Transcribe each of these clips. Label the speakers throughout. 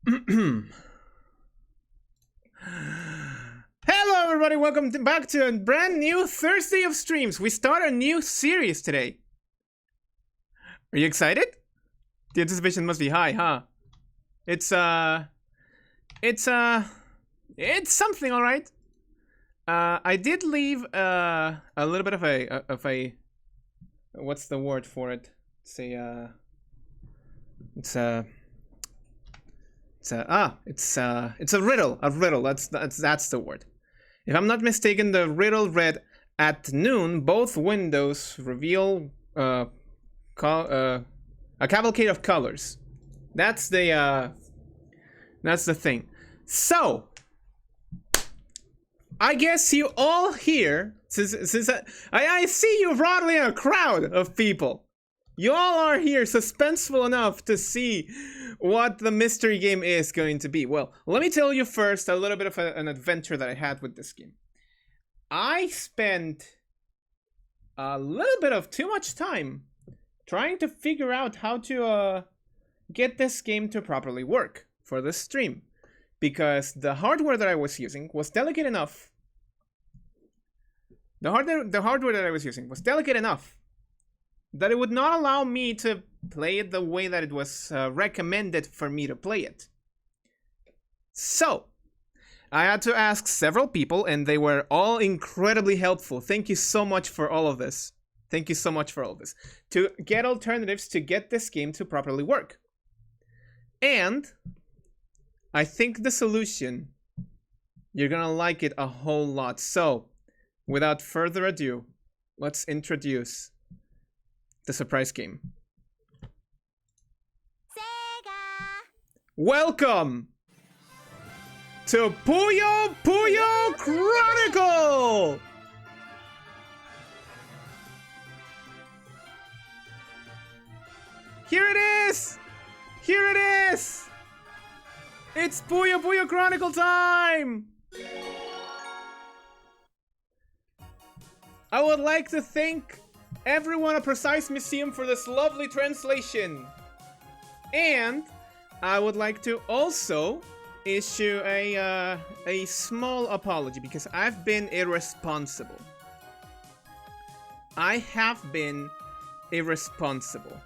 Speaker 1: Hello everybody, welcome back to a brand new Thursday of streams. We start a new series today. Are you excited? The anticipation must be high, huh? It's something, all right. I did leave a little bit of a what's the word for it? It's a riddle. A riddle. That's the word. If I'm not mistaken, the riddle read, "At noon, both windows reveal a cavalcade of colors." That's the thing. So, I guess you all here, since I see you broadly in a crowd of people. You all are here suspenseful enough to see what the mystery game is going to be. Well, let me tell you first a little bit of an adventure that I had with this game. I spent a little bit of too much time trying to figure out how to get this game to properly work for the stream. Because the hardware that I was using was delicate enough. The hardware that I was using was delicate enough that it would not allow me to play it the way that it was recommended for me to play it. So, I had to ask several people, and they were all incredibly helpful. Thank you so much for all of this. Thank you so much for all of this. To get alternatives to get this game to properly work. And I think the solution, you're gonna like it a whole lot. So, without further ado, let's introduce the surprise game.
Speaker 2: Sega!
Speaker 1: Welcome to Puyo Chronicle! Here it is! Here it is! It's Puyo Chronicle time! I would like to thank everyone at Precise Museum for this lovely translation. And I would like to also issue a small apology because I've been irresponsible. I have been irresponsible.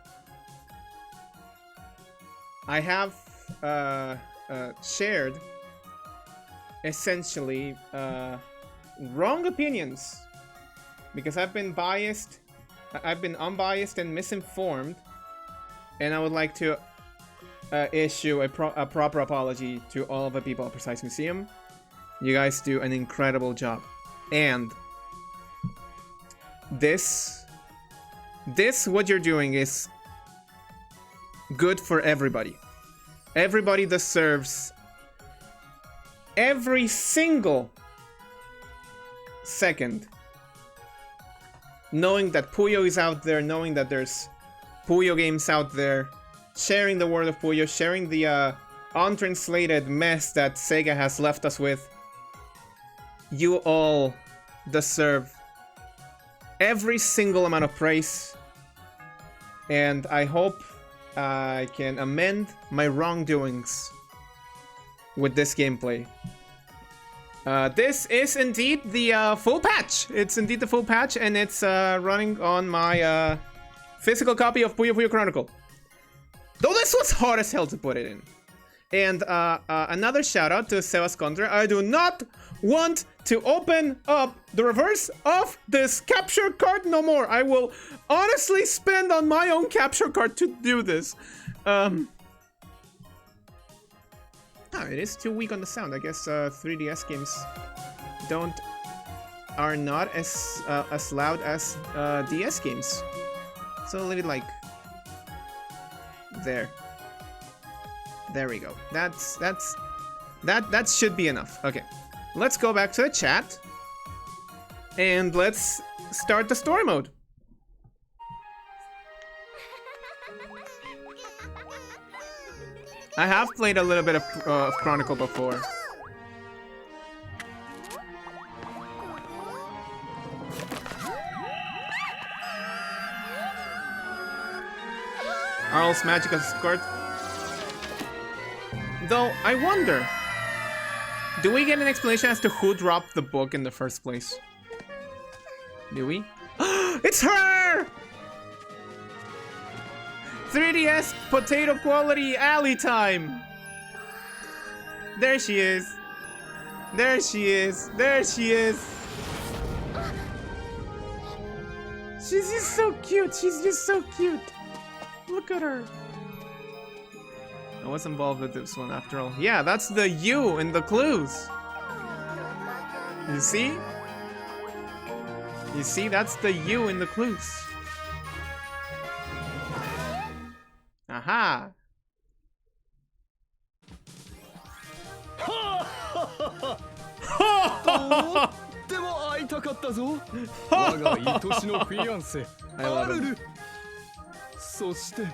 Speaker 1: I have shared essentially wrong opinions because I've been biased. I've been unbiased and misinformed, and I would like to issue a proper apology to all of the people at Precise Museum. You guys do an incredible job, and this what you're doing is good for everybody. Everybody deserves every single second knowing that Puyo is out there, knowing that there's Puyo games out there, sharing the word of Puyo, sharing the untranslated mess that Sega has left us with. You all deserve every single amount of praise, and I hope I can amend my wrongdoings with this gameplay. This is indeed the full patch. It's indeed the full patch, and it's running on my physical copy of Puyo Chronicle. Though this was hard as hell to put it in. And another shout out to Sebas Contra. I do not want to open up the reverse of this capture card no more. I will honestly spend on my own capture card to do this. It is too weak on the sound. I guess 3DS games are not as loud as DS games. So leave it like there. There we go. That should be enough. Okay, let's go back to the chat and let's start the story mode. I have played a little bit of Chronicle before. Arl's Magical Skirt. Though, I wonder, do we get an explanation as to who dropped the book in the first place? Do we? It's her! 3DS potato quality alley time! There she is. There she is. There she is. She's just so cute. She's just so cute. Look at her. I was involved with this one after all. Yeah, that's the U in the clues. You see? You see, that's the U in the clues. Aha!
Speaker 2: とっても会いたかったぞ。我が愛しのフィアンセ、アルル。そして、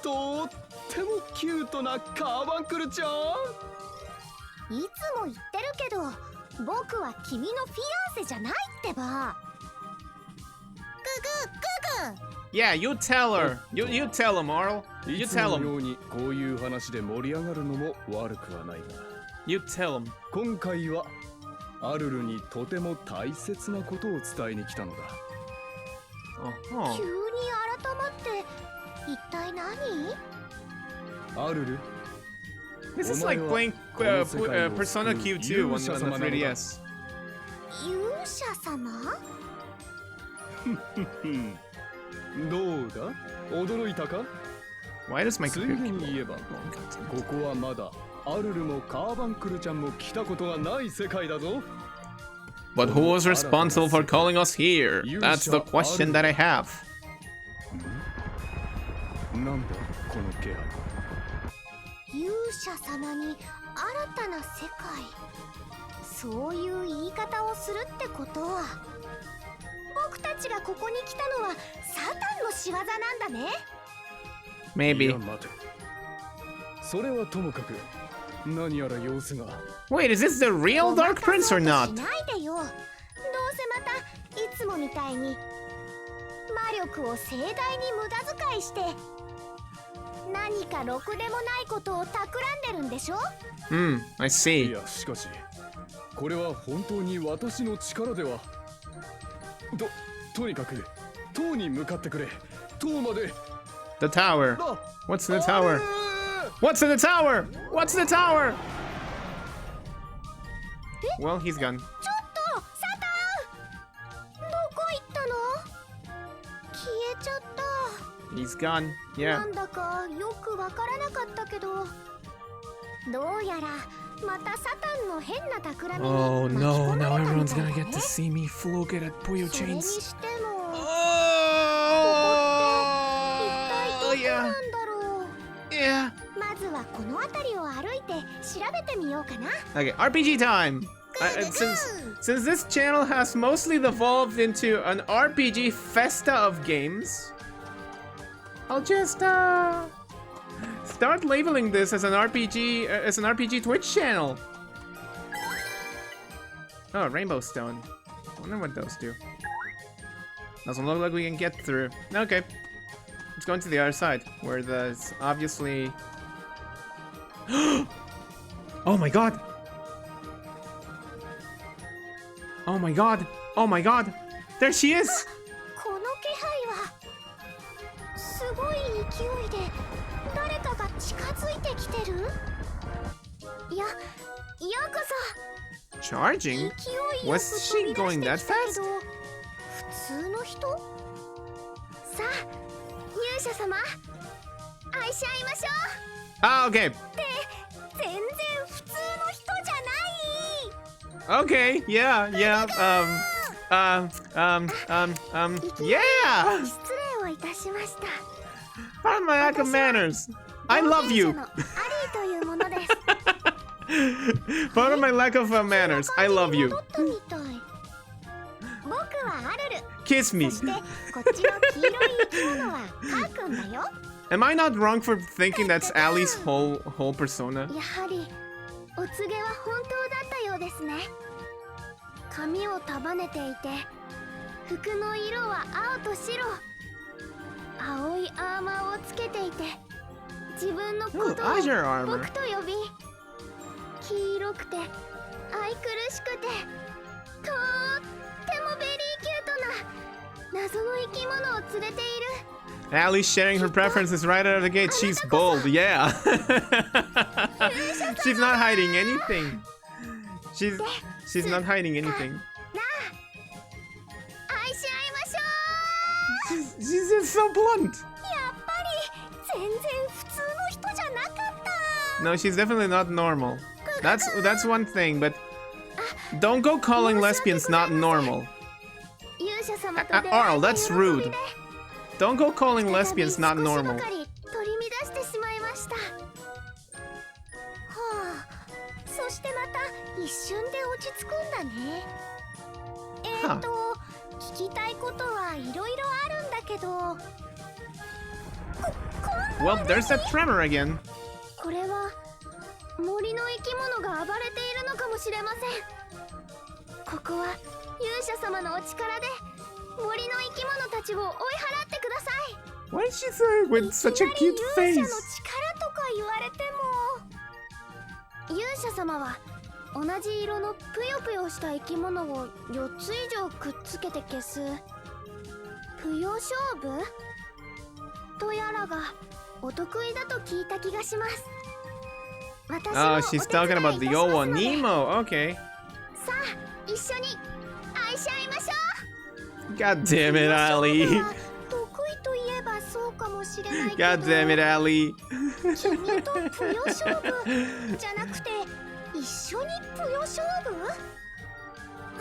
Speaker 2: とってもキュートなカーバンクルちゃん。
Speaker 3: いつも言ってるけど、僕は君のフィアンセじゃないってば。ググググ。
Speaker 1: Yeah, you tell her. You tell him, Arl. You
Speaker 2: いつ
Speaker 1: tell
Speaker 2: も
Speaker 1: him.
Speaker 2: のようにこういう話で盛り上がるのも悪くはないが。
Speaker 1: You tell him.
Speaker 2: 今回はアルルにとても大切なことを伝えに来たのだ。
Speaker 1: Oh.
Speaker 3: 急に改まって一体何？
Speaker 2: アルル。
Speaker 1: This is like playing Persona Q2 on the 3DS.
Speaker 3: 勇者様？
Speaker 2: どうだ？驚いたか？
Speaker 1: Why does my
Speaker 2: つい
Speaker 1: computer
Speaker 2: でに言えば、ここはまだアルルもカーバンクルちゃんも来たことがない世界だぞ。
Speaker 1: But who was responsible for calling us here? That's the question that I have.
Speaker 2: なんだこの気配。
Speaker 3: 勇者様に新たな世界。そういう言い方をするってことは、僕たちがここに来たのはサタンの仕業なんだね。
Speaker 2: い
Speaker 1: Maybe.
Speaker 2: や待て。それはともかく何やら様子が。
Speaker 1: Wait, is this the real Dark Prince or
Speaker 3: ごま
Speaker 1: not?
Speaker 3: かそうとしないでよ。どうせまたいつもみたいに魔力を盛大に無駄遣いして何かろくでもないことを企んでるんでしょ？
Speaker 1: I
Speaker 2: い
Speaker 1: see.
Speaker 2: やしかしこれは本当に私の力では。とにかく塔に向かってくれ。塔まで。
Speaker 1: The tower.
Speaker 2: あ
Speaker 1: What's in the tower? What's in the tower? What's in the tower? Well, he's gone.
Speaker 3: ちょっとサタン！どこ行ったの？消えちゃった。
Speaker 1: He's gone. Yeah.
Speaker 3: なんだかよくわからなかったけど、どうやらまたサタンの変な企みに
Speaker 1: Oh
Speaker 3: 巻き
Speaker 1: no,
Speaker 3: 込ま
Speaker 1: now
Speaker 3: れたみ
Speaker 1: everyone's
Speaker 3: たい
Speaker 1: gonna
Speaker 3: だ
Speaker 1: get
Speaker 3: ね。
Speaker 1: to see me fluke it at Puyo
Speaker 3: それに
Speaker 1: chains.
Speaker 3: しても、
Speaker 1: Oh,
Speaker 3: 一体どこ
Speaker 1: yeah.
Speaker 3: なんだろう。
Speaker 1: Yeah.
Speaker 3: まずはこの辺りを歩いて調べてみようかな。
Speaker 1: Okay, RPG time. Since this channel has mostly evolved into an RPG festa of games, I'll just start labeling this as an RPG Twitch channel. Oh, Rainbow Stone. I wonder what those do. Doesn't look like we can get through. Okay. Let's go into the other side, where there's obviously... Oh my god! Oh my god! Oh my god! There she is!
Speaker 3: この気配はすごい勢いで誰かが近づいてきてる？ようこそ。
Speaker 1: Charging?
Speaker 3: 勢いよ
Speaker 1: Was
Speaker 3: く飛
Speaker 1: she
Speaker 3: び出
Speaker 1: going
Speaker 3: して
Speaker 1: that
Speaker 3: きたけ
Speaker 1: fast?
Speaker 3: ど、普通の人？さあ、勇者様、愛し合いましょう。
Speaker 1: Ah, okay.
Speaker 3: 全然普通の人じゃない。
Speaker 1: Okay, yeah, yeah, yeah!
Speaker 3: 失礼をいたしました。
Speaker 1: Pardon my lack of manners. I love you.
Speaker 3: アリーというものです。
Speaker 1: Pardon my lack of manners. I love you.
Speaker 3: 戻ったみたい。僕はアルル。
Speaker 1: Kiss me.
Speaker 3: そしてこっちの黄色い生き物はカー君だよ。
Speaker 1: Am I not wrong for thinking that's Allie's whole persona?
Speaker 3: やはりお告げは本当だったようですね。髪を束ねていて、服の色は青と白。青いアーマーをつけていて、自分の
Speaker 1: Ooh,
Speaker 3: ことを
Speaker 1: Azure armor.
Speaker 3: 僕と呼び、黄色くて愛くるしくてとってもベリーキュートな謎の生き物を連れている。
Speaker 1: Allie sharing her preferences right out of the gate. She's bold, yeah. She's not hiding anything. She's not hiding anything.
Speaker 3: なあ、愛し合いましょう。
Speaker 1: She's just so blunt.
Speaker 3: やっぱり全然普通の人じゃなかった。
Speaker 1: No, she's definitely not normal. That's one thing, but don't go calling lesbians not normal.
Speaker 3: 勇者様と出会えた
Speaker 1: Arl, that's
Speaker 3: 喜び
Speaker 1: rude.
Speaker 3: で
Speaker 1: Don't go calling
Speaker 3: 再び
Speaker 1: lesbians not
Speaker 3: 少し
Speaker 1: normal.
Speaker 3: ばかり取り乱してしまいました。はあ、そしてまた一瞬で落ち着くんだね。聞きたいことはいろいろあるんだけど、
Speaker 1: Well, there's that tremor again.
Speaker 3: これは森の生き物が暴れているのかもしれません。ここは勇者様のお力で森の生き物たちを追い払ってください。
Speaker 1: What did she say with such a cute
Speaker 3: いきなり勇者
Speaker 1: face?
Speaker 3: の力とか言われても、勇者様は同じ色のぷよぷよした生き物を4つ以上くっつけて消すぷよ勝負とやらがお得意だと聞いた気がします。私も
Speaker 1: Oh,
Speaker 3: お
Speaker 1: she's
Speaker 3: 手伝い
Speaker 1: talking
Speaker 3: いた
Speaker 1: about
Speaker 3: し
Speaker 1: the
Speaker 3: ます
Speaker 1: old
Speaker 3: の
Speaker 1: one.
Speaker 3: で、
Speaker 1: Nemo, okay.
Speaker 3: さあ一緒に愛し合いましょう。
Speaker 1: God damn it,
Speaker 3: ぷよ勝負
Speaker 1: Allie.
Speaker 3: は得意といえばそうかもしれないけど、
Speaker 1: God damn it, Allie.
Speaker 3: 君とぷよ勝負じゃなくて一緒にぷよ勝負？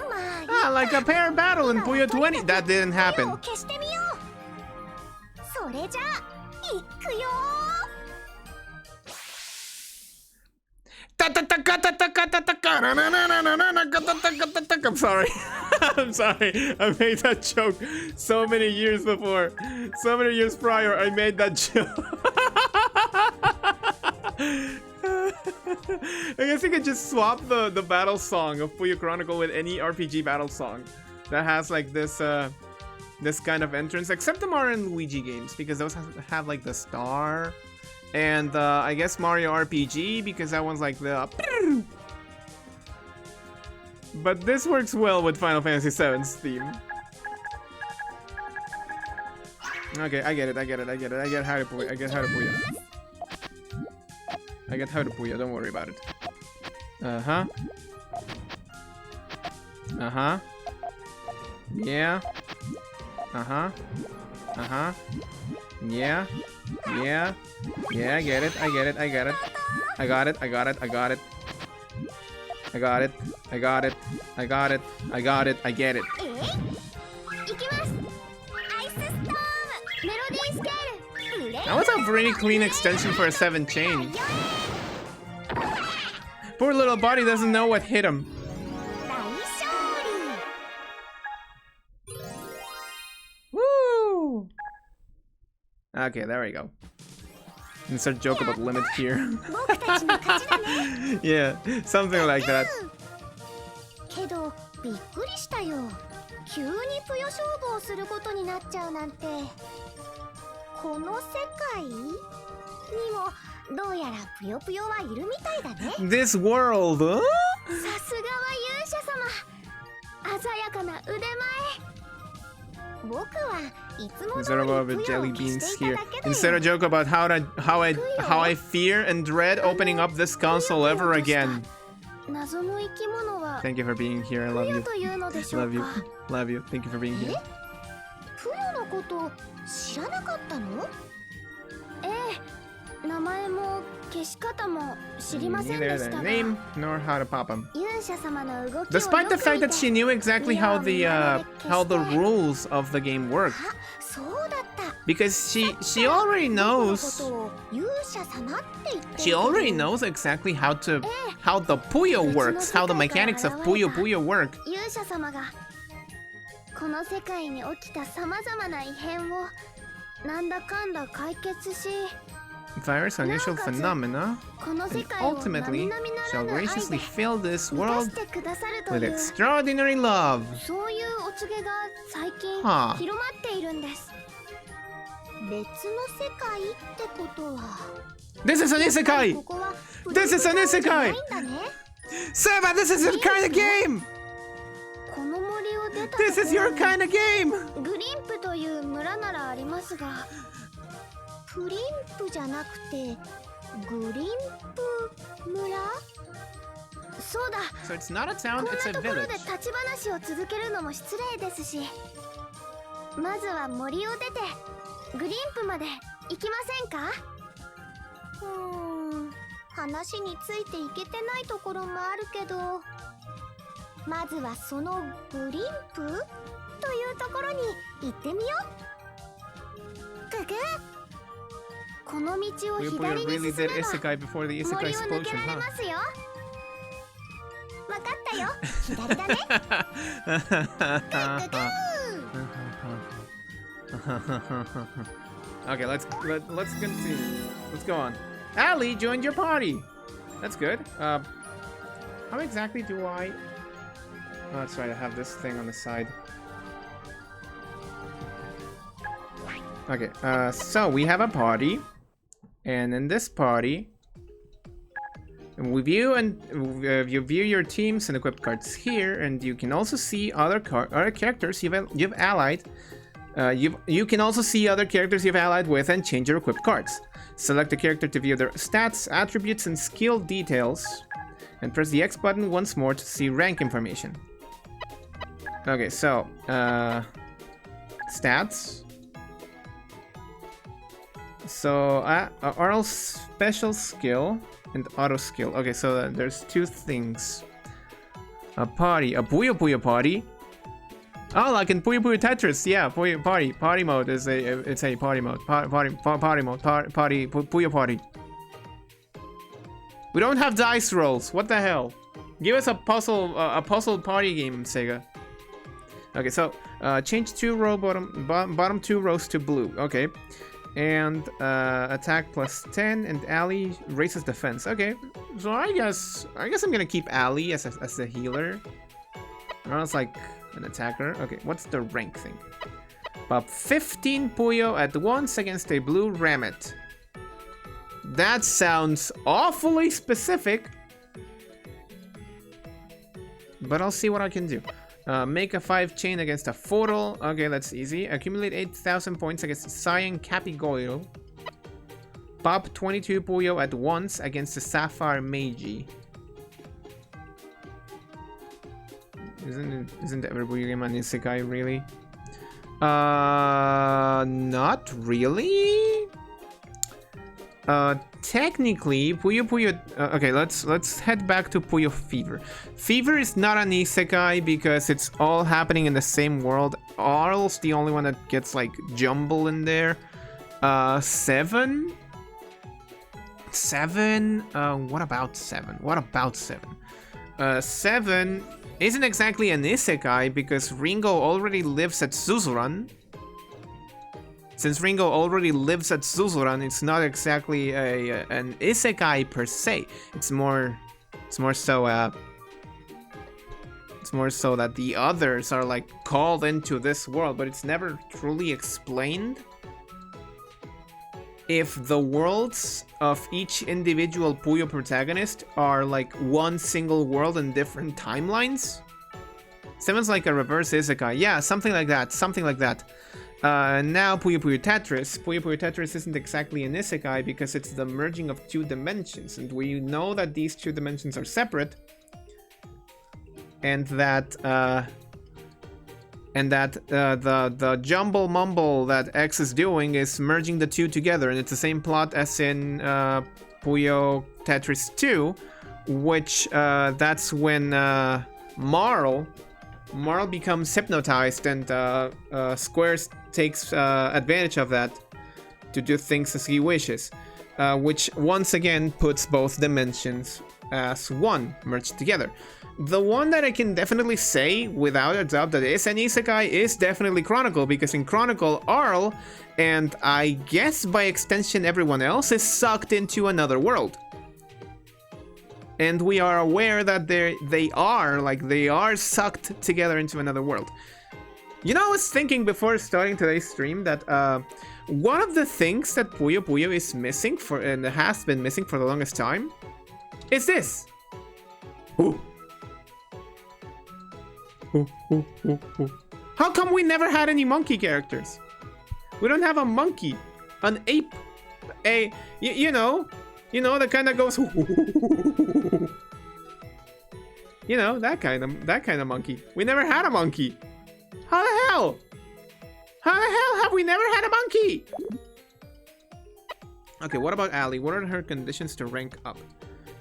Speaker 3: まあいい
Speaker 1: Ah, like a pair battle in
Speaker 3: 今
Speaker 1: Puyo
Speaker 3: はとに
Speaker 1: 20.
Speaker 3: か
Speaker 1: That
Speaker 3: く
Speaker 1: didn't
Speaker 3: ぷよ
Speaker 1: happen.
Speaker 3: を消してみよう。それじゃあいくよ。
Speaker 1: I'm sorry. I'm sorry. I made that joke so many years before. So many years prior, I made that joke. I guess you could just swap the battle song of Puyo Chronicle with any RPG battle song that has like this this kind of entrance, except the Mario and Luigi games, because those have like the star. And I guess Mario RPG, because that one's like the... But this works well with Final Fantasy VII's theme. Okay, I get it. I get how to Puyo. I get how to Puyo. Don't worry about it. Uh-huh. Uh-huh. Yeah. Uh-huh. Uh-huh. Yeah. Yeah. Yeah, I get it. I got it. I got it. I got it. I got it. I got it. I got it. I get it.
Speaker 3: いきます。アイスストーム、メロディースケール。
Speaker 1: That was a pretty clean extension for a 7 chain. Poor little body doesn't know what hit him.
Speaker 3: 大勝利。
Speaker 1: Woo! Okay, there we go. Insert joke about limit here.
Speaker 3: 僕たちの勝ちだね。
Speaker 1: Yeah, something like that.
Speaker 3: けどびっくりしたよ。急にぷよ勝負をすることになっちゃうなんて。この世界にもどうやらぷよぷよはいるみたいだね。
Speaker 1: This world, huh?
Speaker 3: さすがは勇者様。鮮やかな腕前。僕はいつも通
Speaker 1: Instead
Speaker 3: り
Speaker 1: of
Speaker 3: ぷ
Speaker 1: a
Speaker 3: よを
Speaker 1: jelly
Speaker 3: 消
Speaker 1: beans
Speaker 3: してい
Speaker 1: here.
Speaker 3: ただけだ
Speaker 1: Instead
Speaker 3: よ。
Speaker 1: a joke about how I fear and dread opening up this console ever again.
Speaker 3: 謎の生き物は
Speaker 1: Thank you for being here. I love
Speaker 3: ぷよ
Speaker 1: you.
Speaker 3: というのでしょう
Speaker 1: Love you.
Speaker 3: か。
Speaker 1: Love you. Thank you for being here.
Speaker 3: ぷよのこと知らなかったの？ええ、名前も消し方も知りませんで
Speaker 1: Neither
Speaker 3: した
Speaker 1: the
Speaker 3: が、
Speaker 1: name nor how to pop them.
Speaker 3: 勇者様の動きをよく
Speaker 1: Despite the
Speaker 3: 見
Speaker 1: fact
Speaker 3: て
Speaker 1: that she knew exactly how the rules of the game work,
Speaker 3: あ、そうだった。
Speaker 1: because she already
Speaker 3: 僕のこ
Speaker 1: knows
Speaker 3: とを勇者様って言ってるけ
Speaker 1: she
Speaker 3: ど
Speaker 1: already knows exactly how the Puyo works, how the mechanics of Puyo work.
Speaker 3: 勇者様がこの世界に起きたさまざまな異変をなんだかんだ解決し、
Speaker 1: Virus unusual phenomena
Speaker 3: この世
Speaker 1: and
Speaker 3: 界を
Speaker 1: ultimately
Speaker 3: 並々なら
Speaker 1: shall
Speaker 3: ぬ愛で
Speaker 1: graciously fill this
Speaker 3: 満た
Speaker 1: world
Speaker 3: してくださると
Speaker 1: with
Speaker 3: いう
Speaker 1: extraordinary love.
Speaker 3: そういうお告げが最近
Speaker 1: はあ
Speaker 3: 広まっているんです。別の世界ってことは
Speaker 1: This is an isekai!
Speaker 3: ここは
Speaker 1: This is an isekai!
Speaker 3: じゃないんだね。
Speaker 1: Seba, this is your kind of game!
Speaker 3: この森を出た
Speaker 1: This is your kind of game!
Speaker 3: グリンプという村ならありますが、プリンプじゃなくてグリンプ村？そうだ。
Speaker 1: So it's not a
Speaker 3: こ
Speaker 1: town,
Speaker 3: ん
Speaker 1: it's
Speaker 3: な
Speaker 1: a
Speaker 3: ところ
Speaker 1: village.
Speaker 3: で立ち話を続けるのも失礼ですし、まずは森を出てグリンプまで行きませんか？話についていけてないところもあるけど、まずはそのグリンプというところに行ってみよう。ググこの道を
Speaker 1: We
Speaker 3: 左に
Speaker 1: really
Speaker 3: 進め
Speaker 1: did
Speaker 3: ば
Speaker 1: isekai before the
Speaker 3: 森
Speaker 1: isekai
Speaker 3: を抜け
Speaker 1: explosion,
Speaker 3: られ
Speaker 1: huh?
Speaker 3: ますよ。わかったよ。左だね。ググ
Speaker 1: Okay, let's continue. Let's go on. Ali joined your party. That's good. How exactly do I? Oh, that's right. I have this thing on the side. Okay. So we have a party, and in this party, we view you view your teams and equipped cards here, and you can also see other characters you've allied. You can also see other characters you've allied with and change your equipped cards. Select a character to view their stats, attributes, and skill details, and press the X button once more to see rank information. Okay, so stats. So Arl's special skill and auto skill. Okay, so there's two things. A Puyo party. Oh, like in Puyo Tetris, yeah, party mode is a party mode. Puyo party. We don't have dice rolls. What the hell? Give us a puzzle party game, Sega. Okay, so change bottom two rows to blue. Okay, and attack plus 10, and Ali raises defense. Okay, so I guess I'm gonna keep Ali as the healer. I was like an attacker. Okay, what's the rank thing? About 15 Puyo at once against a blue Rammet. That sounds awfully specific, but I'll see what I can do. Make a 5 chain against a Foral. Okay, that's easy. Accumulate 8,000 points against Cyan Capigoyle. Pop 22 Puyo at once against the Sapphire Meiji. Isn't every Puyo game an isekai, really? Not really. Technically, Puyo. Okay, let's head back to Puyo Fever. Fever is not an isekai because it's all happening in the same world. Arl's the only one that gets like jumble in there. 7. What about 7? 7 isn't exactly an isekai because Ringo already lives at Suzuran. Since Ringo already lives at Suzuran, it's not exactly an isekai per se. It's more so that the others are like called into this world, but it's never truly explained if the worlds of each individual Puyo protagonist are like one single world in different timelines. Sounds like a reverse isekai. Yeah, something like that. Now Puyo Tetris. Puyo Tetris isn't exactly an isekai because it's the merging of two dimensions, and we know that these two dimensions are separate, and that the jumble mumble that X is doing is merging the two together, and it's the same plot as in Puyo Tetris 2, which that's when Marl becomes hypnotized, and Squares takes advantage of that to do things as he wishes, which once again puts both dimensions as one, merged together. The one that I can definitely say without a doubt that is an isekai is definitely Chronicle, because in Chronicle, Arl, and I guess by extension everyone else, is sucked into another world. And we are aware that they are sucked together into another world. You know, I was thinking before starting today's stream that one of the things that Puyo Puyo is missing for and has been missing for the longest time is this. Ooh. Ooh, ooh, ooh, ooh. How come we never had any monkey characters? We don't have a monkey, an ape, you know, that kind of goes. You know, that kind of monkey. We never had a monkey. How the hell? How the hell have we never had a monkey? Okay, what about Ali? What are her conditions to rank up?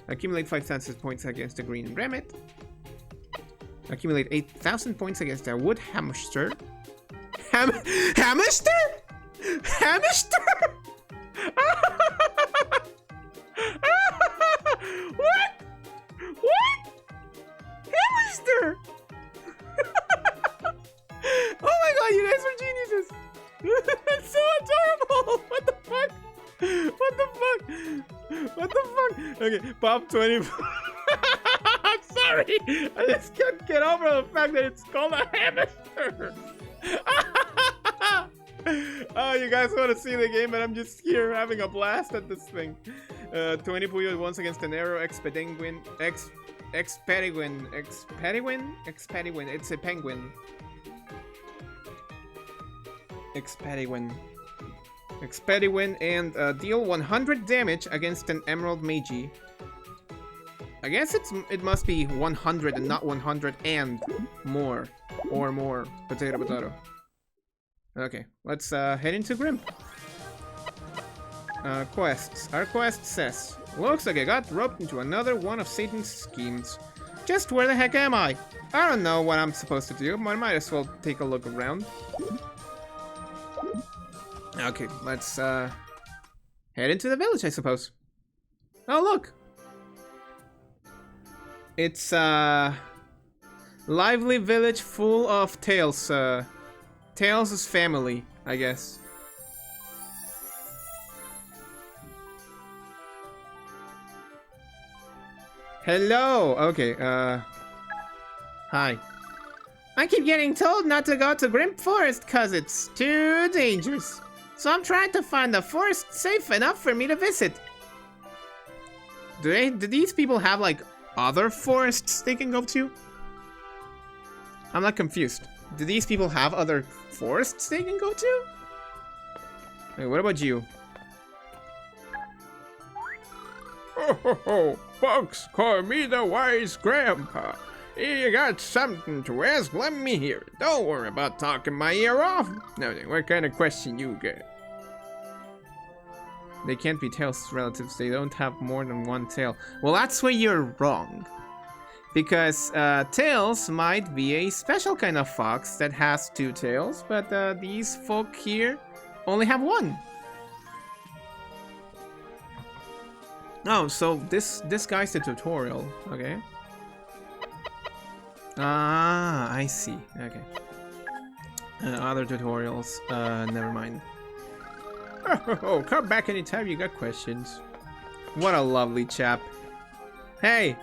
Speaker 1: Accumulate 5,000 points against the green Remit. Accumulate 8,000 points against the wood hamster. Hamster? Hamster? What? What? Hamster? Oh my god, you guys are geniuses! That's so adorable! What the fuck? What the fuck? What the fuck? Okay, pop 20. I'm sorry! I just can't get over the fact that it's called a hamster! Oh, you guys want to see the game, and I'm just here having a blast at this thing. 20 Puyo once against an arrow, Expediguin. It's a penguin. Expediguin and deal 100 damage against an Emerald Magi. I guess it must be 100 and not 100 and more. Or more. Potato, potato. Okay, let's head into Grimp. Quests. Our quest says, looks like I got roped into another one of Satan's schemes. Just where the heck am I? I don't know what I'm supposed to do, but I might as well take a look around. Okay, let's head into the village, I suppose. Oh, look! It's a lively village full of Tails. Tails' family, I guess. Hello! Okay, hi. I keep getting told not to go to Grimp Forest cause it's too dangerous. So I'm trying to find a forest safe enough for me to visit. Do these people have like other forests they can go to? I'm not confused. Do these people have other forests they can go to? Wait, what about you?
Speaker 4: Ho ho ho! Folks, call me the wise grandpa. You got something to ask? Let me hear it. Don't worry about talking my ear off. Now then, what kind of question you get?
Speaker 1: They can't be Tails' relatives. They don't have more than one tail. Well, that's where you're wrong. Because Tails might be a special kind of fox that has two tails, but these folk here only have one. Oh, so this guy's the tutorial, okay. Ah, I see, okay. Other tutorials, never mind.
Speaker 4: Oh, come back anytime you got questions.
Speaker 1: What a lovely chap. Hey!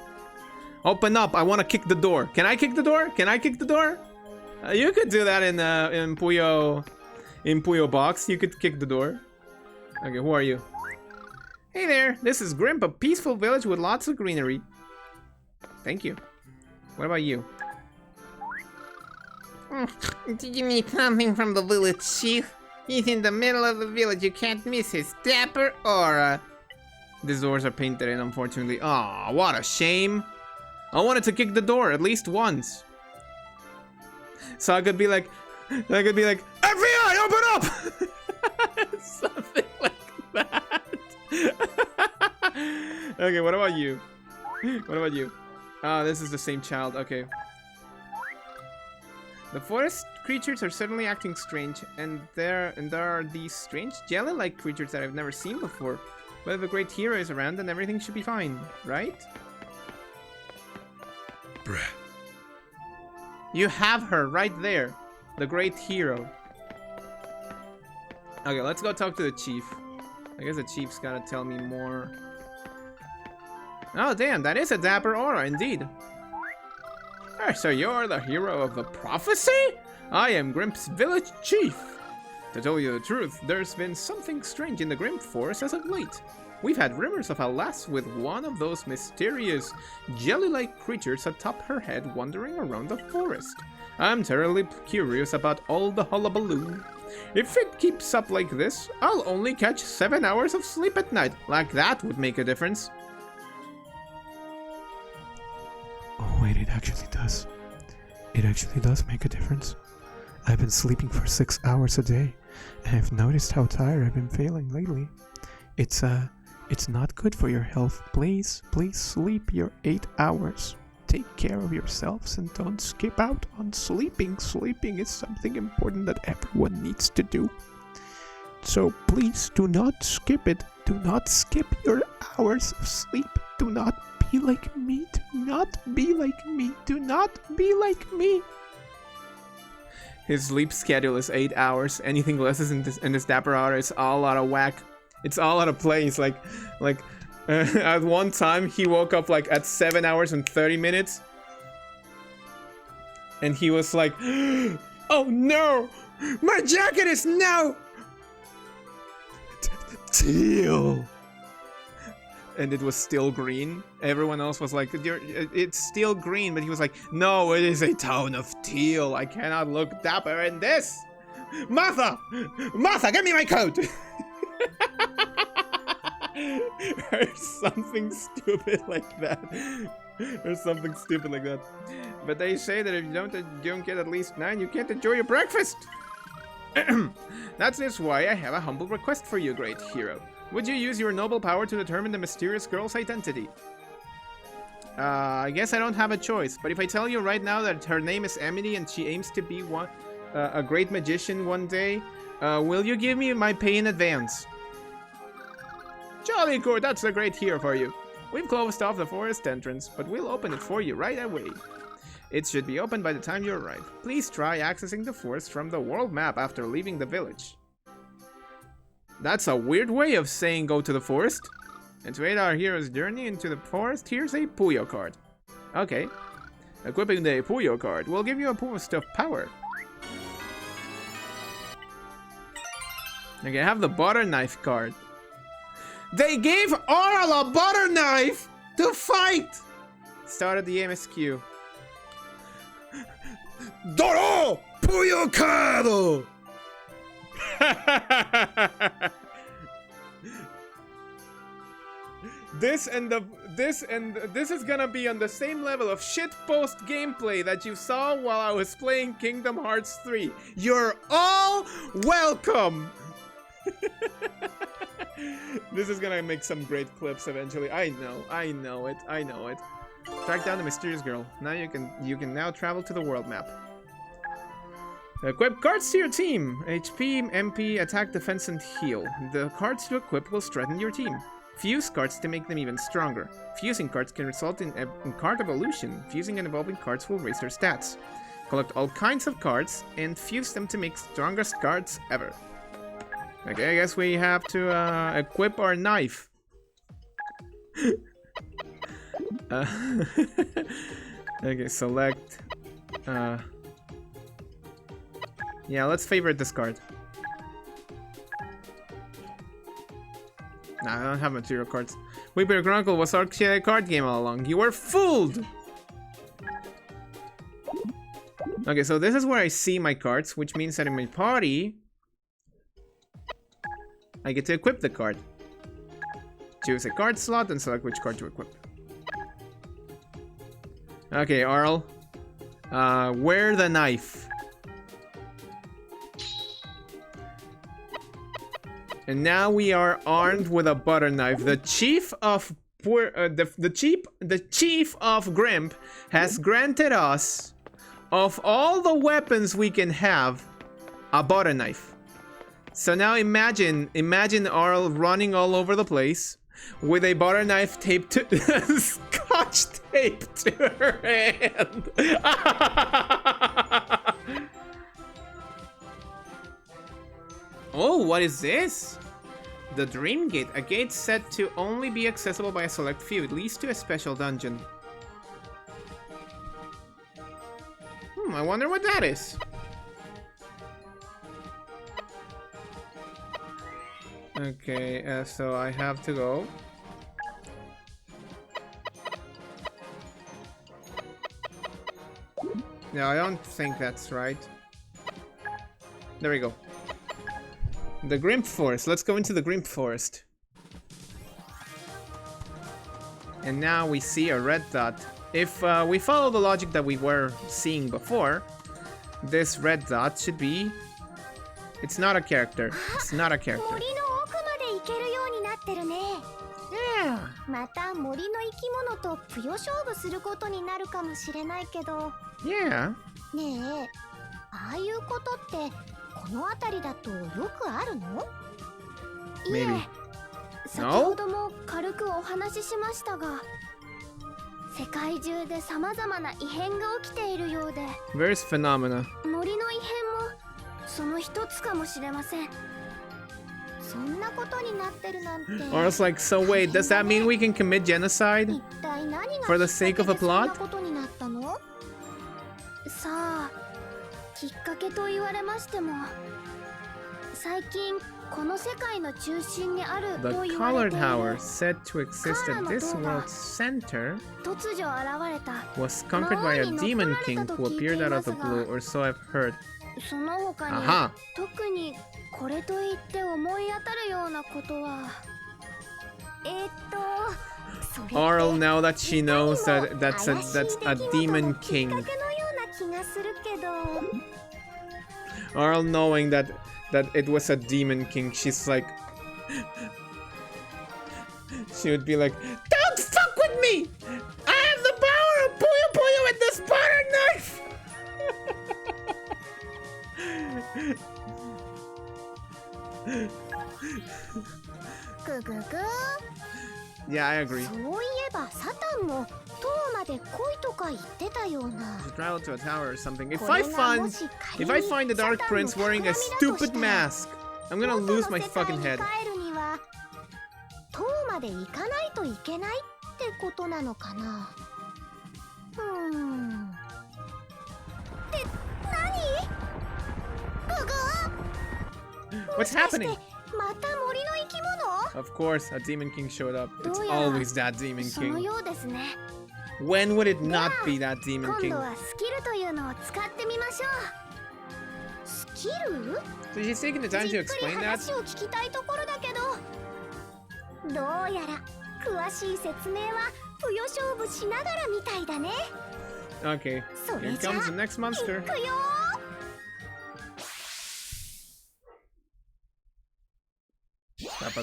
Speaker 1: Open up, I want to kick the door. Can I kick the door? Can I kick the door? You could do that in Puyo Box. You could kick the door. Okay, who are you? Hey there, this is Grimp, a peaceful village with lots of greenery. Thank you. What about you?
Speaker 5: Do you need something from the village chief? He's in the middle of the village, you can't miss his dapper aura.
Speaker 1: These doors are painted in, unfortunately. Aw, what a shame. I wanted to kick the door at least once. So I could be like, FBI, open up! Something like that. Okay, what about you? What about you? Ah, this is the same child, okay. The forest creatures are certainly acting strange, and there are these strange jelly-like creatures that I've never seen before. But if a great hero is around, then everything should be fine, right?
Speaker 4: Bruh.
Speaker 1: You have her right there, the great hero. Okay, let's go talk to the chief. I guess the chief's gotta tell me more. Oh damn, that is a dapper aura indeed.
Speaker 4: So you're the hero of the prophecy? I am Grimp's village chief.
Speaker 1: To tell you the truth, there's been something strange in the Grim Forest as of late. We've had rumors of a lass with one of those mysterious, jelly-like creatures atop her head wandering around the forest. I'm terribly curious about all the hullabaloo. If it keeps up like this, I'll only catch 7 hours of sleep at night. Like that would make a difference.
Speaker 6: Oh wait, it actually does. It actually does make a difference. I've been sleeping for 6 hours a day, and I've noticed how tired I've been feeling lately. It's not good for your health. Please sleep your 8 hours. Take care of yourselves and don't skip out on sleeping. Sleeping is something important that everyone needs to do. So please do not skip it. Do not skip your hours of sleep. Do not be like me. Do not be like me. Do not be like me.
Speaker 1: His sleep schedule is 8 hours. Anything less in this Dapper Otter is all out of whack. It's all out of place. Like at one time he woke up like at 7 hours and 30 minutes, and he was like, "Oh no, my jacket is now
Speaker 6: Teal."
Speaker 1: And it was still green. Everyone else was like, "It's still green," but he was like, "No, it is a tone of teal. I cannot look dapper in this. Martha, get me my coat." Or something stupid like that. But they say that if you don't get at least 9, you can't enjoy your breakfast. That's why I have a humble request for you, great hero. Would you use your noble power to determine the mysterious girl's identity? I guess I don't have a choice, but if I tell you right now that her name is Emily and she aims to be a great magician one day, will you give me my pay in advance? Jolly good, that's a great hero for you. We've closed off the forest entrance, but we'll open it for you right away. It should be open by the time you arrive. Please try accessing the forest from the world map after leaving the village. That's a weird way of saying go to the forest. And to aid our hero's journey into the forest, here's a Puyo card. Okay. Equipping the Puyo card will give you a boost of power. Okay, I have the butter knife card. They gave Oral a butter knife to fight! Started the MSQ. Doro Puyo card! This is gonna be on the same level of shitpost gameplay that you saw while I was playing Kingdom Hearts 3. You're all welcome! This is gonna make some great clips eventually. I know it. Track down the mysterious girl. Now you can now travel to the world map. Equip cards to your team. HP, MP, attack, defense, and heal. The cards you equip will strengthen your team. Fuse cards to make them even stronger. Fusing cards can result in card evolution. Fusing and evolving cards will raise their stats. Collect all kinds of cards and fuse them to make strongest cards ever. Okay, I guess we have to equip our knife. Okay, select. Yeah, let's favorite this card. Nah, I don't have material cards. Puyo Chronicle was actually a card game all along. You were fooled! Okay, so this is where I see my cards, which means that in my party, I get to equip the card. Choose a card slot and select which card to equip. Okay, Arl. Wear the knife. And now we are armed with a butter knife. The chief of the chief of Grimp has granted us, of all the weapons we can have, a butter knife. So now imagine Arl running all over the place with a butter knife taped to scotch tape to her hand. Oh, what is this? The Dream Gate, a gate set to only be accessible by a select few. It leads to a special dungeon. I wonder what that is. Okay, so I have to go. No, I don't think that's right. There we go. The Grimp Forest. Let's go into the Grimp Forest. And now we see a red dot. If we follow the logic that we were seeing before, this red dot should be... It's not a character. It's not a character.
Speaker 3: 森の奥まで行けるようになってるね。
Speaker 1: Yeah.
Speaker 3: また森の生き物とぷよ勝負することになるかもしれないけど。
Speaker 1: Yeah.
Speaker 3: ねえ、ああいうことってこの辺りだとよくあるの？いえ、
Speaker 1: Maybe.
Speaker 3: 先ほども軽くお話ししましたが、世界中で様々な異変が起きているようで、
Speaker 1: Where's phenomena?
Speaker 3: 森の異変もその一つかもしれません。そんなことになってるなんて。
Speaker 1: Or else like, so wait, does that mean we can commit genocide?
Speaker 3: 一体何が
Speaker 1: For the sake of a
Speaker 3: きっか
Speaker 1: plot?
Speaker 3: けでそんなことになったの？さあ、きっかけと言われましても、最近この世界の中心にある
Speaker 1: The
Speaker 3: と言われ
Speaker 1: colored
Speaker 3: ている
Speaker 1: tower said to exist at this world's center
Speaker 3: 突如現れた
Speaker 1: was conquered by a demon king who appeared out of the blue, or so I've heard.
Speaker 3: その他に
Speaker 1: Aha!
Speaker 3: 特にこれと言って思い当たるようなことはそれって
Speaker 1: Oral, now that she knows that that's a demon
Speaker 3: きっ
Speaker 1: king.
Speaker 3: かけのような気がするけど
Speaker 1: Oral knowing that it was a demon king, she's like... she would be like, don't fuck with me! I have the power of Puyo Puyo with this butter knife! Yeah, I agree.
Speaker 3: そういえばサタンも塔まで来いとか言ってたような
Speaker 1: Travel to a tower or something.
Speaker 3: これがもし仮
Speaker 1: If I
Speaker 3: に
Speaker 1: find the Dark
Speaker 3: サタンの
Speaker 1: Prince wearing a
Speaker 3: 企みだと
Speaker 1: stupid
Speaker 3: したら
Speaker 1: mask, I'm gonna lose my fucking head.
Speaker 3: 元の世界に帰るには塔まで行かないといけないってことなのかな。って何？ググー
Speaker 1: What's happening?
Speaker 3: もしかしてまた森の生き物？
Speaker 1: Of course, a demon king showed up. It's
Speaker 3: どうやら
Speaker 1: always that demon
Speaker 3: その
Speaker 1: king.
Speaker 3: ようですね。
Speaker 1: When would it not be that demon
Speaker 3: 今
Speaker 1: king?
Speaker 3: 度はスキルというのを使ってみましょう。スキル？
Speaker 1: So she's taking the time
Speaker 3: じ
Speaker 1: to
Speaker 3: っくり
Speaker 1: explain that?
Speaker 3: 話を聞きたいところだけど、どうやら詳しい説明はぷよ勝負しながらみたいだね。
Speaker 1: Okay,
Speaker 3: そ
Speaker 1: here
Speaker 3: れじゃ
Speaker 1: comes the next
Speaker 3: 行
Speaker 1: monster.
Speaker 3: くよ。
Speaker 1: Of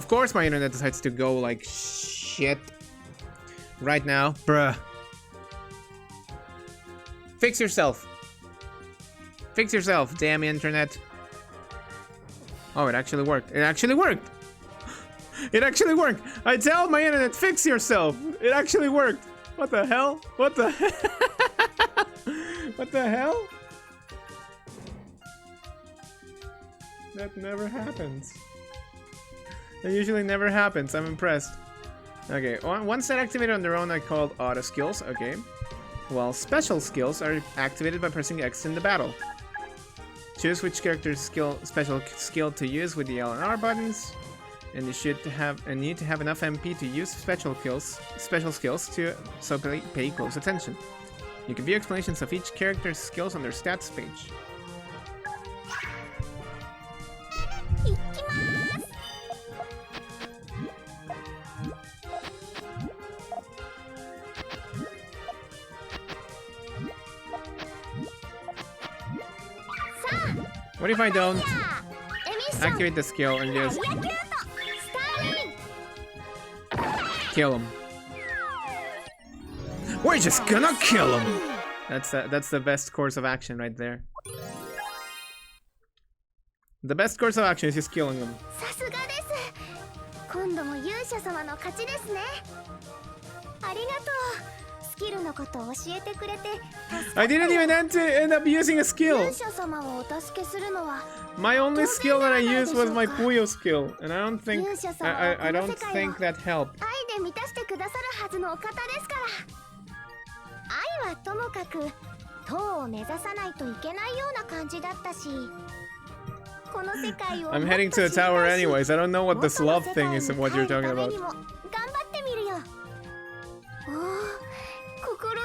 Speaker 1: course my internet decides to go like shit right now. Bruh. Fix yourself. Fix yourself, damn internet. Oh, it actually worked. It actually worked. It actually worked. I tell my internet, fix yourself. It actually worked. What the hell? What the What the hell? That never happens. That usually never happens. I'm impressed. Okay, once they're activated on their own, I called auto skills. Okay. While special skills are activated by pressing X in the battle. Choose which character's special skill to use with the L and R buttons, and you need to have enough MP to use special skills so pay close attention. You can view explanations of each character's skills on their stats page.
Speaker 3: 行きます。
Speaker 1: What if I don't
Speaker 3: エミッション
Speaker 1: activate the skill and
Speaker 3: ラ
Speaker 1: just
Speaker 3: リアキュートスターレイン
Speaker 1: kill him? We're just gonna kill him! That's the best course of action right there. The best course of action is just killing them.
Speaker 3: さすがです。今度も勇者様の勝ちですね。ありがとう。スキルのことを教えてくれて助か
Speaker 1: I
Speaker 3: ったよ
Speaker 1: didn't even end up using a
Speaker 3: 勇
Speaker 1: skill.
Speaker 3: 者様をお助けするのは
Speaker 1: My only skill that I used was my Puyo skill, and I don't think
Speaker 3: 勇者様は
Speaker 1: I
Speaker 3: この
Speaker 1: don't
Speaker 3: 世界を
Speaker 1: think that helped.
Speaker 3: 愛で満たしてくださるはずのお方ですから愛はともかく塔を目指さないといけないような感じだったしこの世界を
Speaker 1: I'm heading to the tower anyways. I don't know what this love thing is and what you're talking about.
Speaker 3: 頑張ってみるよおお心強い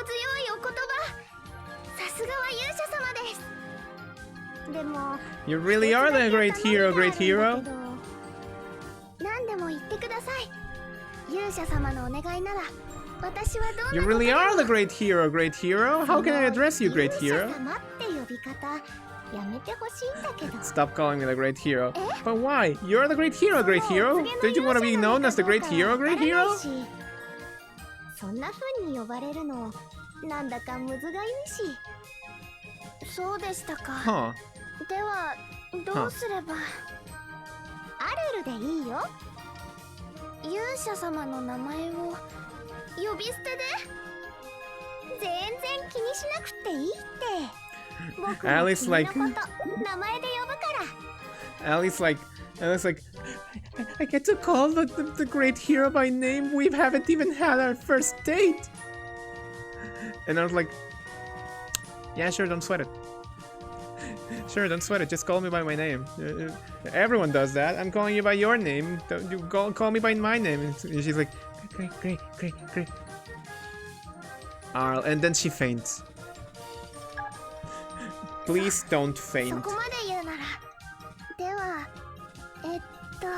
Speaker 3: お言葉さすがは勇者様ですでも
Speaker 1: You really are the great hero, great hero.
Speaker 3: 何でも言ってください勇者様のお願いなら私はどんなこと
Speaker 1: You really are the great hero, great hero. How can I address you, great
Speaker 3: 勇
Speaker 1: hero?
Speaker 3: 者様って呼び方やめてほしいんだけど
Speaker 1: Stop calling me the great hero. But why? You're the great hero, great hero. Don't you want to be known as the great hero, great hero?
Speaker 3: そんな風に呼ばれるのなんだかむずがゆいしそうでしたか
Speaker 1: Huh.
Speaker 3: ではどうすればアレルでいいよ勇者様の名前を呼び捨てで全然気にしなくていいって僕も
Speaker 1: Alice
Speaker 3: 君の
Speaker 1: like
Speaker 3: こと名前で呼ぶから
Speaker 1: Alice like, I get to call the great hero by name. We haven't even had our first date. And I was like, yeah, sure, don't sweat it. Sure, don't sweat it. Just call me by my name. Everyone does that. I'm calling you by your name. Don't you call me by my name. And she's like, great. And then she faints. Please don't
Speaker 3: そ
Speaker 1: faint.
Speaker 3: こまで言うならではよ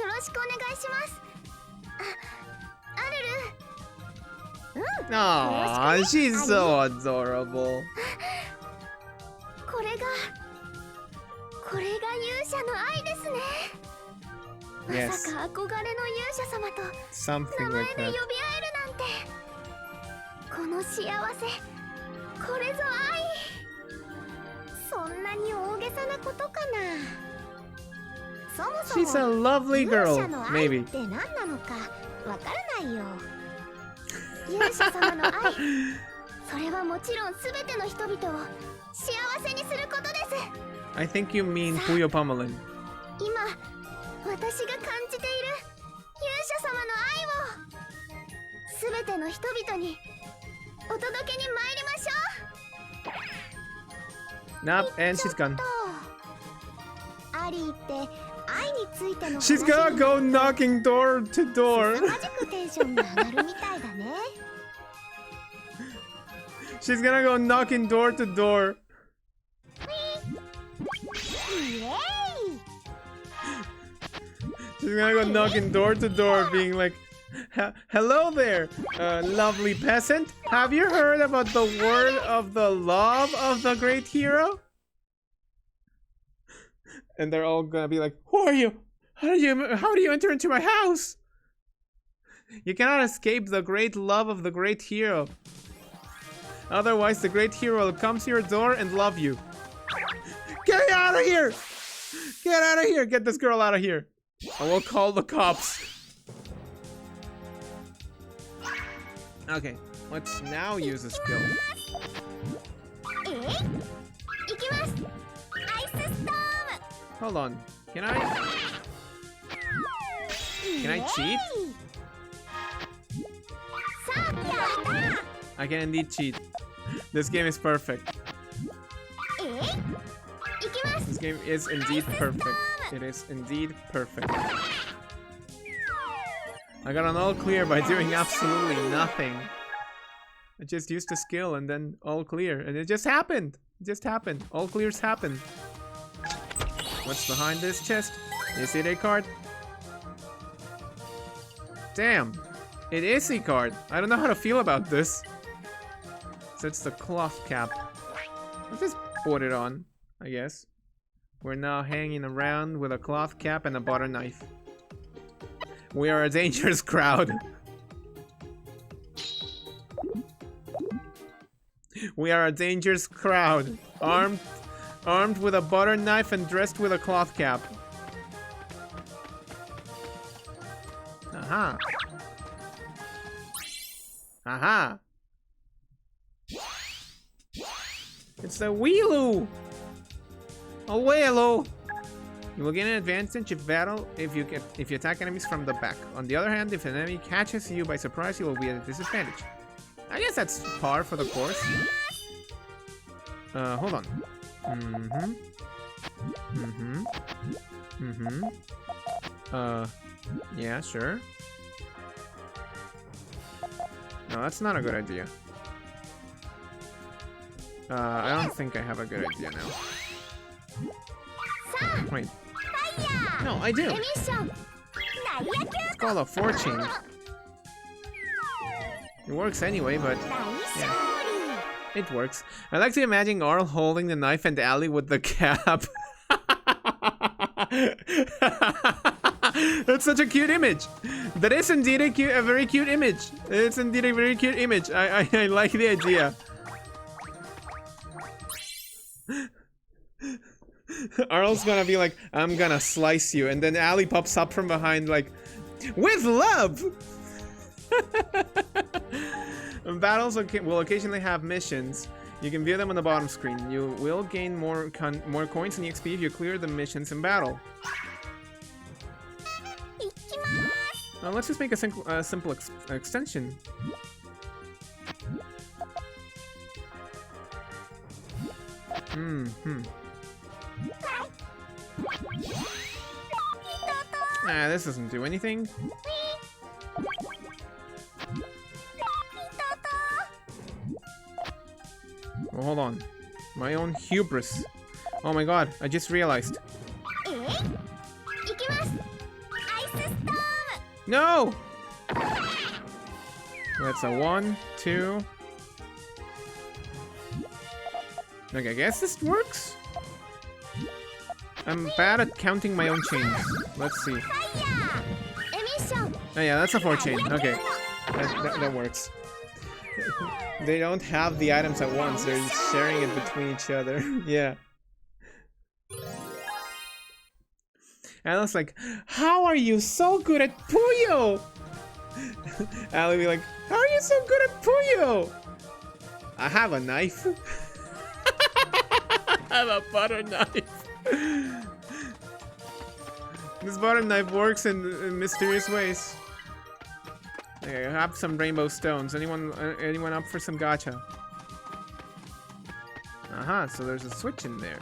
Speaker 3: ろしくお願いしますアレル
Speaker 1: Aww, she's so adorable.
Speaker 3: これが勇者の愛ですね
Speaker 1: Yes.
Speaker 3: まさか憧れの勇者様と
Speaker 1: Something
Speaker 3: 名前
Speaker 1: like
Speaker 3: で呼び合え
Speaker 1: that.
Speaker 3: るなんてこの幸せこれぞ愛そんなに大げさなことかなそもそ
Speaker 1: She's a
Speaker 3: も
Speaker 1: lovely
Speaker 3: 勇
Speaker 1: girl,
Speaker 3: 者の愛っ
Speaker 1: maybe.
Speaker 3: て何なのかわからないよ勇者様の愛それはもちろん全ての人々を幸せにすることです
Speaker 1: I think you mean Puyo Pamelin.
Speaker 3: 今私が感じている勇者様の愛を全ての人々にお届けに参りましょう
Speaker 1: Nope, and she's gone.
Speaker 3: アリーって愛についての
Speaker 1: She's gonna go knocking door to door.
Speaker 3: 凄まじくテンションが上がるみたいだね
Speaker 1: She's gonna go knocking door to door.
Speaker 3: イエーイ
Speaker 1: She's gonna go knocking door to door, being like, hello there, lovely peasant. Have you heard about the word of the love of the great hero? And they're all gonna be like, who are you? How do you enter into my house? You cannot escape the great love of the great hero. Otherwise, the great hero will come to your door and love you. Get out of here! Get out of here! Get this girl out of here. I will call the cops. Okay, let's now use a skill.
Speaker 3: 行きますアイスストーム
Speaker 1: Hold on. Can I cheat?
Speaker 3: さあやった
Speaker 1: I can indeed cheat. This game is perfect.
Speaker 3: 行きます
Speaker 1: This game is indeed perfect. It is indeed perfect. I got an all clear by doing absolutely nothing. I just used a skill and then all clear. And it just happened. It just happened. All clears happen. What's behind this chest? Is it a card? Damn. It is a card. I don't know how to feel about this. So it's the cloth cap. I'll just put it on, I guess. We're now hanging around with a cloth cap and a butter knife. We are a dangerous crowd. We are a dangerous crowd. Armed with a butter knife and dressed with a cloth cap. Aha. Aha! It's the Weeloo! A Weeloo! You will gain an advantage if you attack enemies from the back. On the other hand, if an enemy catches you by surprise, you will be at a disadvantage. I guess that's par for the course. Hold on. Yeah, sure. No, that's not a good idea. I don't think I have a good idea now. Wait. No, I do. It's called a fortune. It works anyway, but yeah, it works. I like to imagine Arl holding the knife and Ali with the cap. That's such a cute image. That is indeed a very cute image. It's indeed a very cute image. I like the idea. Arl's gonna be like, I'm gonna slice you, and then Ali pops up from behind like, with love! Battles will occasionally have missions. You can view them on the bottom screen. You will gain more coins and EXP if you clear the missions in battle. Let's just make a simple extension. This doesn't do anything. Well, hold on. My own hubris. Oh my god, I just realized. No! That's a 1, 2. Okay, I guess this works? I'm bad at counting my own chains. Let's see. Oh yeah, that's a 4 chain. Okay, that works. They don't have the items at once. They're sharing it between each other. Yeah. And I was like, how are you so good at Puyo? Ali be like, how are you so good at Puyo? I have a knife. I have a butter knife. This butter knife works in mysterious ways. Okay, I have some rainbow stones. Anyone up for some gacha? Aha, so there's a switch in there.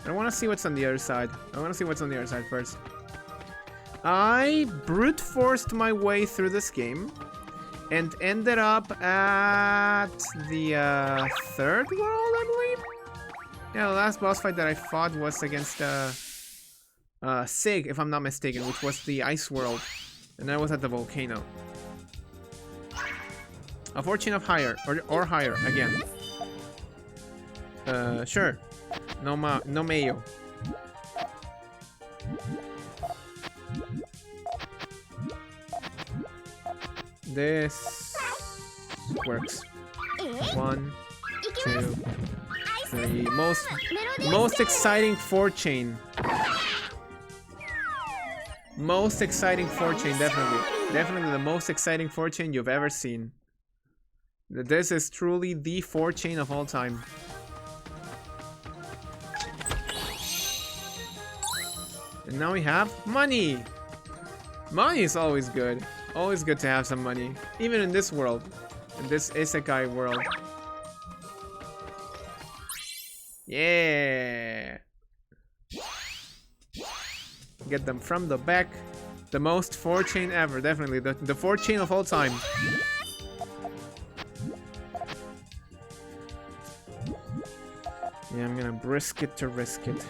Speaker 1: I want to see what's on the other side. I want to see what's on the other side first. I brute forced my way through this game and ended up at the 3rd world, I believe. Yeah, the last boss fight that I fought was against Sig, if I'm not mistaken, which was the ice world. And I was at the volcano. A fortune of higher, or higher, again. Sure. No mayo. This works. 1, 2, 3. Most exciting 4 chain. Most exciting 4 chain, definitely. Definitely the most exciting 4 chain you've ever seen. This is truly the 4 chain of all time. And now we have money! Money is always good. Always good to have some money. Even in this world. In this isekai world. Yeah! Get them from the back. The most 4 chain ever, definitely. The 4 chain of all time. Yeah, I'm gonna brisk it to risk it.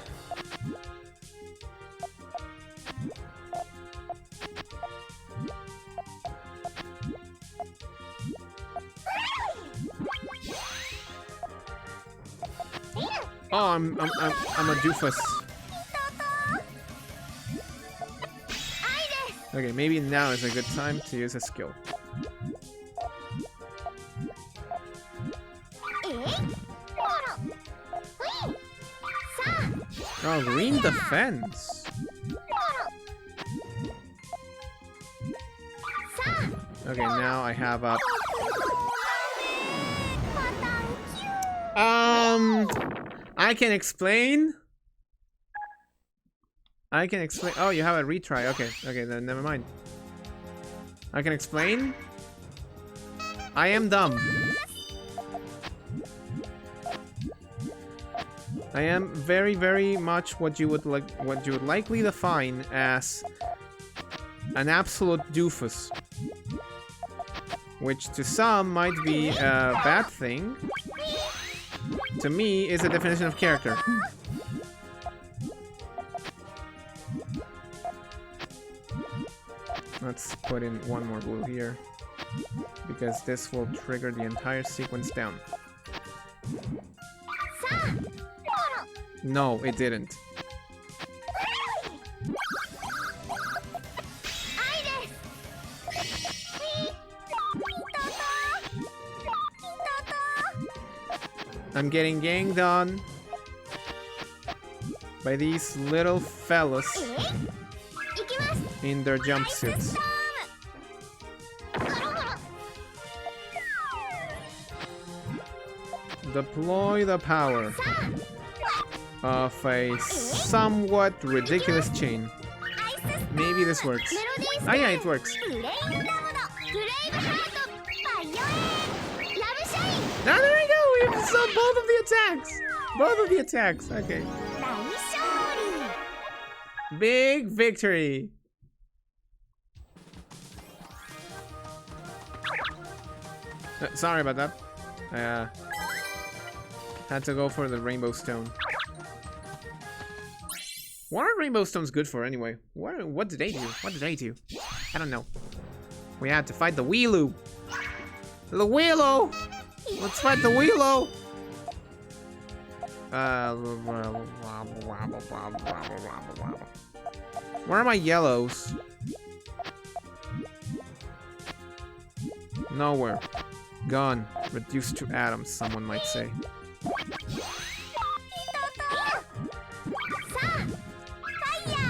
Speaker 1: Oh, I'm a doofus. Okay, maybe now is a good time to use a skill. Oh, green defense. Okay, now I have a... I can explain. Oh, you have a retry. Okay, then never mind. I can explain. I am dumb. I am very, very much what you would likely define as an absolute doofus, which to some might be a bad thing. To me, is a definition of character. Let's put in one more blue here, because this will trigger the entire sequence down. No, it didn't. I'm getting ganged on by these little fellas in their jumpsuits. Deploy the power of a somewhat ridiculous chain. Maybe this works. Oh yeah, it works. Now there we go! We saw both of the attacks! Both of the attacks, okay. Big victory! Sorry about that. I had to go for the rainbow stone. What are rainbow stones good for anyway? What did they do? What did they do? I don't know. We had to fight the Weeloo. The Weelo! Let's fight the Weelo! Where are my yellows? Nowhere. Gone. Reduced to atoms, someone might say.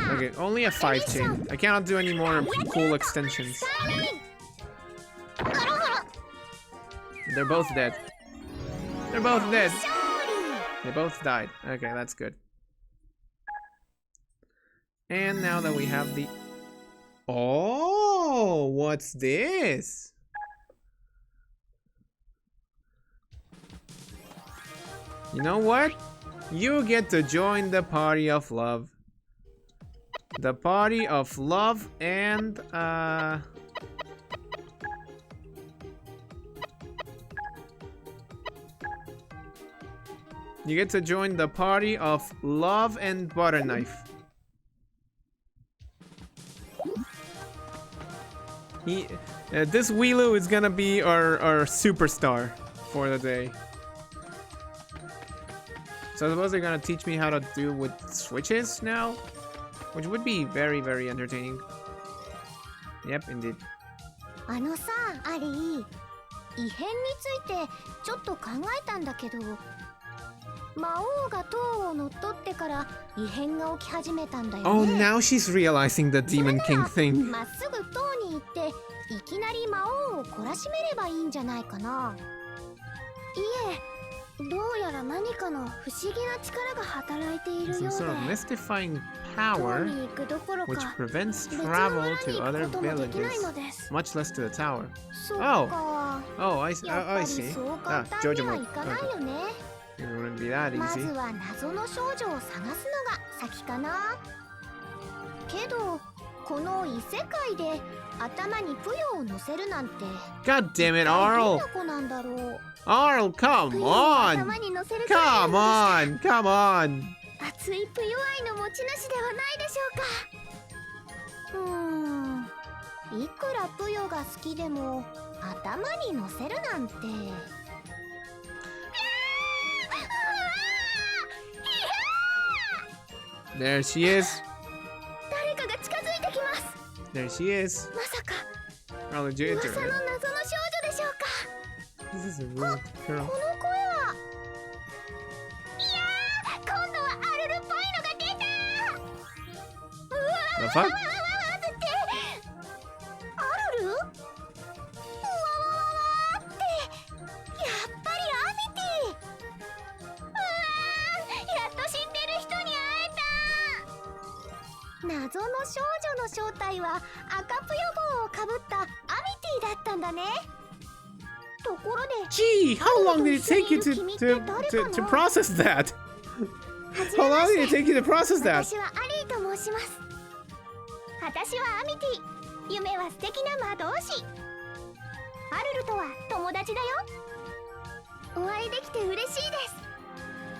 Speaker 1: Okay, only a 5 chain. I cannot do any more cool extensions. They're both dead. They're both dead. They both died. Okay, that's good. And now that we have the... Oh, what's this? You know what? You get to join the party of love. The party of love and, you get to join the party of love and butter knife. This Weeloo is gonna be our superstar for the day. So I suppose they're gonna teach me how to deal with switches now, which would be very, very entertaining. Yep, indeed.
Speaker 3: あのさ、アリー、異変についてちょっと考えたんだけど、魔王が塔を乗っ取ってから異変が起き始めたんだよね。
Speaker 1: Oh, now she's realizing the Demon King thing.
Speaker 3: まっすぐ塔に行っていきなり魔王を懲らしめればいいんじゃないかな。いえ。 どうやら何かの不思議な力が働いているようで
Speaker 1: Some sort of mystifying power which prevents travel to other villages, much less to the tower. Oh, I see. Ah, Jojo mode. Okay. It wouldn't be that easy.
Speaker 3: まずは謎の少女を探すのが先かな。けどこの異世界で頭にプヨを乗せるなんて
Speaker 1: God damn it, Arl!
Speaker 3: どんな子なんだろう。
Speaker 1: Arl, come on! Come on! Come on!
Speaker 3: 熱いプヨ愛の持ち主ではないでしょうか。いくらプヨが好きでも頭に乗せるなんて。
Speaker 1: There she is.
Speaker 3: 誰かが近づいてきます。
Speaker 1: There she is.
Speaker 3: まさか
Speaker 1: Arl, did you
Speaker 3: 噂
Speaker 1: enter
Speaker 3: の
Speaker 1: it?
Speaker 3: 謎の少女でしょうか。
Speaker 1: This is a weird
Speaker 3: こ
Speaker 1: girl.
Speaker 3: の声は。いやー、今度はアルルっぽいのが出た。うわ
Speaker 1: The fuck?
Speaker 3: ー、待って。アルル？謎の少女の正体は赤ぷよ帽をかぶったアミティだったんだね。ところで
Speaker 1: Gee, how long did it take you to process that? How long did it take you to process that?
Speaker 3: 私はアリーと申します。私はアミティ。夢は素敵な魔導士。アルルとは友達だよ。お会いできて嬉しいで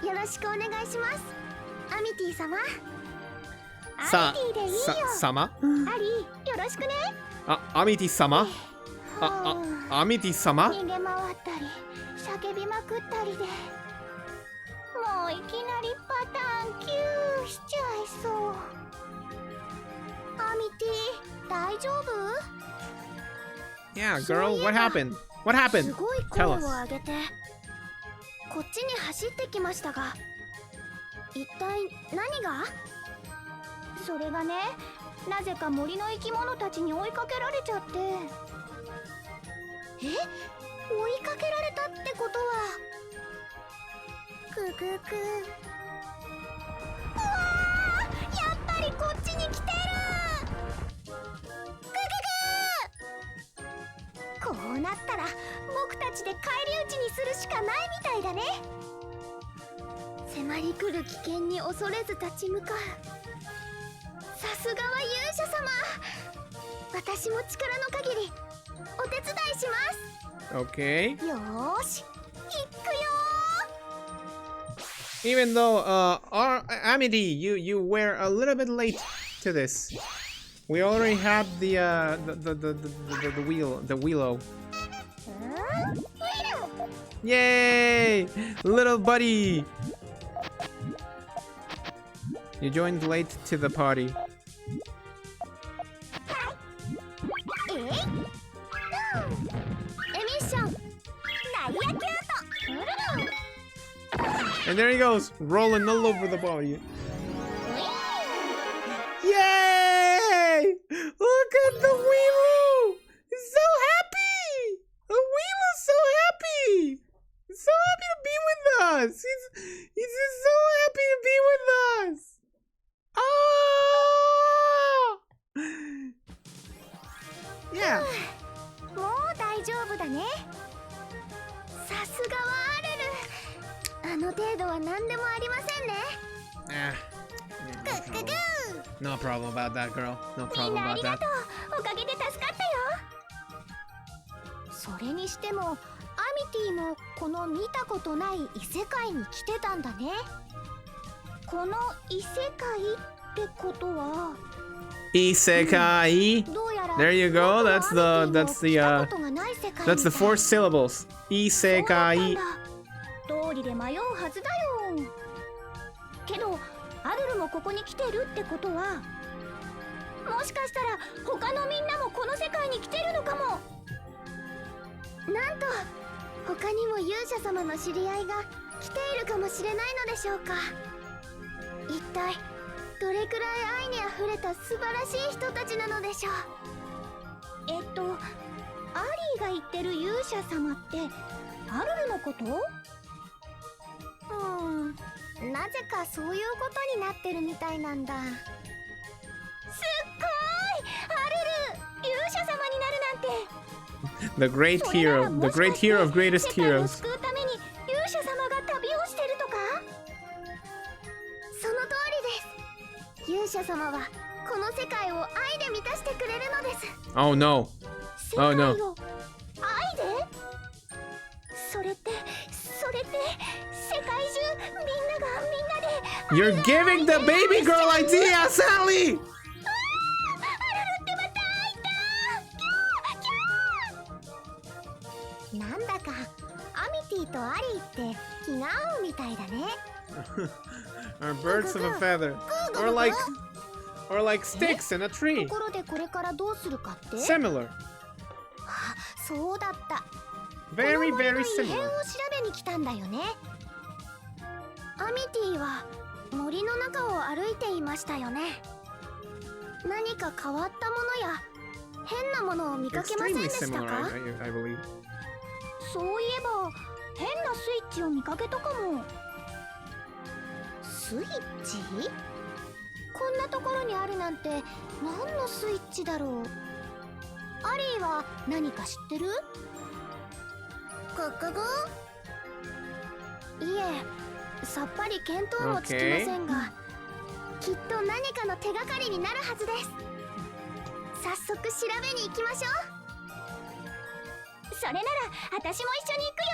Speaker 3: す。よろしくお願いします。アミティ様。アミティでいいよ。
Speaker 1: 様？
Speaker 3: アリー、よろしくね。
Speaker 1: アミティ様？アミティ様？
Speaker 3: 逃げ回ったり、叫びまくったりで、もういきなりパターン9しちゃいそう。アミティ、大丈夫？
Speaker 1: Yeah, girl, what happened? What happened?
Speaker 3: すごい声を上げて、こっちに走ってきましたが、一体何が？それがね、なぜか森の生き物たちに追いかけられちゃって。追いかけられたってことは、くぐく。うわー、やっぱりこっちに来てる。こうなったら僕たちで返り討ちにするしかないみたいだね。迫り来る危険に恐れず立ち向かう。さすがは勇者様。私も力の限りお手伝いします。
Speaker 1: Okay.
Speaker 3: よーし、行くよー。
Speaker 1: Even though Amity, you were a little bit late to this. We already had the wheelo. Yay! Little buddy! You joined late to the party. And there he goes, rolling all over the body. Yay! Look at the Weemoo! He's so happy! The Weemoo's so happy! He's so happy to be with us! He's just so happy to be with us! Oh! Yeah.
Speaker 3: もう大丈夫だね。さすがはアルル。あの程度は何でもありませんね。
Speaker 1: No problem about that, girl. No
Speaker 3: みん
Speaker 1: problem
Speaker 3: なあ
Speaker 1: about
Speaker 3: りが
Speaker 1: that.
Speaker 3: とう。おかげで助かったよ。それにしてもアミティもこの見たことない異世界に来てたんだね。この異世界ってことは、
Speaker 1: Isekai.
Speaker 3: どうやら
Speaker 1: There you go. That's the
Speaker 3: that's
Speaker 1: the four syllables. Isekai.
Speaker 3: 通りで迷うはずだよ。けどアルルもここに来てるってことは、もしかしたら他のみんなもこの世界に来てるのかも。なんと他にも勇者様の知り合いが来ているかもしれないのでしょうか。一体どれくらい愛にあふれた素晴らしい人たちなのでしょう。アリーが言ってる勇者様ってアルルのこと？なぜかそういうことになってるみたいなんだ。すっごい！アルル、勇者様になるなんて。
Speaker 1: The great hero. The great hero of greatest
Speaker 3: 世界を
Speaker 1: heroes.
Speaker 3: 救うために勇者様が旅をしてるとか？その通りです。勇者様はこの世界を愛で満たしてくれるのです。
Speaker 1: Oh no.
Speaker 3: 世界
Speaker 1: Oh
Speaker 3: を
Speaker 1: no.
Speaker 3: 愛で？それって世界中みんながみんなで
Speaker 1: You're giving the baby girl idea, Sally!
Speaker 3: なんだかアミティとアリーって気が合うみたいだね。
Speaker 1: Are birds of a feather. Or like sticks in a
Speaker 3: と
Speaker 1: tree.
Speaker 3: ころでこれからどうするかって？
Speaker 1: Similar.
Speaker 3: あ、そうだった。
Speaker 1: Very,
Speaker 3: この森
Speaker 1: very
Speaker 3: の異変を
Speaker 1: similar.
Speaker 3: 調べに来たんだよね。アミティは森の中を歩いていましたよね。何か変わったものや変なものを見かけませんで
Speaker 1: Extremely
Speaker 3: した
Speaker 1: similar,
Speaker 3: か？
Speaker 1: I believe.
Speaker 3: そういえば変なスイッチを見かけたかも。スイッチ？こんなところにあるなんて何のスイッチだろう。アリーは何か知ってる？ここいえ、さっぱり見当もつきませんが、きっと何かの手がかりになるはずです。早速調べに行きましょう。それなら私も一緒に行くよ。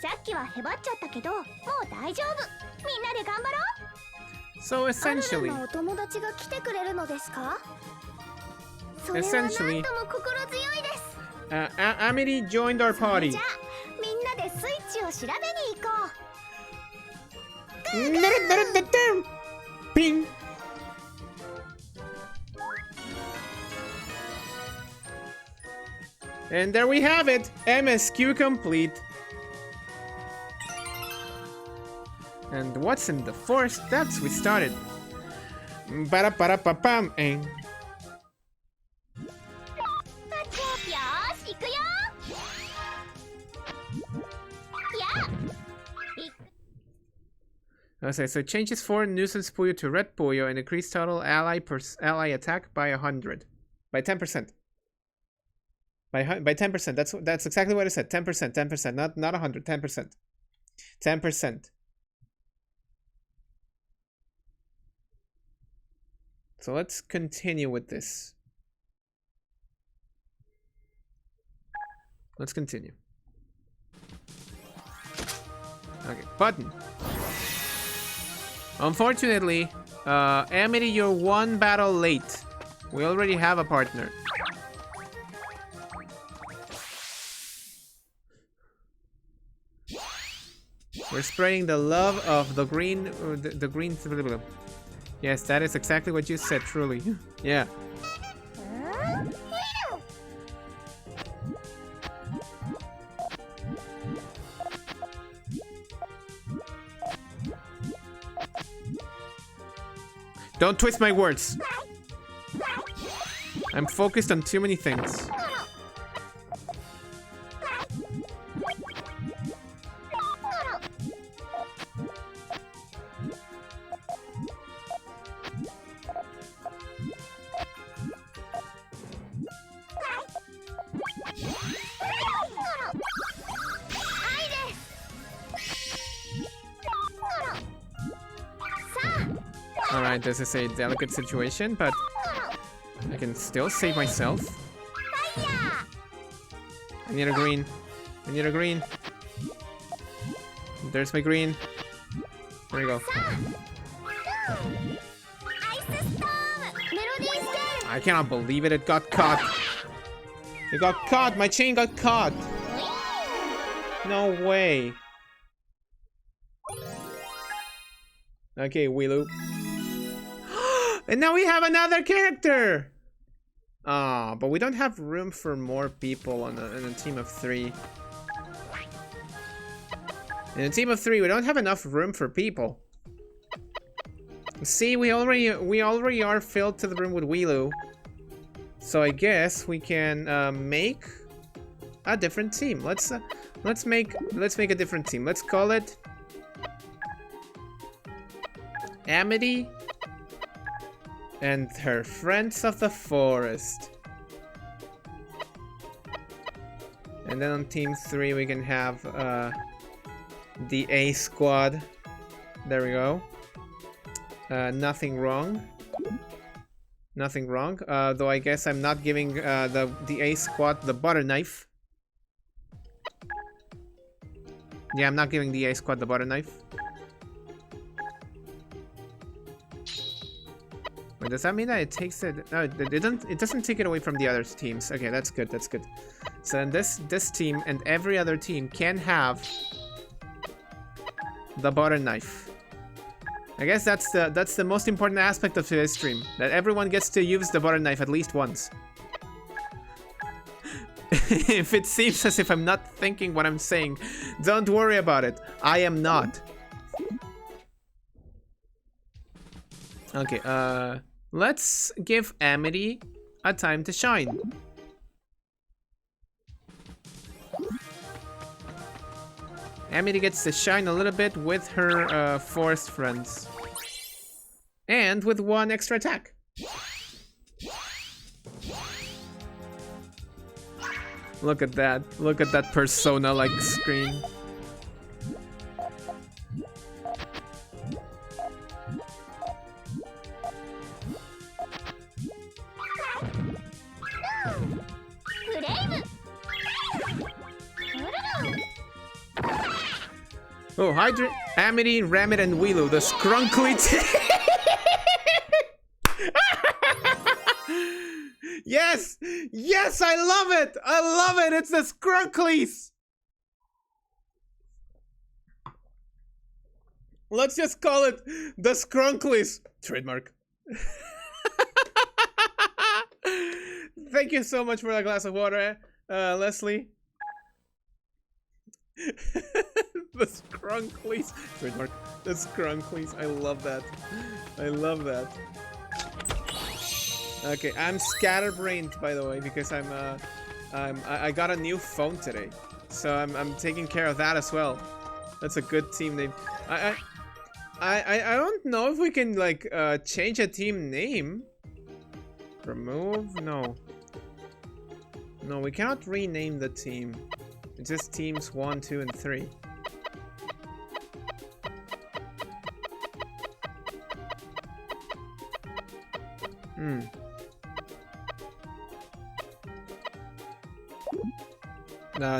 Speaker 3: さっきはへばっちゃったけど、もう大丈夫。みんなで頑張ろう。
Speaker 1: So
Speaker 3: アル
Speaker 1: essentially,
Speaker 3: ルのお友達が来てくれるのですか？それは
Speaker 1: Essentially
Speaker 3: 何とも心強いです。
Speaker 1: Amity joined our
Speaker 3: それ
Speaker 1: party.
Speaker 3: じゃあみんなでスイッチを調べに行こう。
Speaker 1: Ping. And there we have it. MSQ complete. And what's in the 4 steps we started? Ba-da-ba-da-ba-bam.
Speaker 3: よーし行くよ。やあ
Speaker 1: Okay, so it changes 4 nuisance Puyo to red Puyo and increase total ally attack by 100. By 10%. By 10%. That's exactly what I said. 10%, 10%, not 100, 10%. 10%. So let's continue with this. Let's continue. Okay, button. Unfortunately, Amity, you're 1 battle late. We already have a partner. We're spreading the love of the green, the green. Yes, that is exactly what you said, truly. Yeah. Don't twist my words. I'm focused on too many things. Alright, this is a delicate situation, but I can still save myself. I need a green. I need a green. There's my green. There we go. I cannot believe it. It got caught. It got caught. My chain got caught. No way. Okay, Willow. And now we have another character! Ah, but we don't have room for more people in a team of 3. In a team of 3, we don't have enough room for people. See, we already are filled to the brim with Willow. So I guess we can make a different team. Let's make a different team. Let's call it Amity and her friends of the forest. And then on team 3 we can have the A squad. There we go. Nothing wrong. Nothing wrong. Though I guess I'm not giving the A squad the butter knife. Yeah, I'm not giving the A squad the butter knife. Wait, does that mean that it takes it? No, it doesn't take it away from the other teams. Okay, that's good. That's good. So then this team and every other team can have the butter knife. I guess that's the most important aspect of today's stream. That everyone gets to use the butter knife at least once. If it seems as if I'm not thinking what I'm saying, don't worry about it. I am not. Okay, let's give Amity a time to shine. Amity gets to shine a little bit with her forest friends. And with 1 extra attack. Look at that. Look at that Persona-like screen. Oh, Hydra, Amity, Ramit, and Willow, the Skrunkly Yes! Yes, I love it! I love it! It's the Skrunklies! Let's just call it the Skrunklies. Trademark. Thank you so much for that glass of water, Leslie. The Skrunklies. Trademark. The Skrunklies. I love that. I love that. Okay, I'm scatterbrained, by the way, because I got a new phone today, so I'm taking care of that as well. That's a good team name. I don't know if we can like change a team name. Remove? No. No, we cannot rename the team. It's just teams 1, 2, and 3.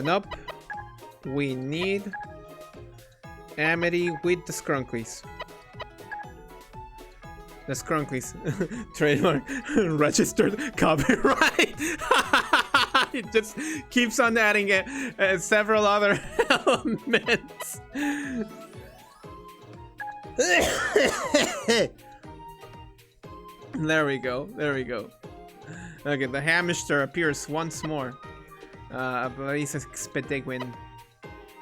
Speaker 1: Nope. We need Amity with the Skrunklies. The Skrunklies. Trademark. Registered copyright. It just keeps on adding several other elements. There we go. There we go. Okay, the hamster appears once more. Blaze Expediguin,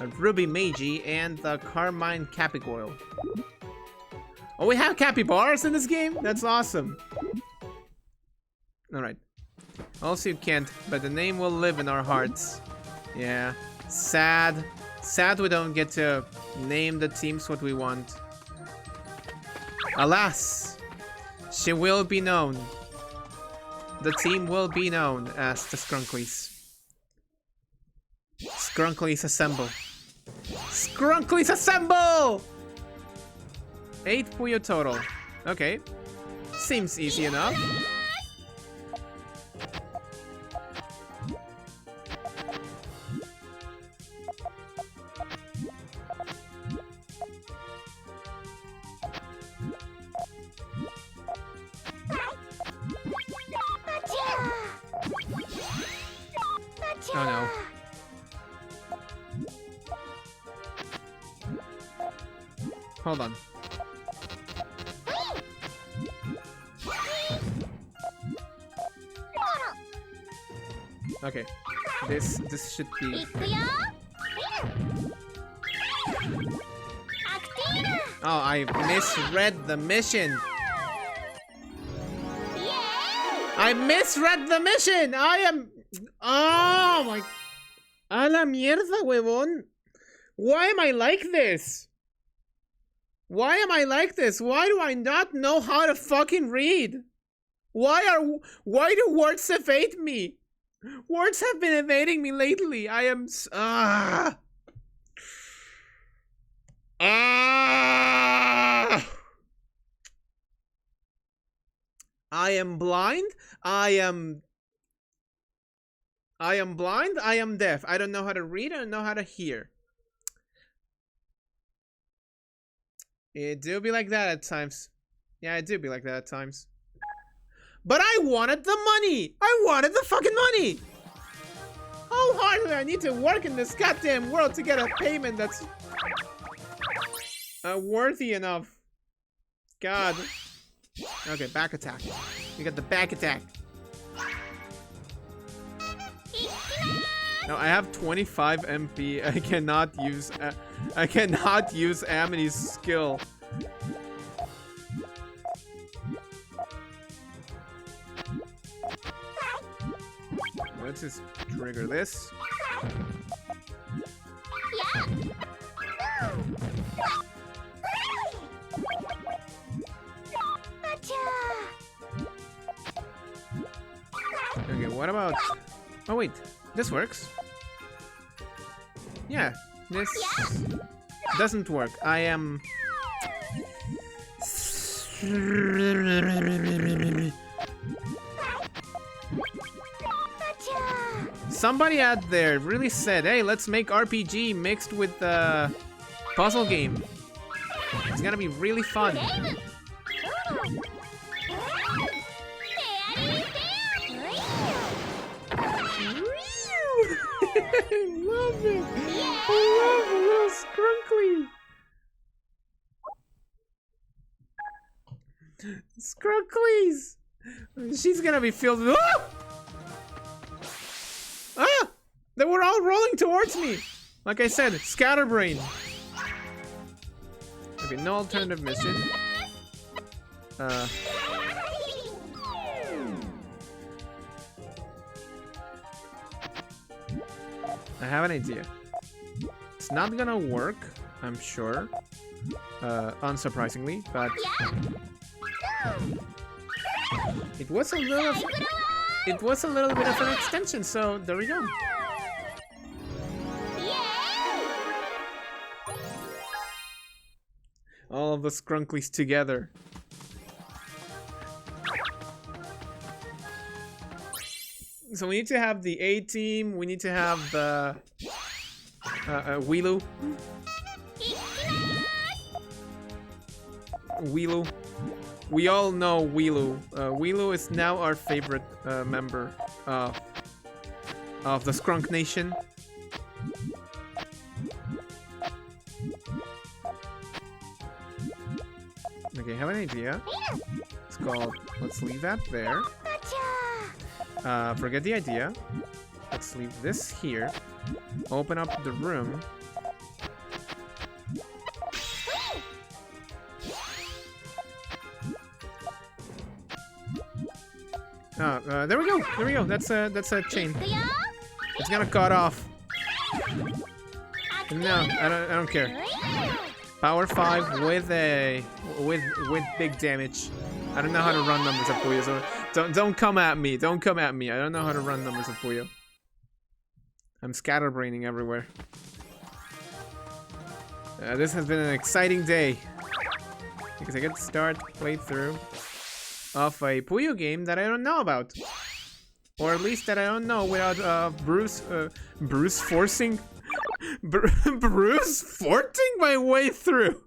Speaker 1: a Ruby Magi, and the Carmine Capigoyle. Oh, we have capybaras in this game? That's awesome. Alright. Also you can't, but the name will live in our hearts. Yeah. Sad. Sad we don't get to name the teams what we want. Alas, she will be known. The team will be known as the Skrunklies. Skrunklies assemble. Skrunklies assemble! 8 Puyo total. Okay. Seems easy enough. Oh no. Hold on. Okay. This should be. Oh, I misread the mission. I misread the mission. I am. Oh my. A la mierda, huevón. Why am I like this? Why am I like this? Why do I not know how to fucking read? Why do words evade me? Words have been evading me lately. I am I am blind. I am blind. I am deaf. I don't know how to read. I don't know how to hear. It do be like that at times. Yeah, it do be like that at times. But I wanted the money! I wanted the fucking money! How hard do I need to work in this goddamn world to get a payment that's worthy enough? God. Okay, back attack. You got the back attack. No, I have 25 MP. I cannot use Amity's skill. Let's just trigger this. what about... Oh wait, this works. Yeah, this doesn't work. I am... Somebody out there really said, hey, let's make RPG mixed with the puzzle game. It's gonna be really fun. I love it. I love a little scrunkly. Scrunklies. She's gonna be filled with... Ah! Ah! They were all rolling towards me. Like I said, scatterbrain. Okay, no alternative mission. I have an idea. It's not gonna work, I'm sure. Unsurprisingly, but it was a little bit of an extension, so there we go. All of the Scrunklies together. So we need to have the A team. We need to have the Weelu. Weelu. We all know Weelu. Weelu is now our favorite member of the Skrunk Nation. Okay, I have an idea. It's called... Let's leave that there. Forget the idea. Let's leave this here. Open up the room. There we go. There we go. That's a chain. It's gonna cut off. No, I don't care. Power 5 with big damage. I don't know how to run numbers of Puyo, so don't come at me. Don't come at me. I don't know how to run numbers of Puyo. I'm scatterbraining everywhere. This has been an exciting day because I get to start playthrough of a Puyo game that I don't know about, or at least that I don't know without Bruce forcing my way through.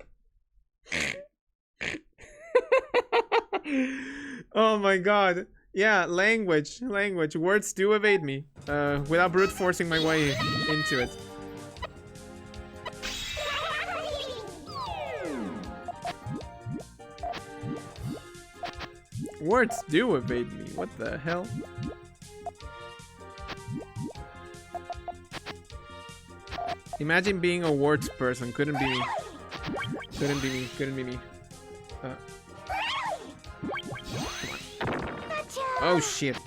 Speaker 1: Oh my god. Yeah, language. Words do evade me. Without brute forcing my way into it. Words do evade me. What the hell? Imagine being a words person. Couldn't be me. Couldn't be me. Oh shit.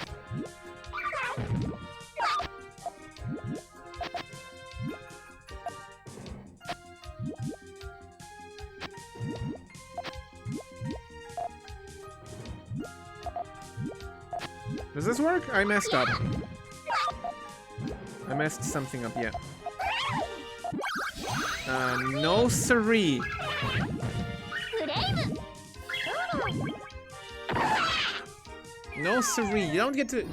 Speaker 1: Does this work? I messed up. I messed something up, yeah. No siree. No siree. You don't get to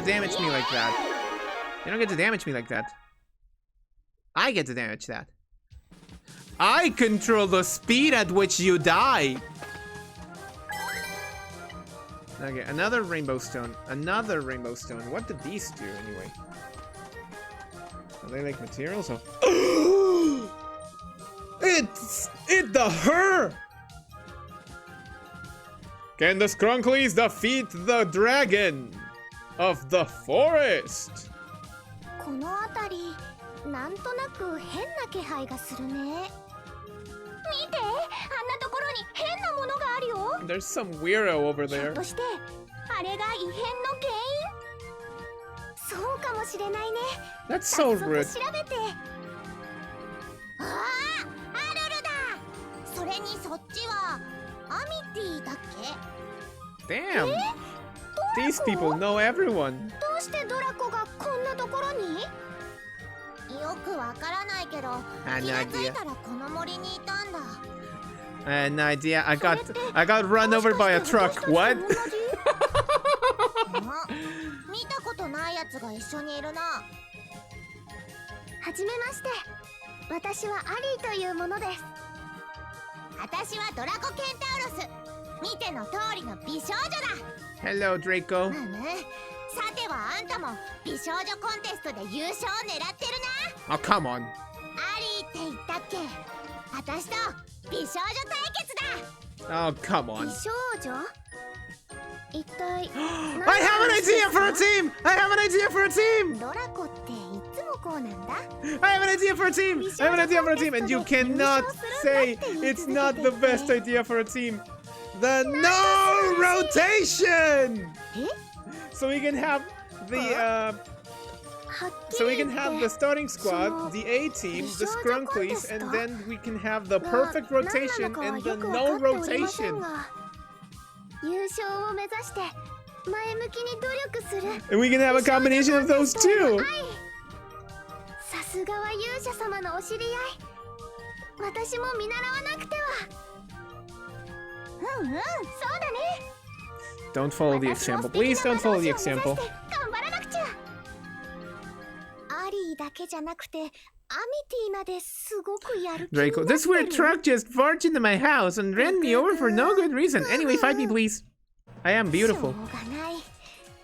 Speaker 1: damage me like that. You don't get to damage me like that. I get to damage that. I control the speed at which you die. Okay, another rainbow stone. Another rainbow stone. What did these do anyway? Are they like materials? Oh. It's the her. Can the Skrunklies defeat the dragon of the forest?
Speaker 3: この辺り、なんとなく変な気配がするね。見て、あんなところに変なものがあるよ。
Speaker 1: There's some weirdo over
Speaker 3: ひょっ
Speaker 1: there.
Speaker 3: として、あれが異変の原因？そうかもしれないね。
Speaker 1: That's so
Speaker 3: 早速
Speaker 1: rude.
Speaker 3: 調べて。ああ、アルルだ。それにそっちはアミティだっけ？
Speaker 1: Damn. These people know everyone.
Speaker 3: どうしてドラコがこんなところに？
Speaker 7: よくわからないけど、
Speaker 1: I
Speaker 7: 気
Speaker 1: had
Speaker 7: が
Speaker 1: no
Speaker 7: つい
Speaker 1: idea.
Speaker 7: たらこの森にいたんだ。
Speaker 1: I had no idea. I got run over by a truck. What?
Speaker 7: 見たことないやつが一緒にいるな。
Speaker 3: はじめまして。私はアリーというものです。
Speaker 7: 私はドラコケンタウロス。見ての通りの美少女だ。
Speaker 1: Hello, Draco.
Speaker 7: さてはあんたも美少女コンテストで優勝を狙ってるな。
Speaker 1: Oh, come on.
Speaker 7: アリーって言ったっけ？私と美少女対決だ。
Speaker 1: Oh, come
Speaker 3: 美
Speaker 1: on.
Speaker 3: 少女？一体
Speaker 1: I have an idea for a team! I have an idea for a team!
Speaker 3: ドラコっていつもこうなんだ。
Speaker 1: I have an idea for a team! I have an idea for a team! And you cannot say it's not the best idea for a team. The no rotation! So we can have the
Speaker 3: はっき
Speaker 1: so we
Speaker 3: り
Speaker 1: can
Speaker 3: 言
Speaker 1: have
Speaker 3: っ
Speaker 1: the
Speaker 3: て
Speaker 1: starting squad, the A team, the Scrunklies, and then we can have the perfect rotation and the no rotation.
Speaker 3: 優勝を目指して前向きに努力する。
Speaker 1: And we can have a combination of those two.
Speaker 3: さすがは勇者様のお知り合い。私も見習わなくては。そうだね。
Speaker 1: Don't follow the example. Please don't follow the example.
Speaker 3: 頑張らなくちゃ。アリーだけじゃなくてアミティまですごくやる気になって
Speaker 1: Draco,
Speaker 3: る。
Speaker 1: this weird truck just barged into my house and ran me over for no good reason. Anyway, fight me, please. I am
Speaker 3: しょ
Speaker 1: beautiful.
Speaker 3: うがない。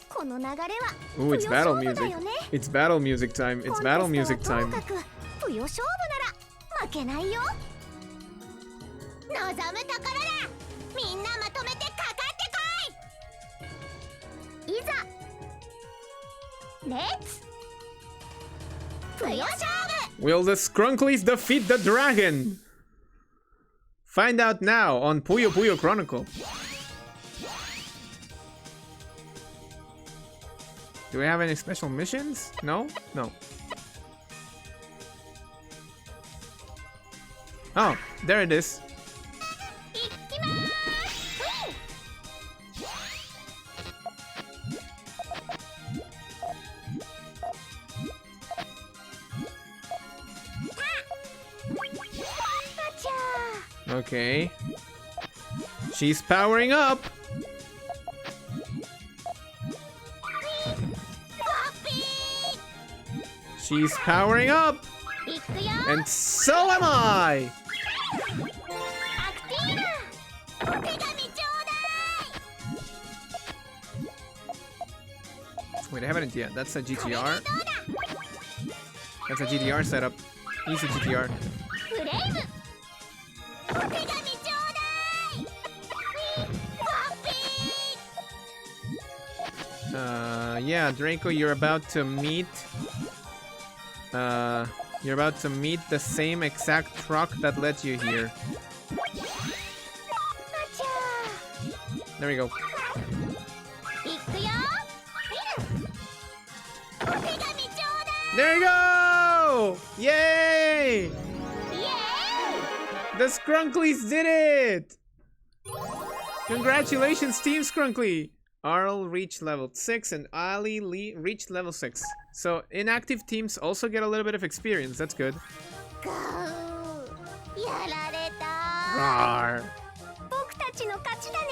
Speaker 3: この流れは
Speaker 1: Ooh, it's
Speaker 3: ぷよ
Speaker 1: battle
Speaker 3: 勝負だ
Speaker 1: music.
Speaker 3: よね。
Speaker 1: It's battle music time. It's battle music
Speaker 3: コン
Speaker 1: time.
Speaker 3: テストはともかくぷよ勝負なら負けないよ。
Speaker 7: 望むところだ。みんなまとめてかかってこい。
Speaker 3: いざレッツ
Speaker 7: ぷよ勝負。
Speaker 1: Will the Scrunklies defeat the dragon? Find out now on Puyo Puyo Chronicle. Do we have any special missions? No? No. Oh, there it is.
Speaker 7: いきまーす。
Speaker 1: Okay. She's powering up. She's powering up.
Speaker 7: いくよ。
Speaker 1: And so am I.
Speaker 7: アクティーナ。お手紙ちょうだい。
Speaker 1: Wait, I have an idea. That's a
Speaker 7: これで
Speaker 1: GTR.
Speaker 7: どうだ。
Speaker 1: That's a GTR setup. Easy GTR.
Speaker 7: フレーム。お手紙ちょうだい。コピー。
Speaker 1: Yeah, Draco, you're about to meet. You're about to meet the same exact truck that led you here. There we go.
Speaker 7: いくよ。お手紙ちょうだい。
Speaker 1: There you go! Yay!
Speaker 7: イエーイ。
Speaker 1: The Scrunklies did it! Congratulations, Team Scrunkly! Arl reached level 6 and Ali Lee reached level 6. So inactive teams also get a little bit of experience. That's good.
Speaker 7: ガーやられた。
Speaker 1: Rawr.
Speaker 3: 僕たちの勝ちだね。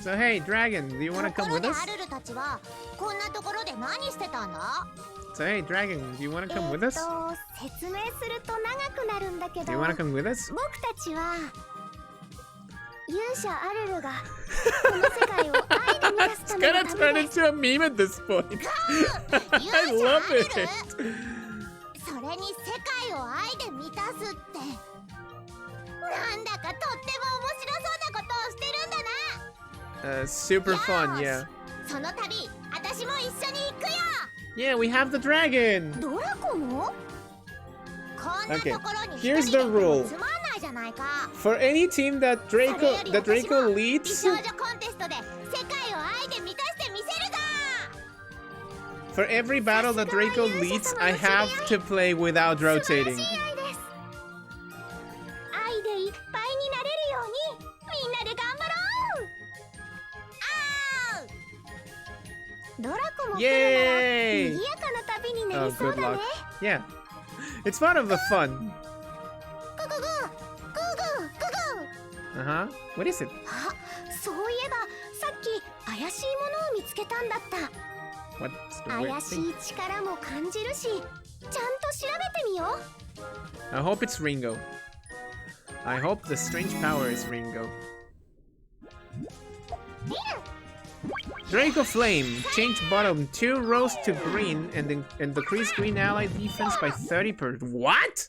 Speaker 1: So hey, Dragon, do you want to
Speaker 7: と
Speaker 1: come
Speaker 7: ころ
Speaker 1: with
Speaker 7: で
Speaker 1: us?
Speaker 7: アルルたちはこんなところで何してたんだ？
Speaker 1: So hey, Dragon, do you want to come with us?
Speaker 3: 説明すると長くなるんだけど、
Speaker 1: Do you want to come with us?
Speaker 3: 僕たちは勇者アルルがこの世界を愛で満たすた
Speaker 1: It's
Speaker 3: めの
Speaker 1: gonna
Speaker 3: 旅
Speaker 1: turn
Speaker 3: です。
Speaker 1: into a meme at this point.
Speaker 7: 勇
Speaker 1: I
Speaker 7: 者
Speaker 1: love
Speaker 7: アルル？
Speaker 1: it.
Speaker 7: それに世界を愛で満たすってなんだかとっても面白そうなことをしてるんだな。
Speaker 1: Super fun, yeah.
Speaker 7: その旅、私も一緒に行くよ。
Speaker 1: Yeah, we have the dragon.
Speaker 3: ドラコも？
Speaker 7: こんな
Speaker 1: Okay,
Speaker 7: ところに
Speaker 1: here's
Speaker 7: 一人
Speaker 1: the
Speaker 7: で
Speaker 1: rule.
Speaker 7: つまんないじゃないか。
Speaker 1: For any team that
Speaker 7: それより
Speaker 1: Draco
Speaker 7: 私も美
Speaker 1: leads,
Speaker 7: 少女コンテストで世界を愛で満たしてみせるぞ。
Speaker 1: for every battle that Draco leads, I have to play without
Speaker 3: 素晴ら
Speaker 1: rotating.
Speaker 3: しい愛です。愛でいっぱいになれるようにみんなで頑張ろう。も来るなら
Speaker 1: Yay!
Speaker 3: 賑やかな旅にな
Speaker 1: Oh,
Speaker 3: りそう
Speaker 1: good
Speaker 3: だ
Speaker 1: luck.
Speaker 3: ね。
Speaker 1: Yeah. It's part of the fun.
Speaker 3: グググーグーグーグー。
Speaker 1: Uh-huh. What is it?
Speaker 3: あ、そういえばさっき怪しいものを見つけたんだった。
Speaker 1: What's the
Speaker 3: 怪
Speaker 1: weird
Speaker 3: し
Speaker 1: thing?
Speaker 3: い力も感じるし、ちゃんと調べてみよう。
Speaker 1: I hope it's Ringo. I hope the strange power is Ringo. Draco Flame. Change bottom 2 rows to green and decrease green ally defense by 30%. What?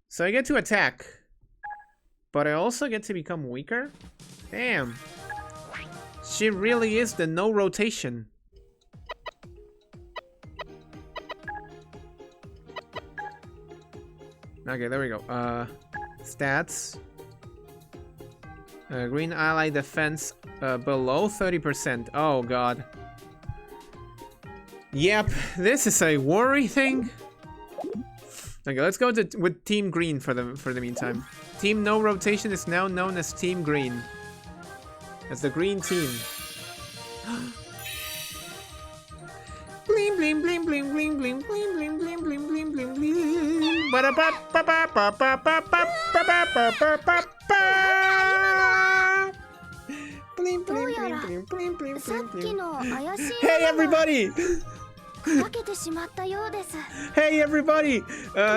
Speaker 1: So I get to attack. But I also get to become weaker? Damn. She really is the no rotation. Okay, there we go. Stats. Green ally defense below 30%. Oh god. Yep, this is a worry thing. Okay, let's go with Team Green for the meantime. Team No Rotation is now known as Team Green. As the green team. Bling bling bling bling bling bling bling bling bling bling bling bling bling. Ba ba ba ba ba ba ba ba ba ba ba ba ba. Bling bling bling bling bling bling
Speaker 3: さっ
Speaker 1: bling
Speaker 3: き
Speaker 1: bling.
Speaker 3: の怪しい
Speaker 1: Hey everybody!
Speaker 3: 砕けてしまったようです。
Speaker 1: Hey everybody!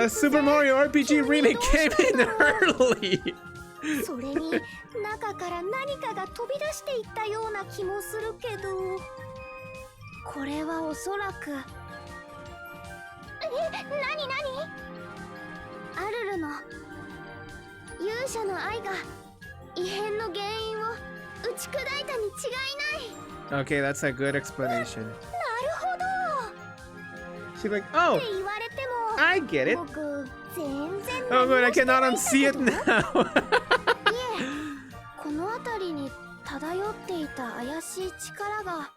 Speaker 1: Super Mario RPG Remake came in early!
Speaker 3: それに中から何かが飛び出していったような気もするけど、これはおそらく何アルルの勇者の愛が異変の原因を打ち砕いたに違いない。
Speaker 1: Okay, that's a good explanation.
Speaker 3: なるほど
Speaker 1: She's like,
Speaker 3: っ
Speaker 1: oh,
Speaker 3: て言われても
Speaker 1: I get it.
Speaker 3: 僕全然
Speaker 1: Oh good, I
Speaker 3: 何もしてな
Speaker 1: cannot
Speaker 3: いんだ
Speaker 1: unsee
Speaker 3: け
Speaker 1: it
Speaker 3: ど。
Speaker 1: now.
Speaker 3: この辺りに漂っていた怪しい力が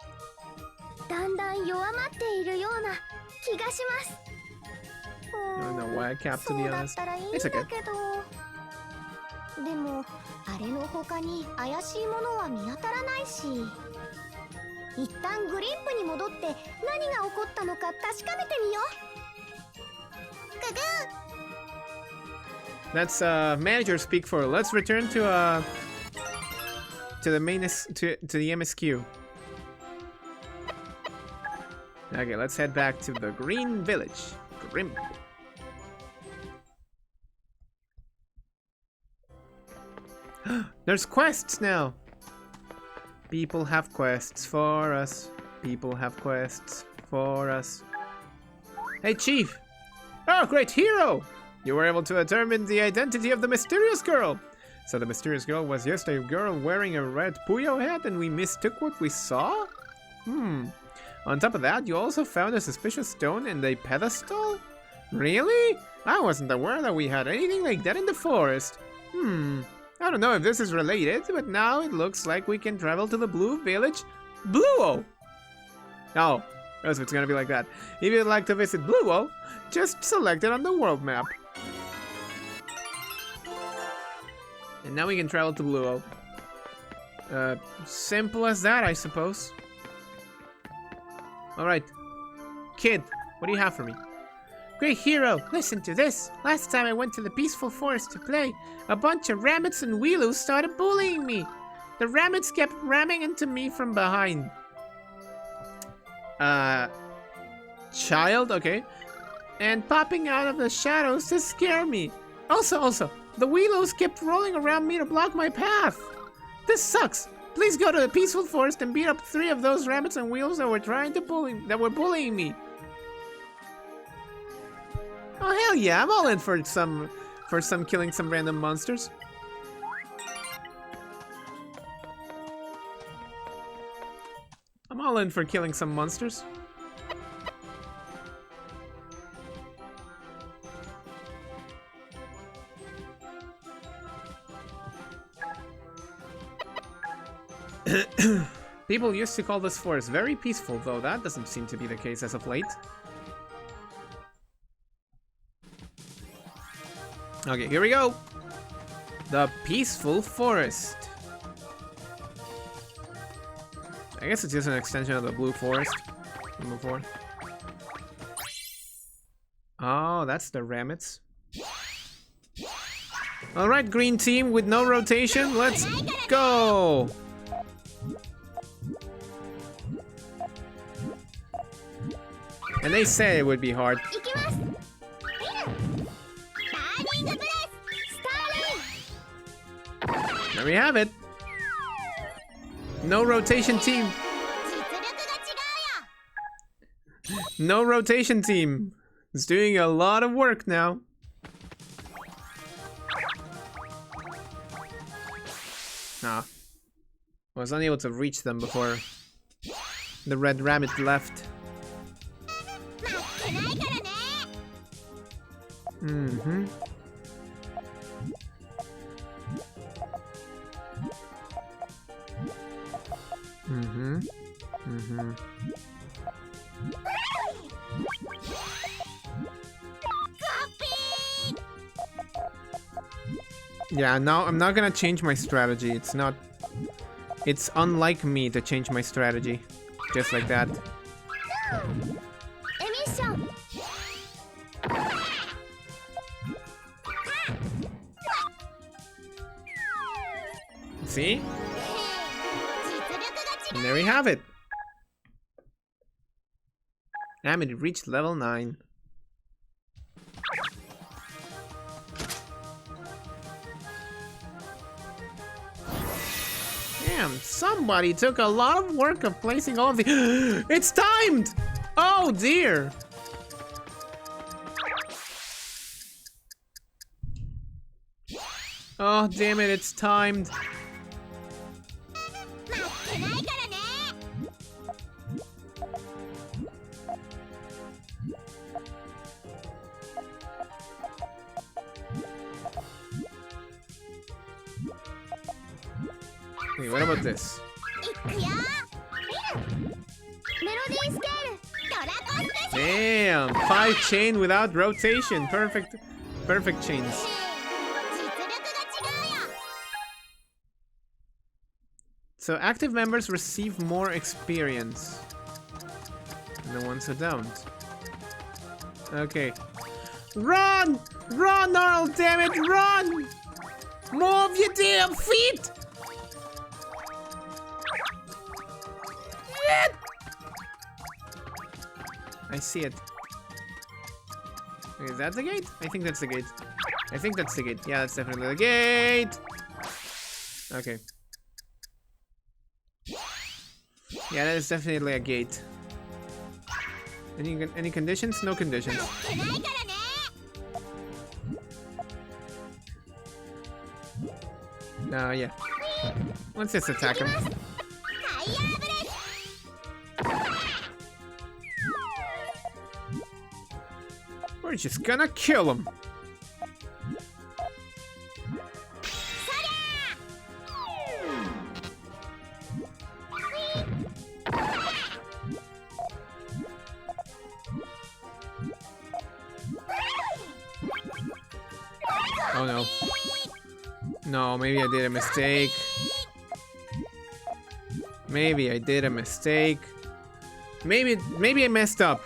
Speaker 3: だんだん弱まっているような気がします。
Speaker 1: I don't know why I capped, to
Speaker 3: そ
Speaker 1: be
Speaker 3: うだっ
Speaker 1: honest.
Speaker 3: たらいいん
Speaker 1: It's
Speaker 3: だ
Speaker 1: okay.
Speaker 3: けど、でもあれの他に怪しいものは見当たらないし、一旦グリンプに戻って何が起こったのか確かめてみよう。ググー。
Speaker 1: That's manager speak for. Let's return to the main to the MSQ. Okay, let's head back to the Green Village. Grim. There's quests now. People have quests for us. People have quests for us. Hey, Chief! Oh, great hero! You were able to determine the identity of the mysterious girl. So the mysterious girl was just a girl wearing a red Puyo hat and we mistook what we saw? On top of that, you also found a suspicious stone and a pedestal? Really? I wasn't aware that we had anything like that in the forest. I don't know if this is related, but now it looks like we can travel to the Blue Village, Bluo! Oh, that's what's gonna be like that. If you'd like to visit Bluo, just select it on the world map. And now we can travel to Bluo. Simple as that, I suppose. Alright. Kid, what do you have for me? Great hero, listen to this. Last time I went to the peaceful forest to play, a bunch of rabbits and Weeloos started bullying me. The rabbits kept ramming into me from behind. Child, okay. And popping out of the shadows to scare me. Also, the Weeloos kept rolling around me to block my path. This sucks. Please go to the peaceful forest and beat up 3 of those rabbits and Weeloos that were bullying me. Oh hell yeah, I'm all in for some killing some random monsters. I'm all in for killing some monsters. People used to call this forest very peaceful, though that doesn't seem to be the case as of late. Okay, here we go. The peaceful forest. I guess it's just an extension of the Blue Forest from before. Oh, that's the Ramets. Alright, green team with no rotation, let's go! And they said it would be hard. There we have it. No rotation team. No rotation team. It's doing a lot of work now. Nah. I was unable to reach them before the red rabbit left. Mm-hmm. Mm-hmm. Mm-hmm. Yeah, no, I'm not gonna change my strategy. It's unlike me to change my strategy. Just like that.
Speaker 3: Emission.
Speaker 1: See? And there we have it. Amity reached level 9. Damn, somebody took a lot of work of placing all of the... It's timed! Oh dear! Oh damn it, it's timed. Hey, what about this? Damn, 5 chain without rotation. Perfect chains. So active members receive more experience than the ones who don't. Okay. Run! Run, Arl, damn it, run! Move your damn feet! Shit! I see it. Is that the gate? I think that's the gate. I think that's the gate. Yeah, that's definitely the gate! Okay. Yeah, that is definitely a gate. Any conditions? No conditions. Yeah. Let's just attack him. We're just gonna kill him. Oh no. No, maybe I did a mistake. Maybe I did a mistake. Maybe I messed up.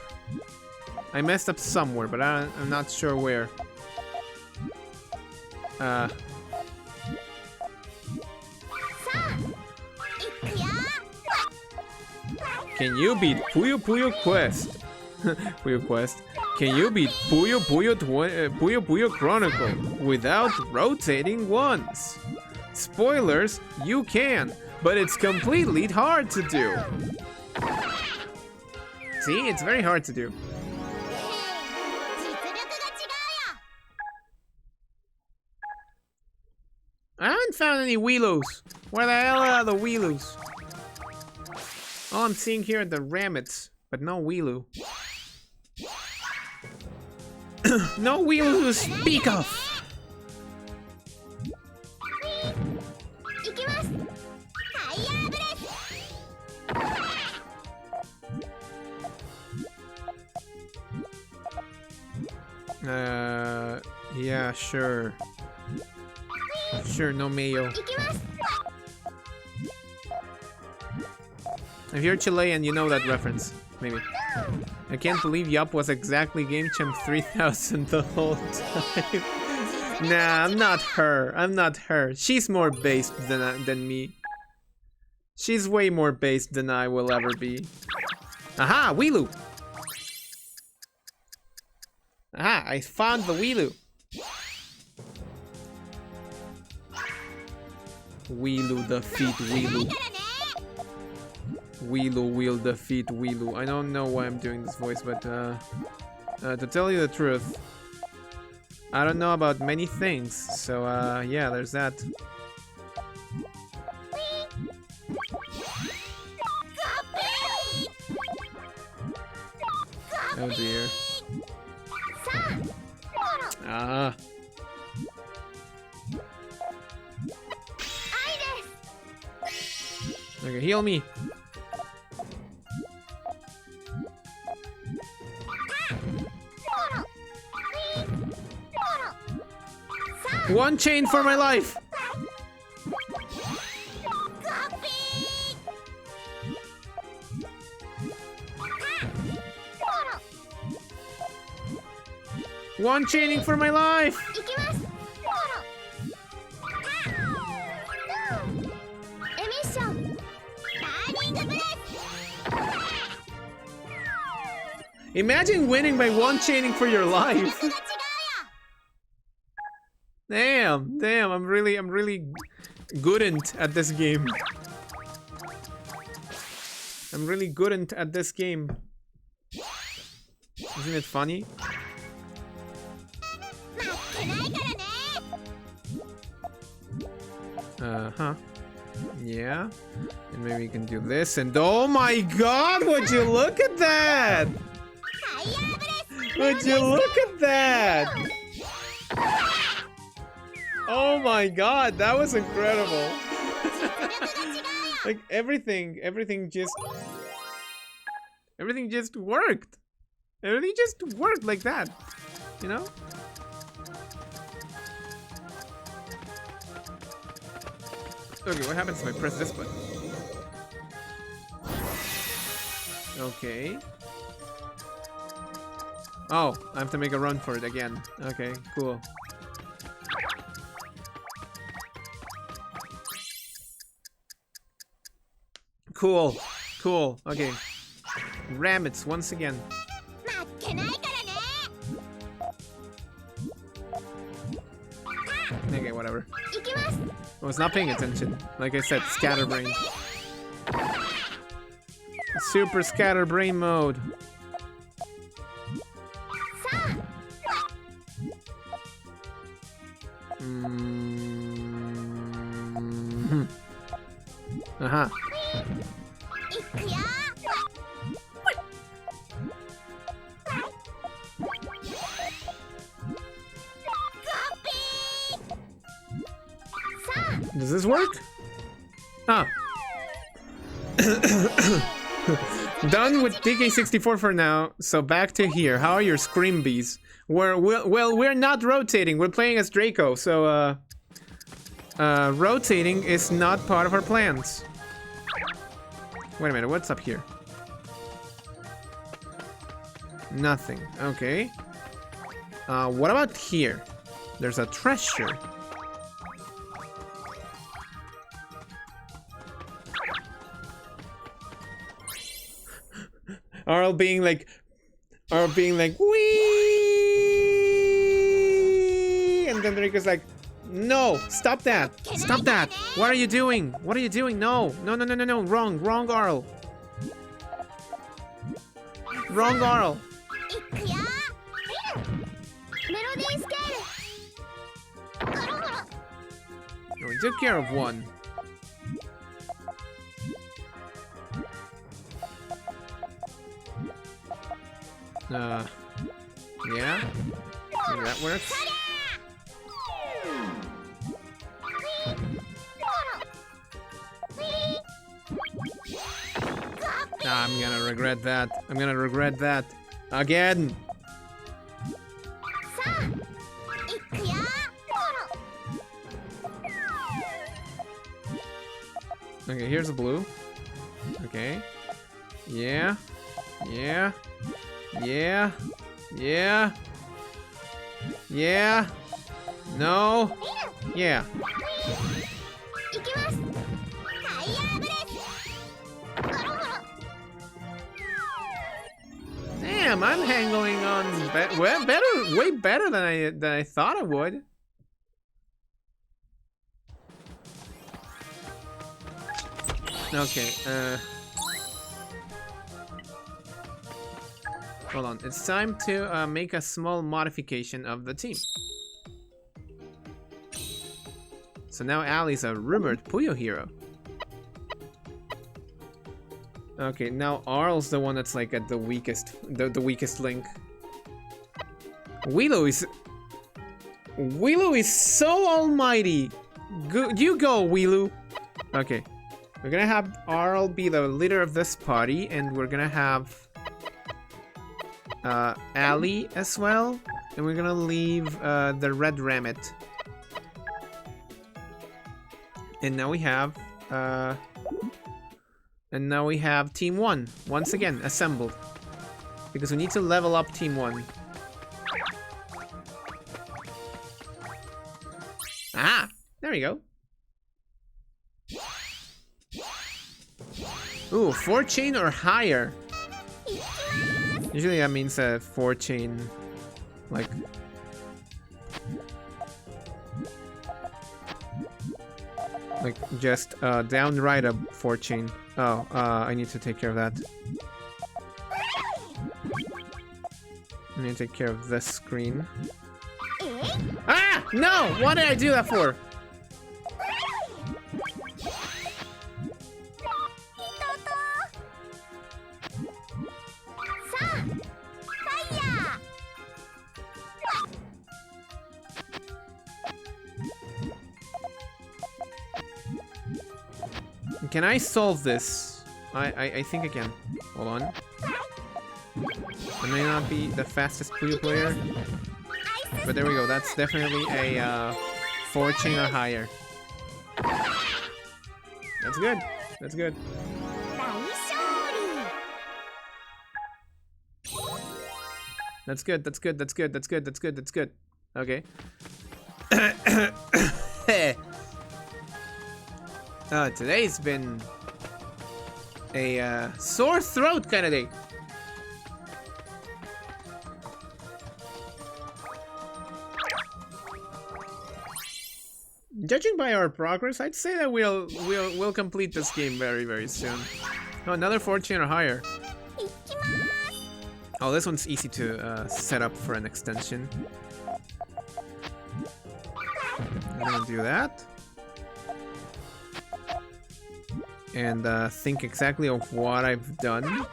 Speaker 1: I messed up somewhere, but I'm not sure where. Can you beat Puyo Quest? Puyo Quest. Can you beat Puyo Chronicle without rotating once? Spoilers, you can, but it's completely hard to do. See, it's very hard to do. I haven't found any Weeloos. Where the hell are the Weeloos? All I'm seeing here are the Ramets, but no Weeloo. No Weeloo to speak of! Yeah, sure. Sure, no mayo. If you're Chilean, you know that reference. Maybe. I can't believe Yup was exactly Game Champ 3000 the whole time. Nah, I'm not her. I'm not her. She's more based than me. She's way more based than I will ever be. Aha, Weelu! Aha, I found the Weelu. Weelu defeat Weelu. Weelu will defeat Weelu. I don't know why I'm doing this voice, but to tell you the truth, I don't know about many things, so yeah, there's that. Oh dear. Ah. Okay, heal me. One chain for my life. One chaining for my life. Imagine winning by one chaining for your life. Damn, I'm really good at this game. I'm really good at this game. Isn't it funny? Uh-huh. Yeah. And maybe we can do this and oh my god, would you look at that? Would you look at that? Oh my god, that was incredible. Like everything just worked. Everything just worked like that, you know? Okay, what happens if I press this button? Okay. Oh, I have to make a run for it again. Okay, cool. Cool. Cool. Okay. Ram it once again. Okay, whatever. I was not paying attention. Like I said, scatterbrain. Super scatterbrain mode. Uh-huh. Does this work? Ah. Done with DK64 for now, so back to here. How are your Scream Bees? We're not rotating, we're playing as Draco, so rotating is not part of our plans. Wait a minute, what's up here? Nothing, okay. What about here? There's a treasure. Arl being like, wee, and then Draco's like, no, stop that, stop that. What are you doing? What are you doing? No, no, no, no, no, no, wrong, Arl. Wrong, Arl. Oh, we took care of one. Yeah, maybe that works. I'm gonna regret that. I'm gonna regret that again. Okay, here's a blue. Okay. Yeah. Yeah. Yeah. Yeah. Yeah. No. Yeah.
Speaker 3: 行きます。タイヤーブレース。ゴロゴロ。
Speaker 1: Damn, I'm handling on way better than I thought I would. Okay, hold on. It's time to make a small modification of the team. So now Ali's a rumored Puyo hero. Okay, now Arl's the one that's like at the weakest, the weakest link. Willow is so almighty. You go, Willow. Okay, we're gonna have Arl be the leader of this party, and we're gonna have Ali as well, and we're gonna leave the Red Rammet. And now we have Team 1 once again assembled, because we need to level up Team 1. Ah, there we go. Ooh, 4 chain or higher. Usually that means 4 chain, like. Like, just downright a 4 chain. Oh, I need to take care of that. I need to take care of this screen. Ah! No! What did I do that for? Can I solve this? I think I can. Hold on. I may not be the fastest Puyo player, but there we go. That's definitely a 4 chain or higher. That's good. That's good. That's good. That's good. That's good. That's good. That's good. That's good. Okay. Today's been a sore throat kind of day. Judging by our progress, I'd say that we'll complete this game very, very soon. Oh, another 4 chain or higher. Oh, this one's easy to set up for an extension. I'm gonna do that. And think exactly of what I've done.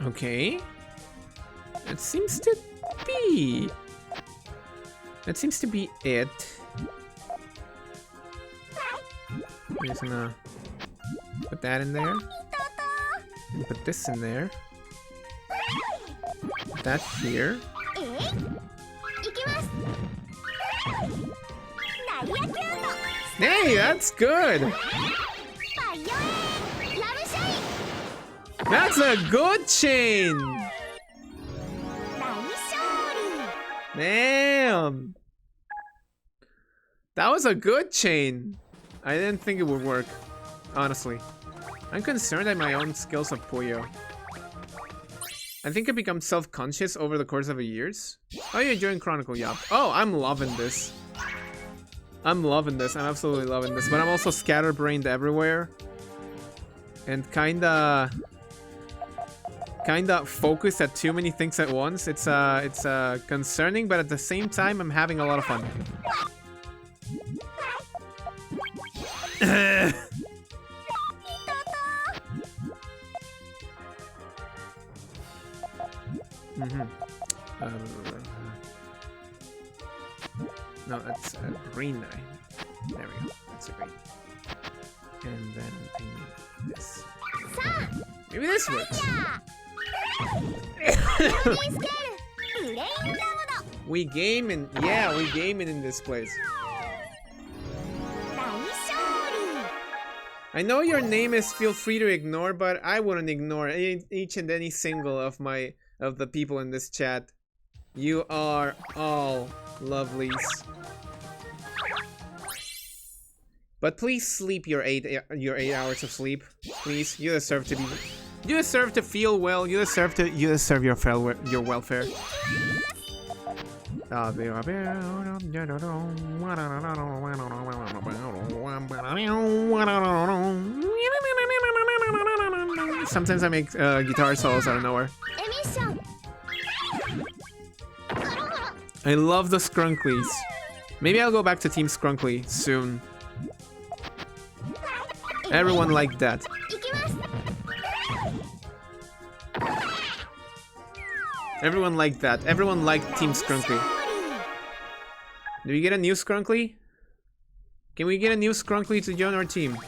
Speaker 1: Okay. It seems to be it. I'm just gonna put that in there. And put this in there. Put that here. Hey, that's good. That's a good chain. Damn. That was a good chain. I didn't think it would work, honestly. I'm concerned at my own skills of Puyo. I think I become self-conscious over the course of the years. Oh, you're enjoying Chronicle, yup. Oh, I'm loving this. I'm loving this. I'm absolutely loving this. But I'm also scatterbrained everywhere. And kinda focused at too many things at once. It's concerning, but at the same time, I'm having a lot of fun. No, that's a green that there we go. That's a green. And then I need this. Maybe this works. We gaming. Yeah, we gaming in this place.
Speaker 3: 大勝利
Speaker 1: I know your name is feel free to ignore, but I wouldn't ignore each and any single of the people in this chat. You are all lovelies. But please sleep your 8 hours of sleep. Please, you deserve to be. You deserve to feel well. You deserve your welfare. Sometimes I make guitar solos out of nowhere.
Speaker 3: エミッション
Speaker 1: I love the Skrunklies. Maybe I'll go back to Team Skrunkly soon. Everyone liked that.
Speaker 3: 行きます
Speaker 1: Everyone liked that. Everyone liked Team Skrunkly. Do we get a new Skrunkly? Can we get a new Skrunkly to join our team?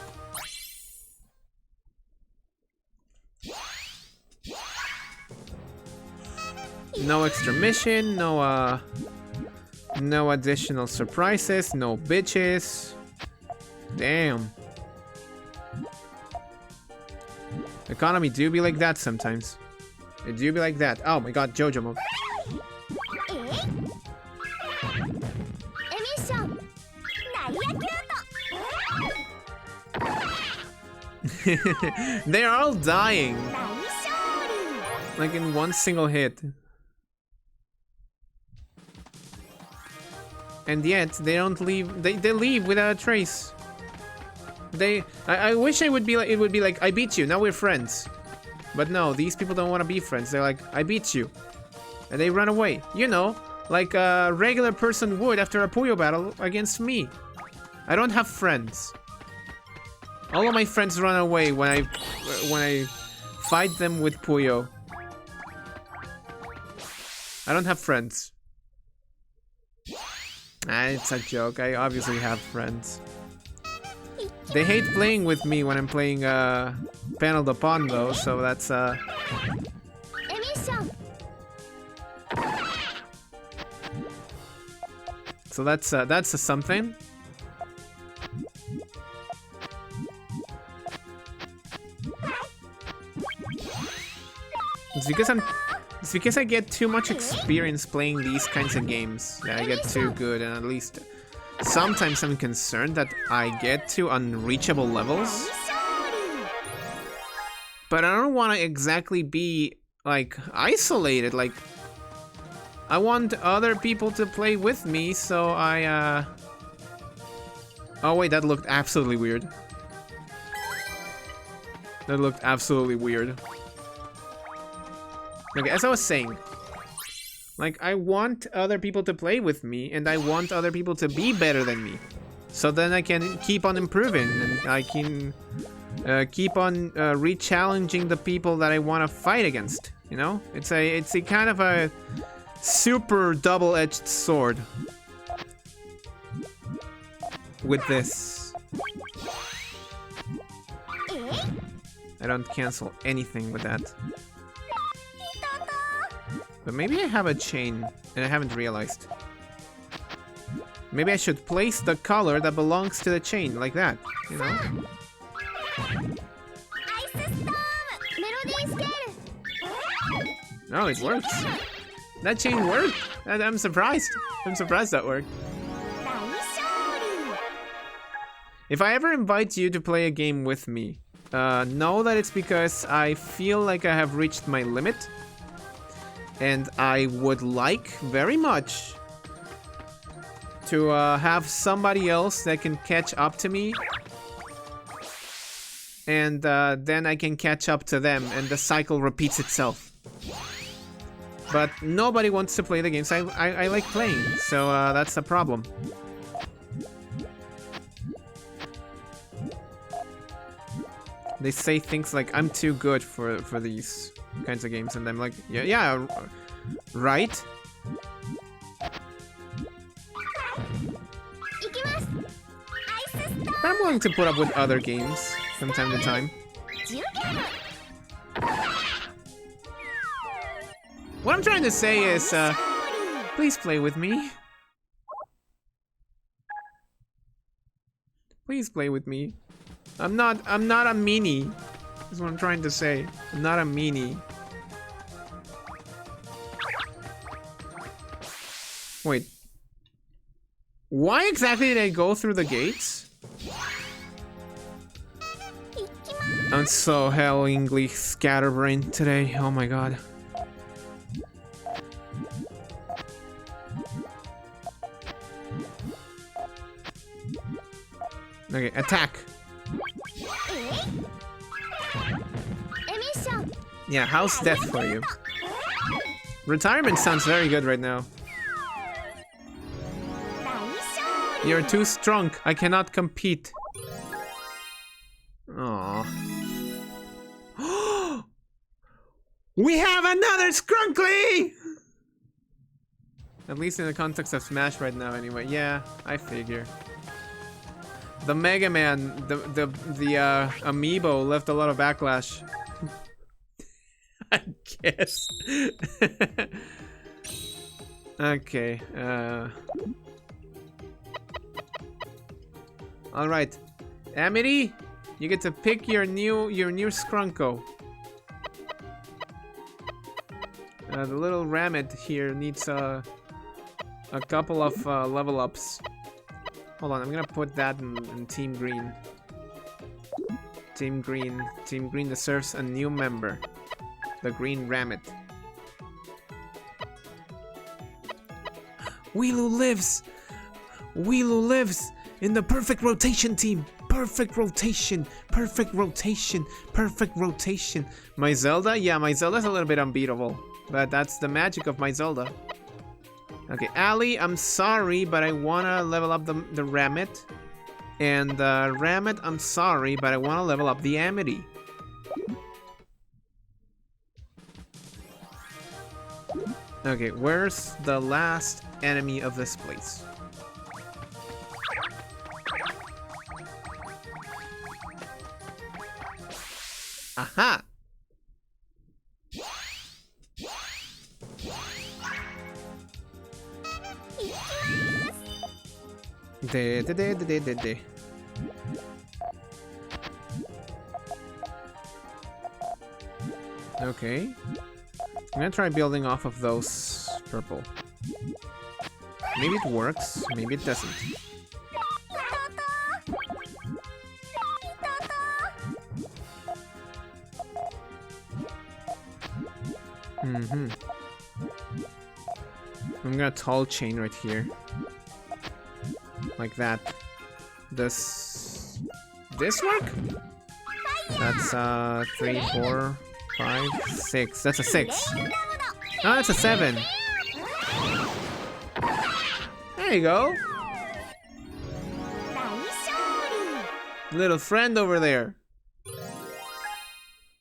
Speaker 1: No extra mission, no additional surprises, no bitches. Damn. Economy do be like that sometimes. It do be like that. Oh my god, Jojo mode.
Speaker 3: えエミッションナイアキュート
Speaker 1: They're all dying.
Speaker 3: 大勝利
Speaker 1: Like in one single hit. And yet, they don't leave. They leave without a trace. I wish it would be like, I beat you, now we're friends. But no, these people don't want to be friends. They're like, I beat you. And they run away. You know, like a regular person would after a Puyo battle against me. I don't have friends. All of my friends run away when I fight them with Puyo. I don't have friends. It's a joke. I obviously have friends. They hate playing with me when I'm playing Panel de Pon though, so that's
Speaker 3: エミッション
Speaker 1: so that's a something. It's because I get too much experience playing these kinds of games that I get too good, and at least sometimes I'm concerned that I get to unreachable levels. But I don't want to exactly be like isolated. Like I want other people to play with me, so I oh wait, that looked absolutely weird. That looked absolutely weird. Okay, as I was saying, like, I want other people to play with me, and I want other people to be better than me. So then I can keep on improving, and I can keep on re-challenging the people that I want to fight against, you know? It's a kind of a super double-edged sword. With this. I don't cancel anything with that. But maybe I have a chain, and I haven't realized. Maybe I should place the color that belongs to the chain, like that, you know?
Speaker 3: アイスストームメロディースケール
Speaker 1: Oh, it works. That chain worked. I'm surprised. I'm surprised that worked.
Speaker 3: 大勝利
Speaker 1: If I ever invite you to play a game with me, know that it's because I feel like I have reached my limit. And I would like very much to have somebody else that can catch up to me. And then I can catch up to them and the cycle repeats itself. But nobody wants to play the games I like playing, so that's a problem. They say things like, I'm too good for these kinds of games, and I'm like, yeah, right?
Speaker 3: いきますアイスストー
Speaker 1: I'm willing to put up with other games from time to time.
Speaker 3: ム10ゲーム
Speaker 1: What I'm trying to say is, Please play with me. Please play with me. I'm not a meanie. That's what I'm trying to say. I'm not a meanie. Wait. Why exactly did I go through the gates? I'm so hellingly scatterbrained today. Oh my god. Okay, attack. Yeah, how's death for you? Retirement sounds very good right now. You're too strong. I cannot compete. Aww. We have another Chronicle! At least in the context of Smash right now anyway. Yeah, I figure. The Mega Man, the amiibo left a lot of backlash. I guess. Okay, alright. Amity, you get to pick your new Chronicle. The little Rammet here needs a couple of level ups. Hold on, I'm gonna put that in Team Green. Team Green deserves a new member. The Green Rammet. Weelu lives! Weelu lives in the perfect rotation team! Perfect rotation! Perfect rotation! Perfect rotation! My Zelda? Yeah, my Zelda's a little bit unbeatable. But that's the magic of my Zelda. Okay, Ali, I'm sorry, but I wanna level up the Rammet. And Rammet, I'm sorry, but I wanna level up the Amity. Okay, where's the last enemy of this place? Aha! De. Okay. I'm gonna try building off of those purple. Maybe it works, maybe it doesn't. I'm gonna tall chain right here. Like that. This work? That's 3, 4, 5, 6. That's a 6. No, that's a 7. There you go. Little friend over there.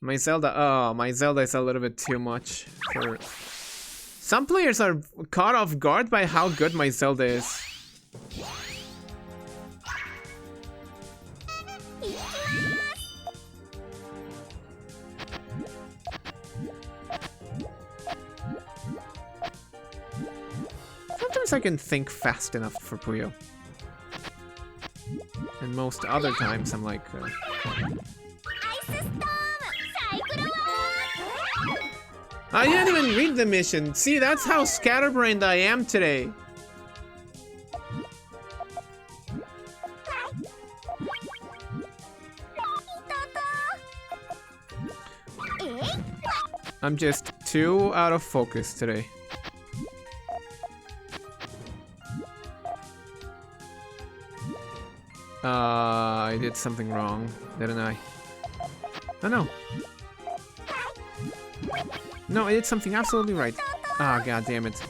Speaker 1: My Zelda. Oh, my Zelda is a little bit too much for. Some players are caught off guard by how good my Zelda is. Sometimes I can think fast enough for Puyo. And most other times I'm like... I didn't even read the mission. See, that's how scatterbrained I am today. I'm just too out of focus today. I did something wrong, didn't I? Oh no. No, I did something absolutely right. Ah, god damn it.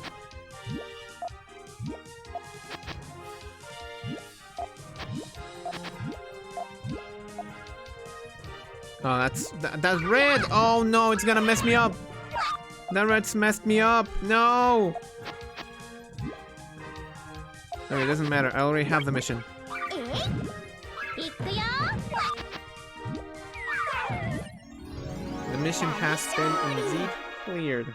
Speaker 1: Oh, that's red. Oh no, it's gonna mess me up. That red's messed me up. No. Okay, it doesn't matter. I already have the mission. The mission has been indeed cleared.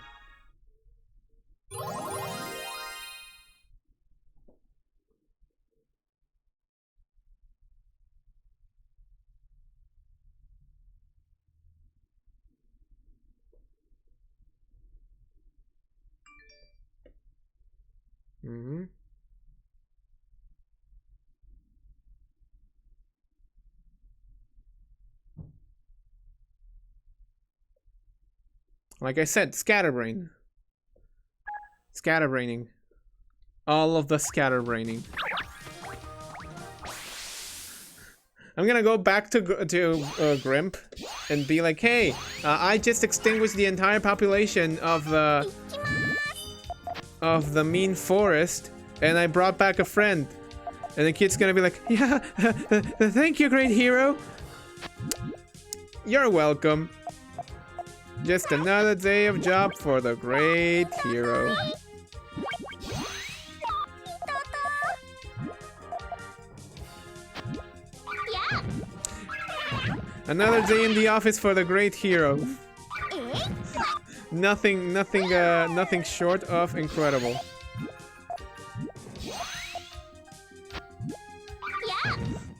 Speaker 1: Mm-hmm. Like I said, scatterbrain. Scatterbraining. All of the scatterbraining. I'm gonna go back to Grimp and be like, hey, I just extinguished the entire population of the mean forest, and I brought back a friend. And the kid's gonna be like, yeah, thank you, great hero. You're welcome. Just another day of job for the great hero. Another day in the office for the great hero. Nothing short of incredible.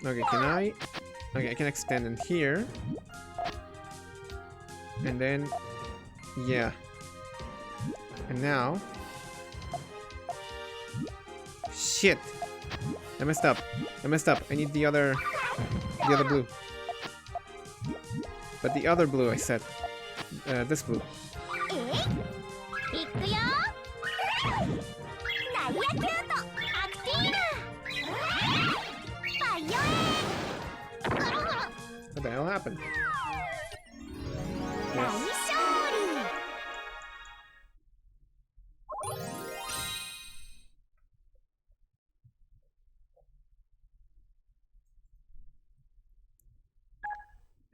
Speaker 1: Okay, can I? Okay, I can extend in here. And then, yeah. And now, shit! I messed up. I messed up. I need the other blue. But the other blue, I said. This blue. What the hell happened? Yes.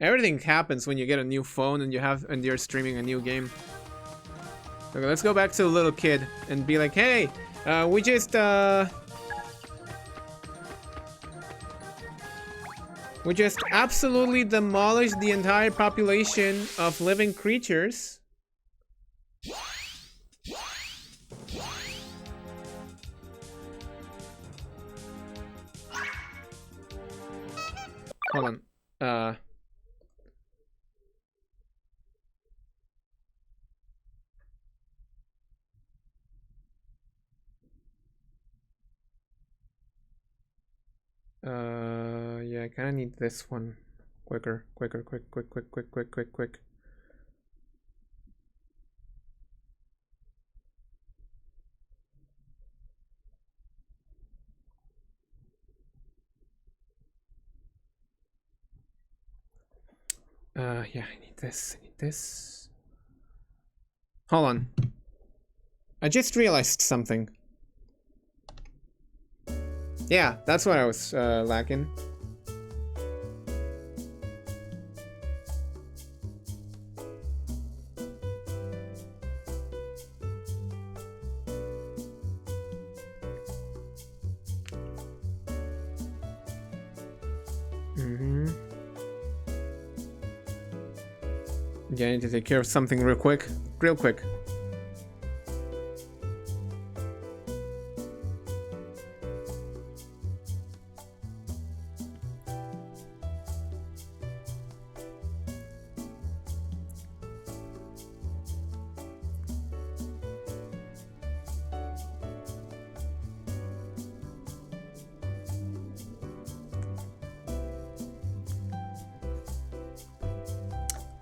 Speaker 1: Everything happens when you get a new phone and you're streaming a new game. Okay, let's go back to the little kid and be like, hey, we just absolutely demolished the entire population of living creatures. Hold on. Yeah, I kinda need this one. Quick. Yeah, I need this. Hold on. I just realized something. Yeah, that's what I was lacking. Yeah, I need to take care of something real quick.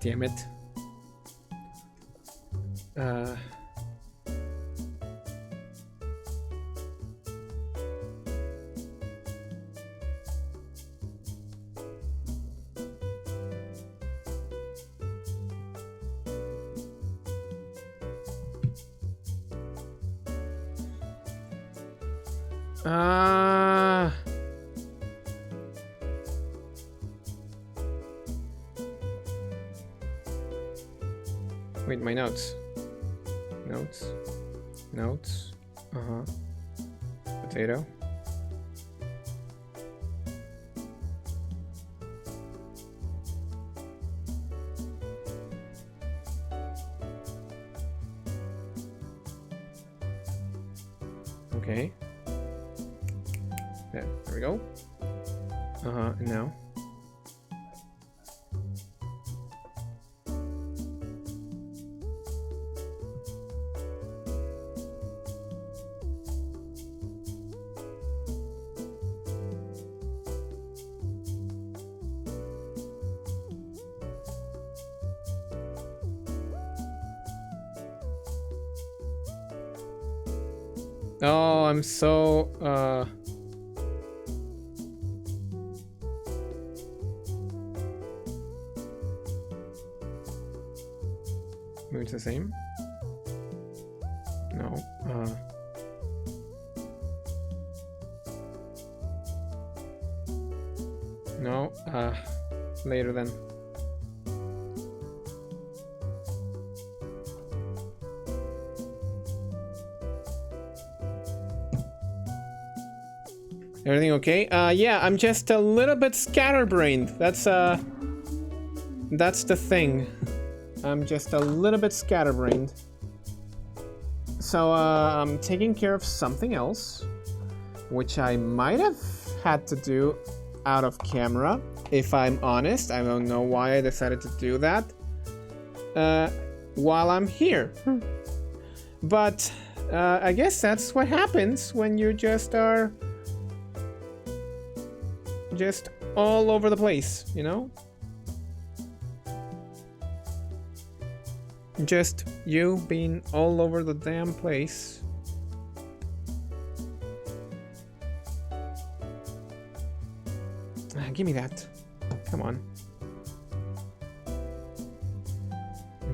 Speaker 1: Damn it. Wait, my notes. Notes. Potato. Okay. Yeah, there we go. And now. Oh, I'm so maybe it's the same? No. No, later then. Everything okay? Yeah, I'm just a little bit scatterbrained. That's the thing. I'm just a little bit scatterbrained. So, I'm taking care of something else, which I might have had to do out of camera, if I'm honest. I don't know why I decided to do that while I'm here. But I guess that's what happens when you just are just all over the place, you know? Just you being all over the damn place. Give me that. Come on.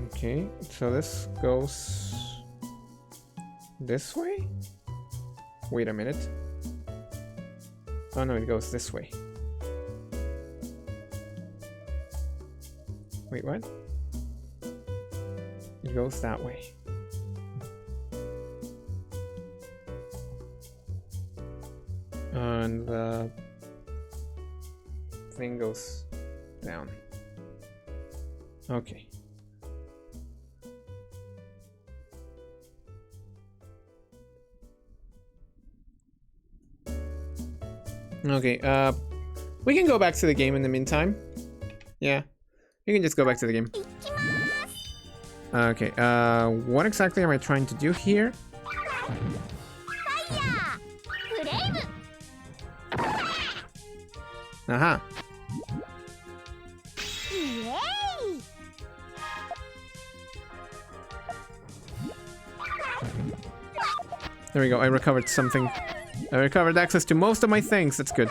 Speaker 1: Okay, so this goes this way? Wait a minute. Oh no, it goes this way. Wait, what? It goes that way. And the thing goes down. Okay. Okay, we can go back to the game in the meantime. Yeah, you can just go back to the game. Okay, what exactly am I trying to do here? Aha. There we go, I recovered something. I recovered access to most of my things, that's good.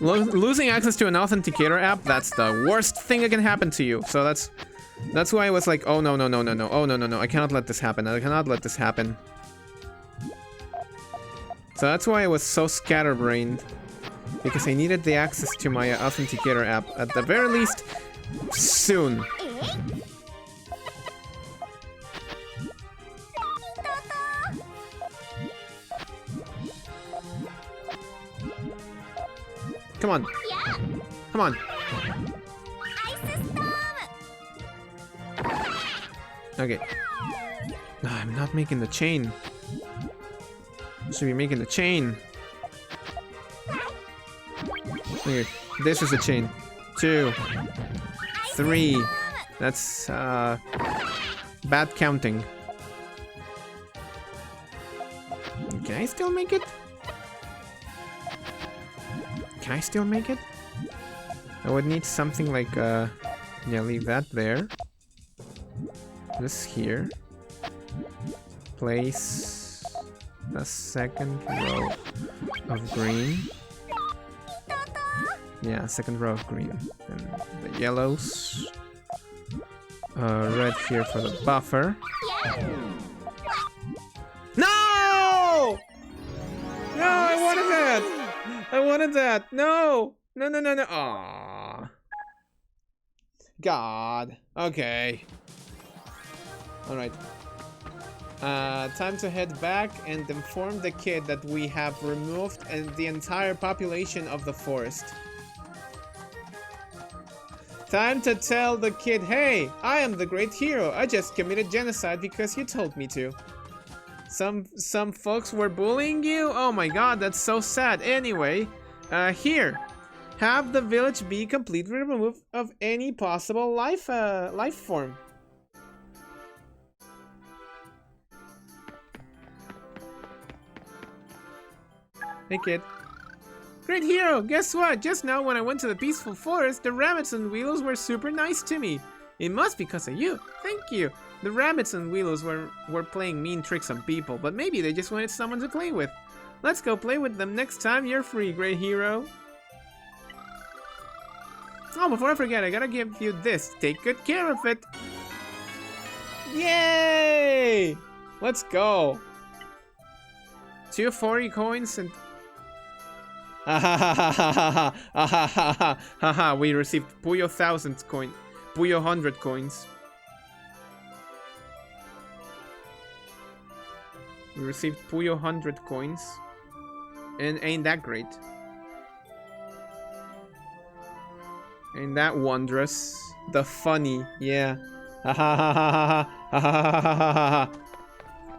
Speaker 1: Losing access to an authenticator app, that's the worst thing that can happen to you. So that's why I was like, oh no, no, no, no, no, oh no, no, no, I cannot let this happen, I cannot let this happen. So that's why I was so scatterbrained, because I needed the access to my authenticator app, at the very least, soon. Come on. Come on. Okay. No, I'm not making the chain. Should be making the chain. Okay, this is a chain. 2, 3. That's bad counting. Can I still make it? Can I still make it? I would need something like yeah, leave that there. This here. Place the second row of green. Yeah, second row of green. And the yellows. Red here for the buffer. No! No, I wanted that! I wanted that! No! No, no, no, no. Aww. God. Okay. Alright. Time to head back and inform the kid that we have removed the entire population of the forest. Time to tell the kid, hey, I am the great hero. I just committed genocide because you told me to. Some folks were bullying you? Oh my god, that's so sad. Anyway, here. Have the village be completely removed of any possible life form. Hey kid. Great hero, guess what? Just now when I went to the peaceful forest, the rabbits and wheels were super nice to me. It must be because of you. Thank you. The rabbits and Willows were playing mean tricks on people, but maybe they just wanted someone to play with. Let's go play with them next time you're free, great hero. Oh, before I forget, I gotta give you this. Take good care of it. Yay! Let's go. 240 coins and... we received Puyo 1,000 coin. Puyo 100 coins. We received Puyo 100 coins. And ain't that great. Ain't that wondrous. The funny, yeah.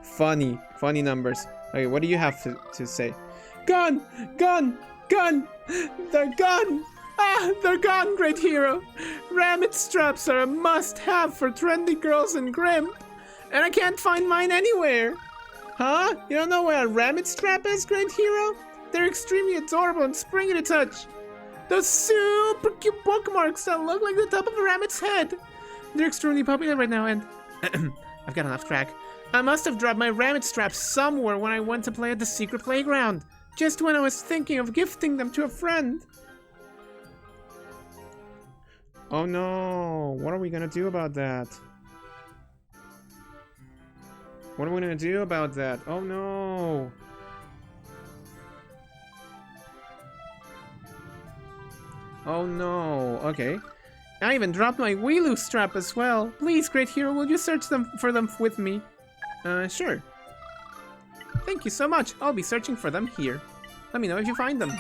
Speaker 1: Funny numbers. Okay, what do you have to say? Gone! Gone! Gone! They're gone! Ah, they're gone, great hero! Rabbit straps are a must-have for trendy girls in Grimp. And I can't find mine anywhere. Huh? You don't know where a rabbit strap is, great hero? They're extremely adorable and springy to touch. Those super cute bookmarks that look like the top of a rabbit's head. They're extremely popular right now and... I've gotten off track. I must have dropped my rabbit straps somewhere when I went to play at the secret playground. Just when I was thinking of gifting them to a friend. Oh no, what are we gonna do about that? What are we gonna do about that? Oh no. Oh no, okay. I even dropped my Weeloo strap as well. Please, great hero, will you search for them with me? Sure. Thank you so much. I'll be searching for them here. Let me know if you find them.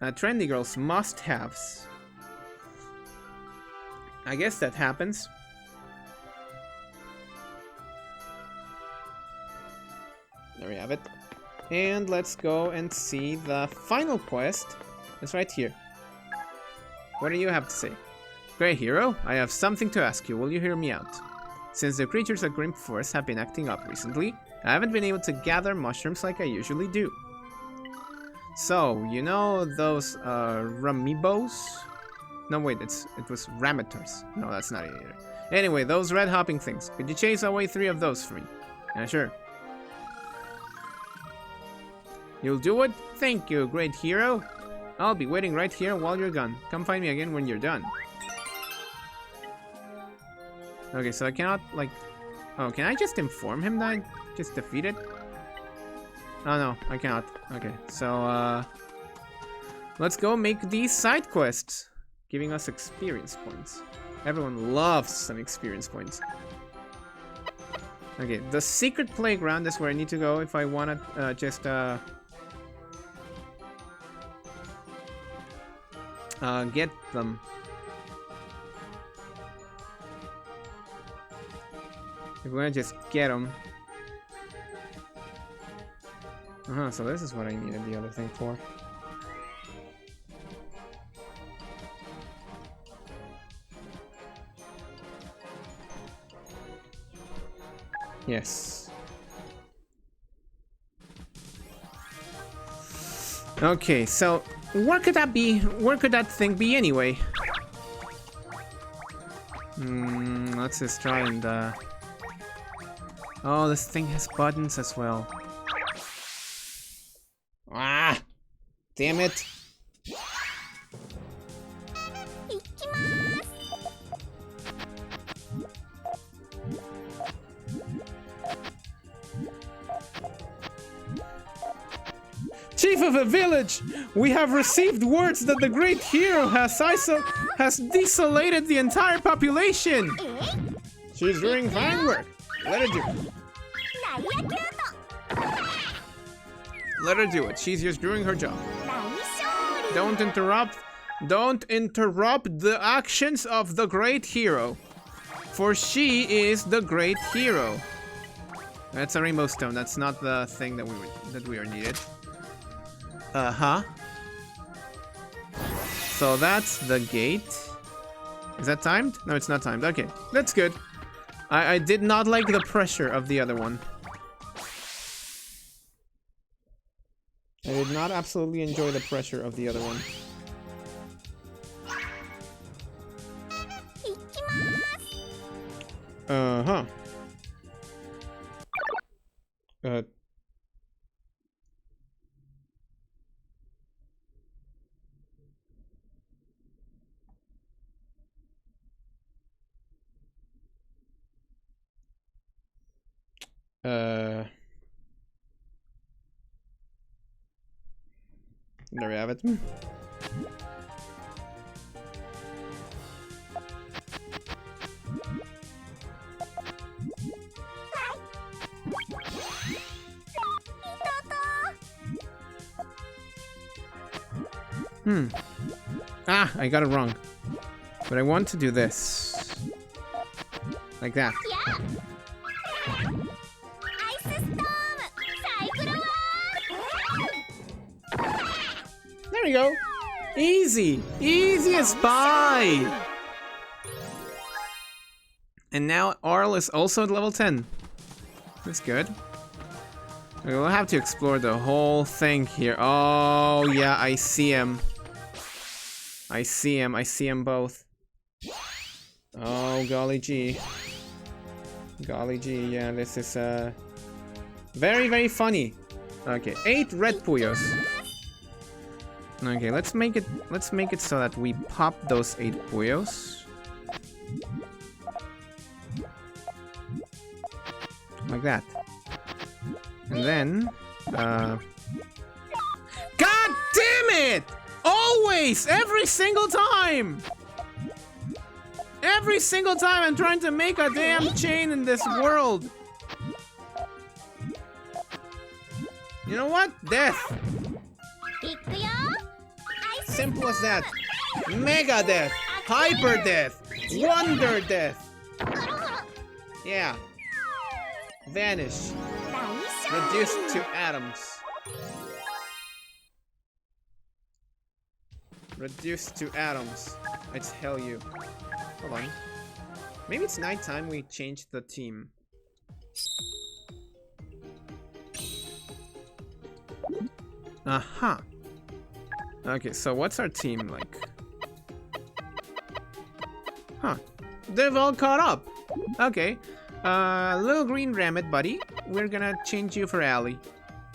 Speaker 1: Trendy girls must-haves. I guess that happens. There we have it. And let's go and see the final quest. It's right here. What do you have to say? Great hero, I have something to ask you. Will you hear me out? Since the creatures at Grimp Forest have been acting up recently, I haven't been able to gather mushrooms like I usually do. So, you know those ramibos? No, wait, it was ramitors. No, that's not it either. Anyway, those red hopping things. Could you chase away 3 of those for me? Yeah, sure. You'll do it? Thank you, great hero. I'll be waiting right here while you're gone. Come find me again when you're done. Okay, so I cannot, like... Oh, can I just inform him that I just defeated? Oh, no, I cannot. Okay, so, let's go make these side quests, giving us experience points. Everyone loves some experience points. Okay, the secret playground is where I need to go if I want to, just, get them. If we want to just get them. So this is what I needed the other thing for. Yes. Okay, so where could that be? Where could that thing be anyway? Let's just try and oh, this thing has buttons as well. Ah! Damn it! Chief of a village, we have received words that the great hero has desolated the entire population. She's doing fine work. Let her do it. Let her do it. She's just doing her job. Don't interrupt the actions of the great hero. For she is the great hero. That's a rainbow stone. That's not the thing that we are needed. So that's the gate. Is that timed? No, it's not timed. Okay, that's good. I did not like the pressure of the other one. I did not absolutely enjoy the pressure of the other one. Uh-huh. There we have it. Ah, I got it wrong. But I want to do this. Like that.
Speaker 3: Yeah. Ice storm. Cyclone.
Speaker 1: There we go. Easy. Easy as pie. And now Arl is also at level 10. That's good. We'll have to explore the whole thing here. Oh, yeah, I see him. I see him both. Oh, golly gee. Golly gee, yeah, this is very, very funny. Okay, 8 red Puyos. Okay, let's make it so that we pop those 8 Puyos. Like that. And then God damn it! Always! Every single time! Every single time I'm trying to make a damn chain in this world. You know what? Death. Simple as that. Mega death. Hyper death. Wonder death. Yeah. Vanish. Reduced to atoms. Reduced to atoms. I tell you. Hold on. Maybe it's nighttime we changed the team. Aha. Okay, so what's our team like? Huh. They've all caught up. Okay. Little green Rammet buddy. We're gonna change you for Ally.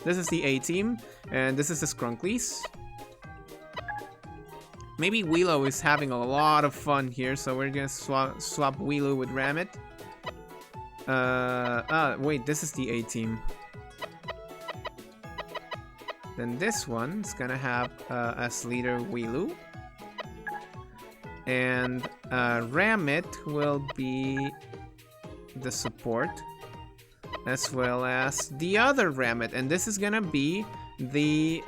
Speaker 1: This is the A team, and this is the Skrunklies. Maybe Willow is having a lot of fun here, so we're gonna swap Willow with Rammet. Wait, this is the A team. Then this one's gonna have as leader Willow. And Rammet will be the support, as well as the other Rammet, and this is gonna be the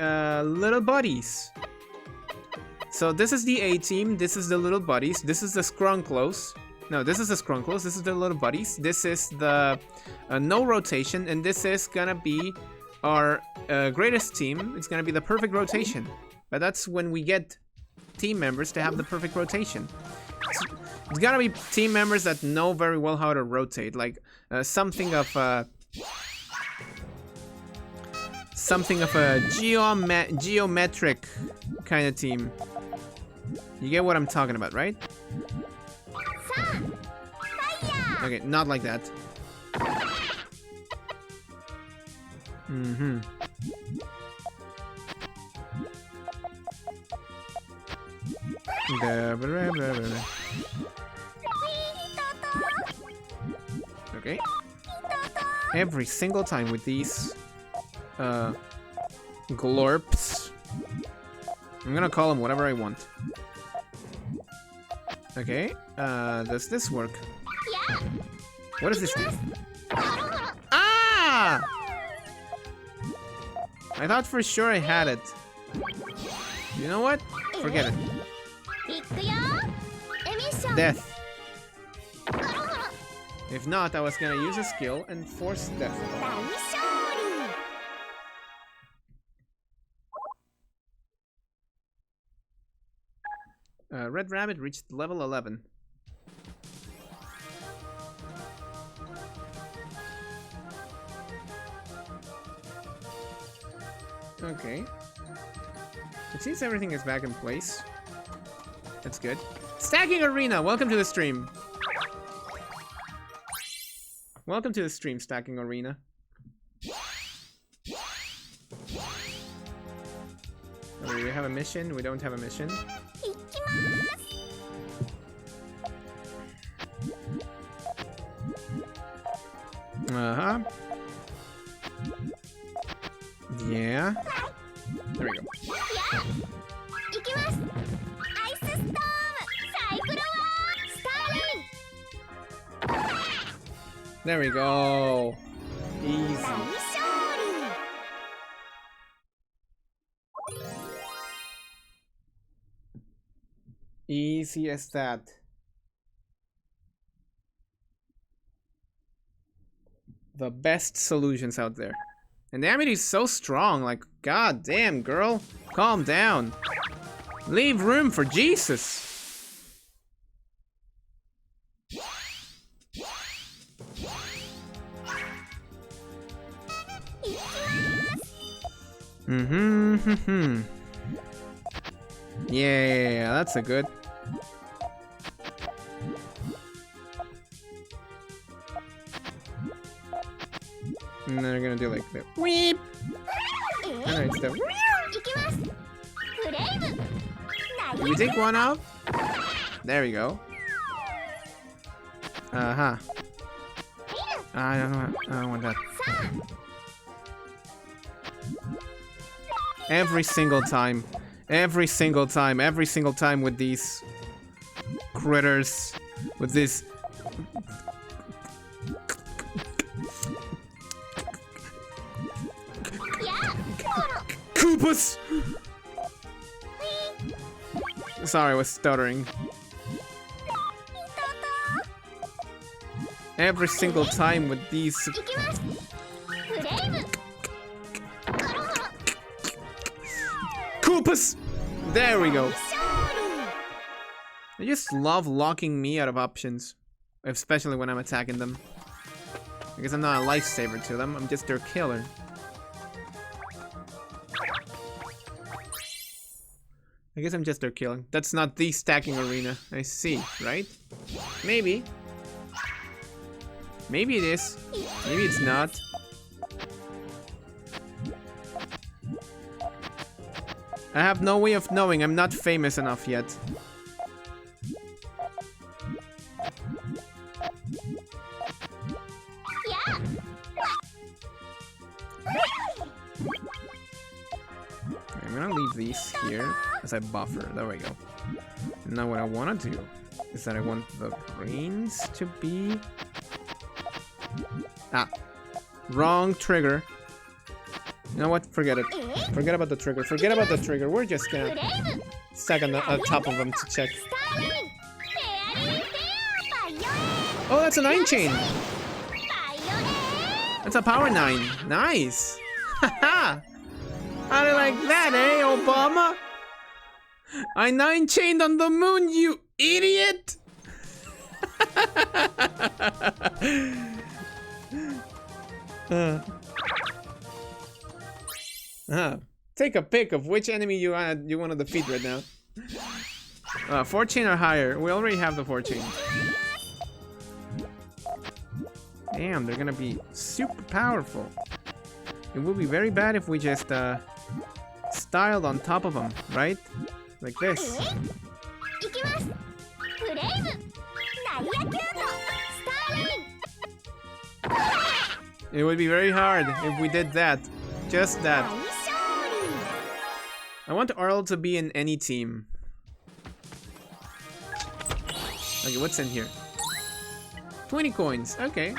Speaker 1: little buddies. So this is the A team, this is the little buddies, this is the Skrunklos. No, this is the Skrunklos, this is the little buddies, this is the no rotation, and this is gonna be our greatest team. It's gonna be the perfect rotation. But that's when we get team members to have the perfect rotation. It's gotta be team members that know very well how to rotate, like something of a geometric kind of team. You get what I'm talking about, right? Okay, not like that. Mm-hmm. Okay. Every single time with these glorps. I'm gonna call them whatever I want. Okay, does this work?
Speaker 3: Yeah.
Speaker 1: What does this do? Ah! I thought for sure I had it. You know what? Forget it. Death. If not, I was gonna use a skill and force death. Red Rabbit reached level 11. Okay. It seems everything is back in place. That's good. Stacking Arena, welcome to the stream. Welcome to the stream stacking arena. Do we have a mission? We don't have a mission.
Speaker 3: 行きます
Speaker 1: Uh-huh. Yeah. There we go.
Speaker 3: 行きますアイスストームサイクロワースターリン
Speaker 1: There we go. Easy.
Speaker 3: 大勝利
Speaker 1: Easy as that. The best solutions out there. And the Amity is so strong, like, god damn, girl. Calm down. Leave room for Jesus. Mm-hmm. Yeah, that's a good. And then they're gonna do like the weep. And then it's the.
Speaker 3: 行きますフレーム
Speaker 1: Did we take one out? There we go. Uh-huh. I don't want that. Every single time with these critters, with this. Koopas! Sorry, I was stuttering. Every single time with these.
Speaker 3: 行きますフレーム
Speaker 1: Koopas! There we go.
Speaker 3: 勝利
Speaker 1: They just love locking me out of options. Especially when I'm attacking them. Because I'm not a lifesaver to them, I'm just their killer. I guess I'm just their killer. That's not the stacking arena. I see, right? Maybe. Maybe it is. Maybe it's not. I have no way of knowing. I'm not famous enough yet. I'm gonna leave these here as a buffer. There we go. Now what I want to do is that I want the greens to be... Ah. Wrong trigger. You know what? Forget it. Forget about the trigger. Forget about the trigger. We're just gonna stack on top of them to check.
Speaker 3: スターリンフェアリーフェアバイオレン
Speaker 1: Oh, that's a 9 chain.
Speaker 3: バイオレン
Speaker 1: That's a power 9. Nice. Haha. How do you like that, eh, Obama? I 9 chained on the moon, you idiot. Take a pick of which enemy you want to defeat right now. 4 chain or higher. We already have the 4 chain. Damn, they're gonna be super powerful. It would be very bad if we just styled on top of them, right? Like this.
Speaker 3: 行きますフレームナイアキュートスターリン
Speaker 1: It would be very hard if we did that. Just that.
Speaker 3: 大勝利
Speaker 1: I want Arl to be in any team. Okay, what's in here? 20 coins. Okay.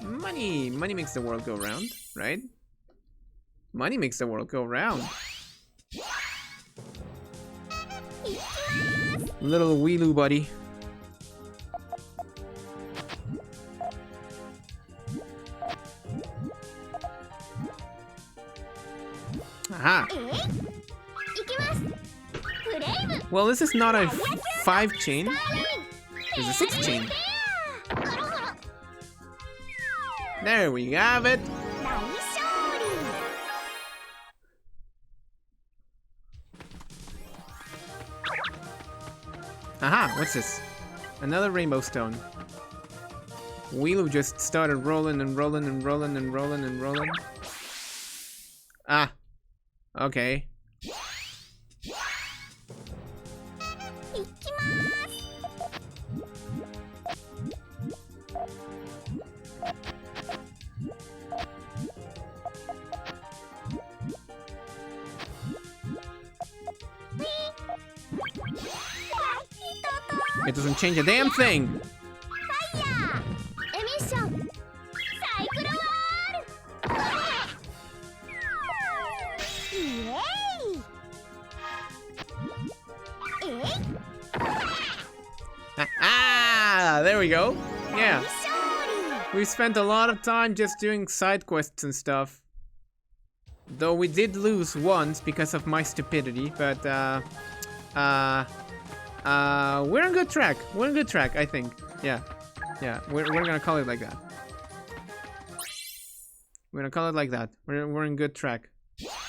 Speaker 1: Money. Money makes the world go round, right? Money makes the world go round. Little Weeloo buddy. Aha.
Speaker 3: 行きますフレーム
Speaker 1: Well, this is not a 5 chain. It's a 6 chain. There we have it.
Speaker 3: 大勝利
Speaker 1: Aha, what's this? Another rainbow stone. Wheelu just started rolling and rolling and rolling and rolling and rolling. Ah. Okay.
Speaker 3: いきます。
Speaker 1: It doesn't change a damn thing.
Speaker 3: ファイヤー。エミッション。サイクルワール。イエーイ。えい。
Speaker 1: Ah, there we go. Yeah.
Speaker 3: 勝利。
Speaker 1: We spent a lot of time just doing side quests and stuff. Though we did lose once because of my stupidity, but we're on good track. We're on good track, I think. Yeah. Yeah, we're gonna call it like that. We're gonna call it like that. We're in good track.
Speaker 3: いきます。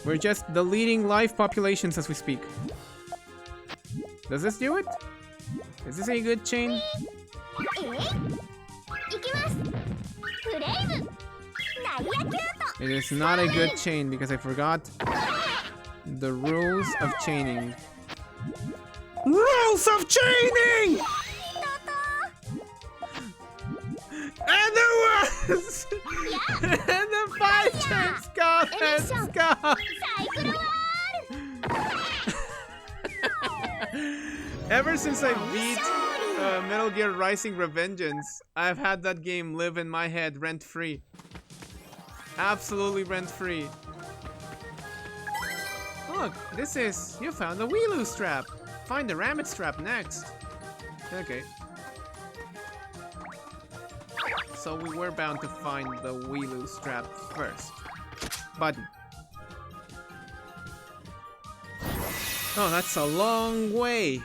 Speaker 1: We're just deleting live populations as we speak. Does this do it? Is this a good chain?
Speaker 3: えい。いきます。フレイム。ナイアキュート。
Speaker 1: It is not a good chain because I forgot the rules of chaining. Rules of chaining! And there was! And the five chains go! Let's go!
Speaker 3: サイクルワール。
Speaker 1: Ever since I beat Metal Gear Rising Revengeance, I've had that game live in my head rent-free. Absolutely rent-free. Look, this is... You found the Wheelu strap. Find the Rammet strap next. Okay. So we were bound to find the Wheelu strap first. Button. Oh, that's a long way.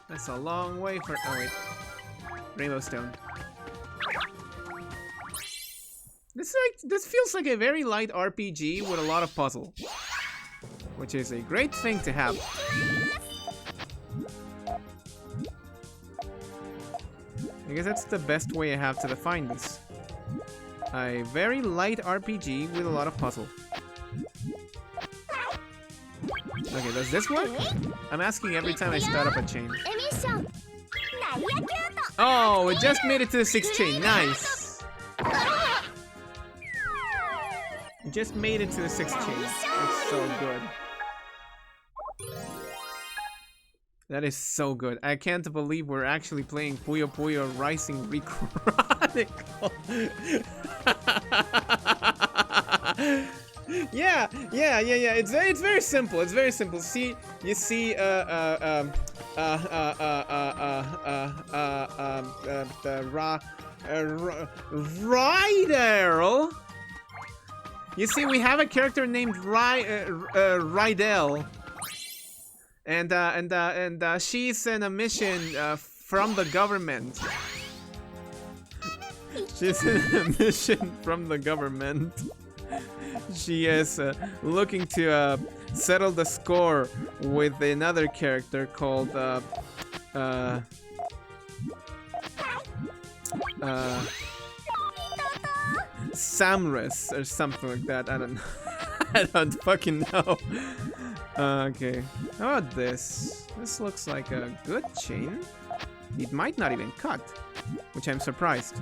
Speaker 1: That's a long way for... Oh, wait. Rainbow Stone. This feels like a very light RPG with a lot of puzzle. Which is a great thing to have. I guess that's the best way I have to define this. A very light RPG with a lot of puzzle. Okay, does this work? I'm asking every time I start up a chain.
Speaker 3: エミッション。ナイアキュート。
Speaker 1: Oh, it just made it to the 6th chain. Nice. It just made it to the 6th chain. That's so good. That is so good. I can't believe we're actually playing Puyo Puyo Rising Chronicle. Yeah. It's very simple. It's very simple. See, you see, the Rydell. You see, we have a character named Rydell, and she's in a mission from the government. She's in a mission from the government. She is looking to settle the score with another character called Samris or something like that. I don't know. I don't fucking know. Okay. How about this? This looks like a good chain. It might not even cut, which I'm surprised.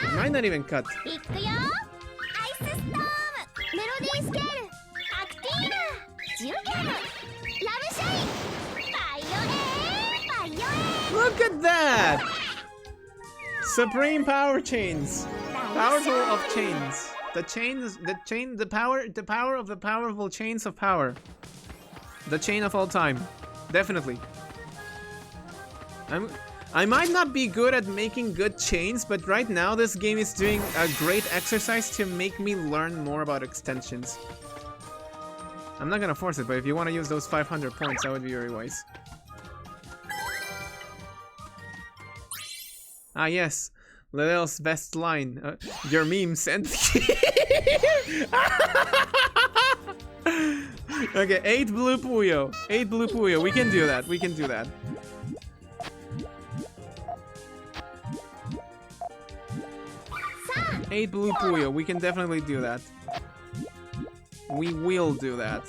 Speaker 1: It might not even cut.
Speaker 3: いくよ。アイスストーム。メロディースケール。アクティーナ。ジュゲム。ラムシャイン。バイオエー。バイオエー。
Speaker 1: Look at that! Supreme power chains. Powerful of chains. The power of the powerful chains of power. The chain of all time. Definitely. I might not be good at making good chains, but right now this game is doing a great exercise to make me learn more about extensions. I'm not gonna force it, but if you want to use those 500 points, that would be very wise. Ah yes, Liddell's best line. Your meme sent. Okay, 8 blue Puyo. 8 blue Puyo. We can do that. We can do that. Eight blue Puyo. We can definitely do that. We will do that.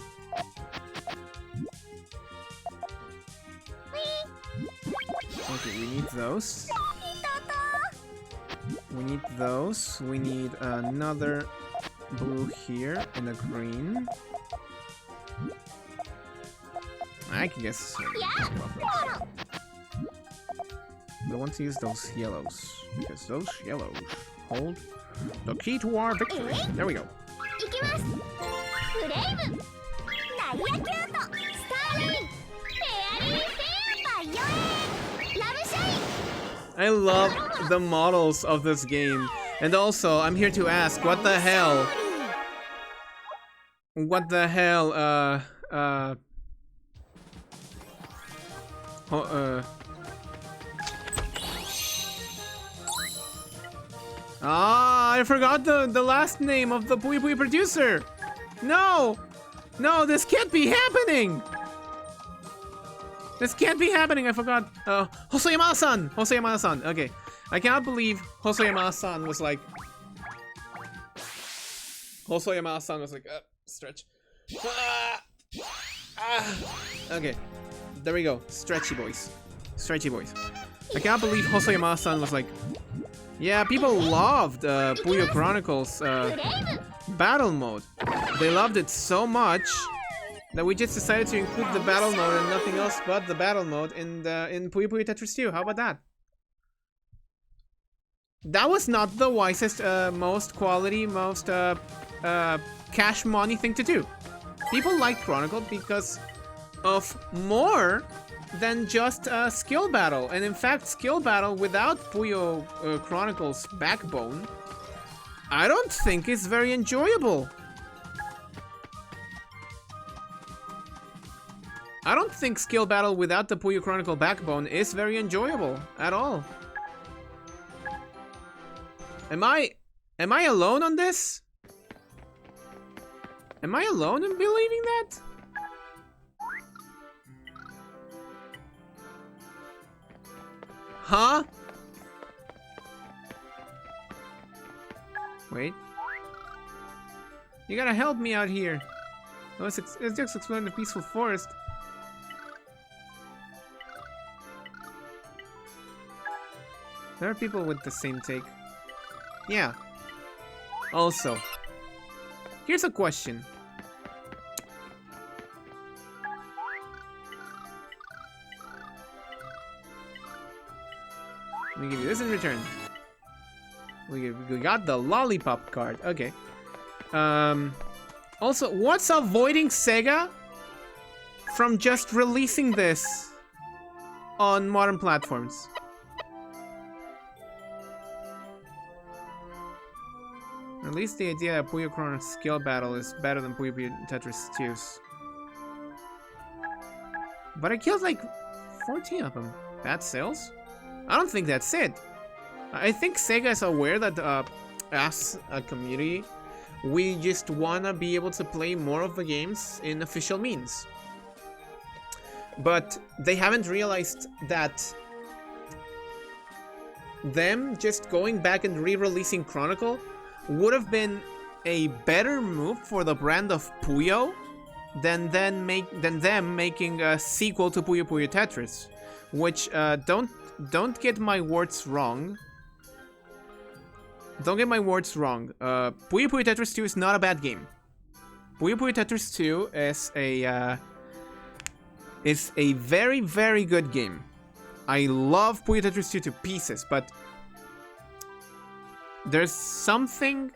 Speaker 1: Okay, we need those. We need those. We need another blue here and a green. I can guess. I want to use those yellows because those yellows hold the key to our victory. There we go. I love the models of this game. And also, I'm here to ask, what the hell? What the hell, I forgot the last name of the Puyo Puyo producer. No! No, this can't be happening! This can't be happening, I forgot. Hosoyama-san! Hosoyama-san, okay. I cannot believe Hosoyama-san was like... Hosoyama-san was like, stretch. Okay, there we go. Stretchy boys. Stretchy boys. I cannot believe Hosoyama-san was like... Yeah, people loved Puyo Chronicles battle mode. They loved it so much that we just decided to include the battle mode and nothing else but the battle mode in Puyo Puyo Tetris 2. How about that? That was not the wisest, most quality, most cash money thing to do. People like Chronicle because of more than just skill battle. And in fact, skill battle without Puyo Chronicles backbone, I don't think is very enjoyable. I don't think skill battle without the Puyo Chronicle backbone is very enjoyable at all. Am I alone on this? Am I alone in believing that? Huh? Wait. You gotta help me out here. Let's just explore the peaceful forest. There are people with the same take. Yeah. Also, here's a question. We give you this in return. We got the lollipop card. Okay. Also, what's avoiding Sega from just releasing this on modern platforms? At least the idea that Puyo Chrono skill battle is better than Puyo Puyo Tetris 2's. But I killed like 14 of them. Bad sales? I don't think that's it. I think Sega is aware that as a community, we just wanna be able to play more of the games in official means. But they haven't realized that them just going back and re-releasing Chronicle would have been a better move for the brand of Puyo than them making a sequel to Puyo Puyo Tetris, which don't get my words wrong. Don't get my words wrong. Puyo Puyo Tetris 2 is not a bad game. Puyo Puyo Tetris 2 is a very, very good game. I love Puyo Tetris 2 to pieces, but there's something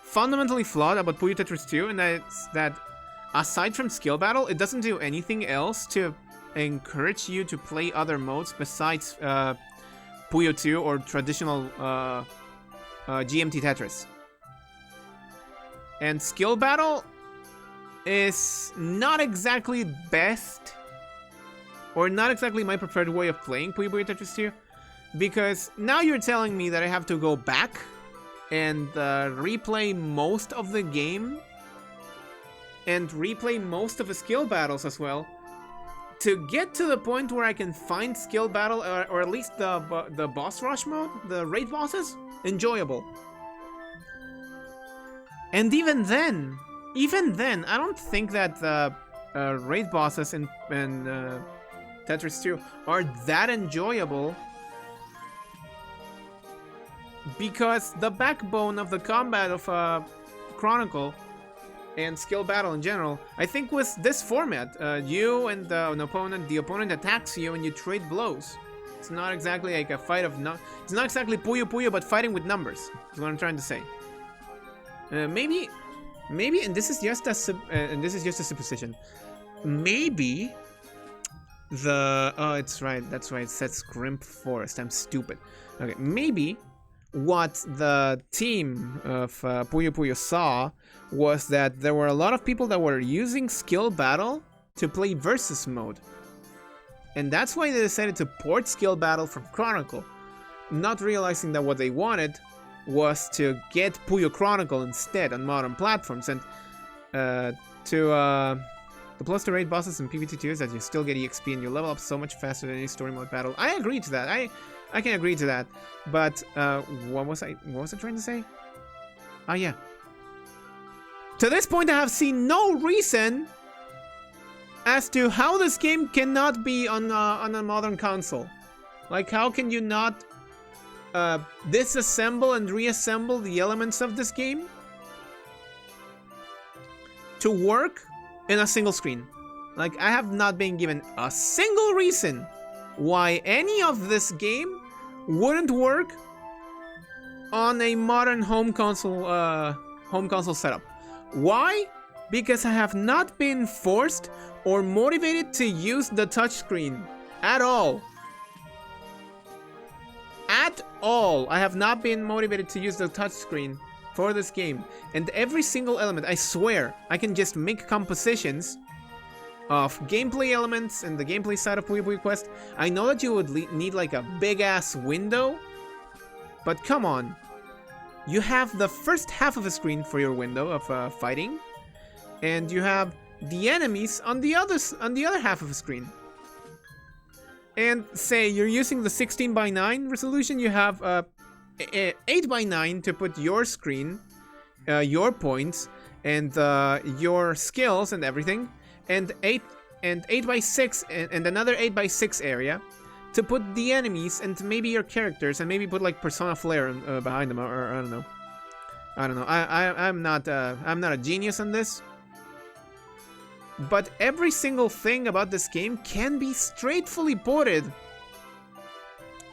Speaker 1: fundamentally flawed about Puyo Tetris 2, and that's that aside from skill battle, it doesn't do anything else to encourage you to play other modes besides Puyo 2 or traditional GMT Tetris. And skill battle is not exactly best, or not exactly my preferred way of playing Puyo Puyo Tetris 2. Because now you're telling me that I have to go back and replay most of the game and replay most of the skill battles as well to get to the point where I can find skill battle or at least the boss rush mode, the raid bosses, enjoyable. And even then, I don't think that the raid bosses in Tetris 2 are that enjoyable, because the backbone of the combat of Chronicle and skill battle in general, I think, was this format. You and the opponent attacks you and you trade blows. It's not exactly like a fight of it's not exactly Puyo Puyo, but fighting with numbers is what I'm trying to say. Maybe, and this is just a supposition. Maybe that's right, it says Grimp Forest. I'm stupid. Okay, maybe what the team of Puyo Puyo saw was that there were a lot of people that were using skill battle to play versus mode. And that's why they decided to port skill battle from Chronicle, not realizing that what they wanted was to get Puyo Chronicle instead on modern platforms. And the plus to raid bosses in PvT2 is that you still get EXP and you level up so much faster than any story mode battle. I agree to that. I can agree to that. But what was I trying to say? Ah, yeah. To this point, I have seen no reason as to how this game cannot be on a modern console. Like, how can you not disassemble and reassemble the elements of this game to work in a single screen? Like, I have not been given a single reason why any of this game wouldn't work on a modern home console setup. Why? Because I have not been forced or motivated to use the touchscreen at all. At all. I have not been motivated to use the touchscreen for this game. And every single element, I swear, I can just make compositions of gameplay elements and the gameplay side of Puyo Puyo Quest. I know that you would need like a big ass window, but come on. You have the first half of the screen for your window of fighting, and you have the enemies on the other half of the screen. And say you're using the 16:9 resolution, you have 8:9 to put your screen, your points, and your skills and everything, and 8:6 and another 8:6 area to put the enemies and maybe your characters, and maybe put like Persona Flare behind them, or I don't know. I'm not a genius on this, but every single thing about this game can be straightfully ported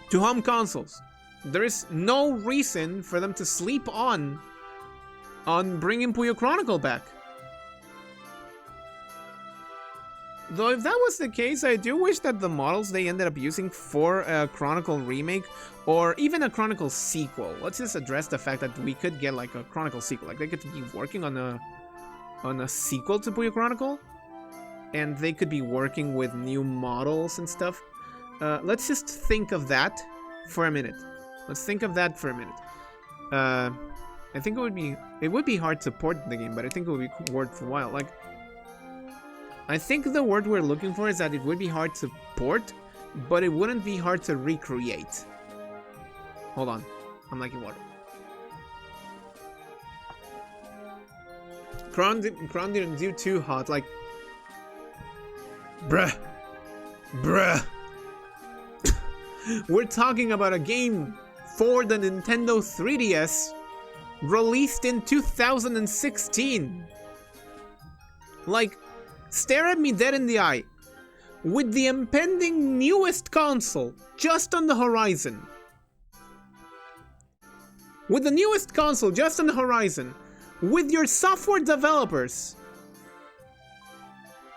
Speaker 1: to home consoles. There is no reason for them to sleep on bringing Puyo Chronicle back. Though if that was the case, I do wish that the models they ended up using for a Chronicle remake, or even a Chronicle sequel, let's just address the fact that we could get like a Chronicle sequel, like they could be working on a sequel to Puyo Chronicle, and they could be working with new models and stuff. Let's just think of that for a minute. I think it would be hard to port the game, but I think it would be worthwhile. Like, I think the word we're looking for is that it would be hard to port, but it wouldn't be hard to recreate. Hold on, I'm liking water. Crown didn't do too hot, like... Bruh. We're talking about a game for the Nintendo 3DS released in 2016. Like, stare at me dead in the eye. With the impending newest console just on the horizon. With the newest console just on the horizon. With your software developers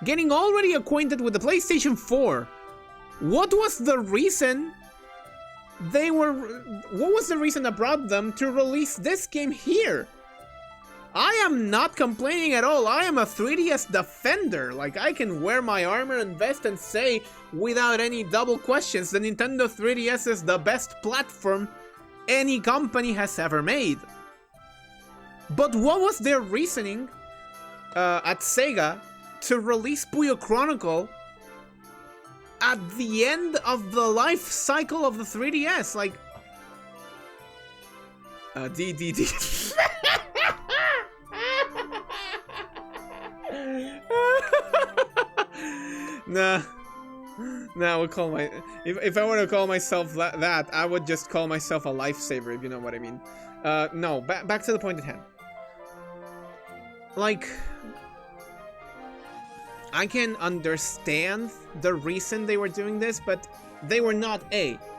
Speaker 1: getting already acquainted with the PlayStation 4. What was the reason what was the reason that brought them to release this game here? I am not complaining at all. I am a 3DS defender. Like, I can wear my armor and vest and say, without any double questions, the Nintendo 3DS is the best platform any company has ever made. But what was their reasoning at Sega to release Puyo Chronicle at the end of the life cycle of the 3DS? Like, D. Nah, we'll call my... If I were to call myself that, I would just call myself a lifesaver, if you know what I mean. No, back to the point at hand. Like, I can understand the reason they were doing this, but they were not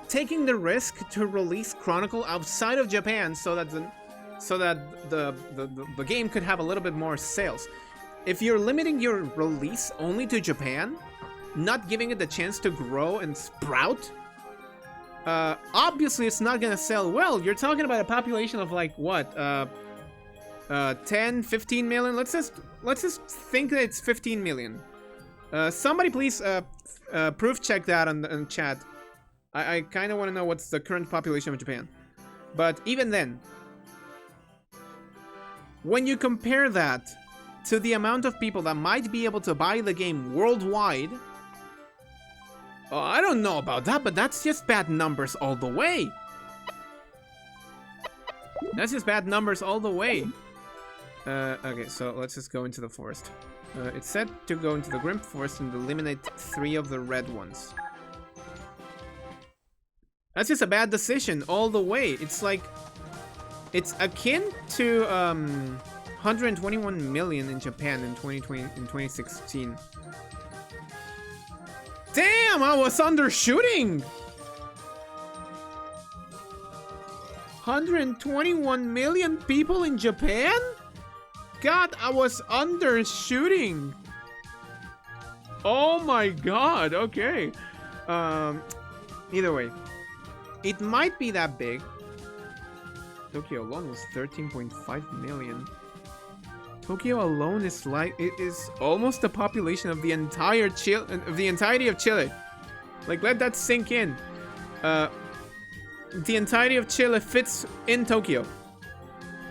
Speaker 1: taking the risk to release Chronicle outside of Japan so that the game could have a little bit more sales. If you're limiting your release only to Japan, not giving it the chance to grow and sprout, obviously it's not gonna sell well. You're talking about a population of like what, 10, 15 million? Let's just think that it's 15 million. Somebody please proof check that on chat. I kind of want to know what's the current population of Japan. But even then, when you compare that to the amount of people that might be able to buy the game worldwide, I don't know about that, but that's just bad numbers all the way. That's just bad numbers all the way. Okay, so let's just go into the forest. It's said to go into the Grim Forest and eliminate 3 of the red ones. That's just a bad decision all the way. It's like... It's akin to 121 million in Japan in 2016. Damn, I was undershooting! 121 million people in Japan? God, I was undershooting. Oh my god, okay. Either way, it might be that big. Tokyo alone was 13.5 million. Tokyo alone is like, it is almost the population of the entire entirety of Chile. Like, let that sink in. The entirety of Chile fits in Tokyo.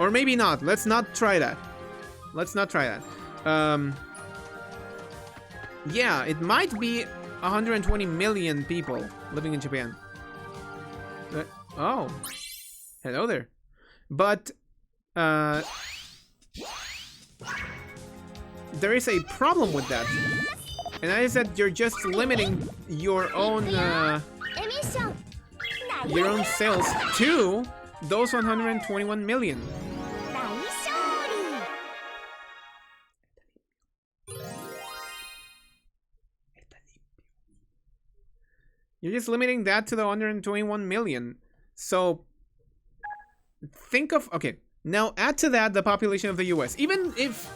Speaker 1: Or maybe not. Let's not try that. Let's not try that. Yeah, it might be 120 million people living in Japan. Oh. Hello there. But, there is a problem with that. And that is that you're just limiting your own sales to those 121 million. You're just limiting that to the 121 million. So, think of... Okay, now add to that the population of the US. Even if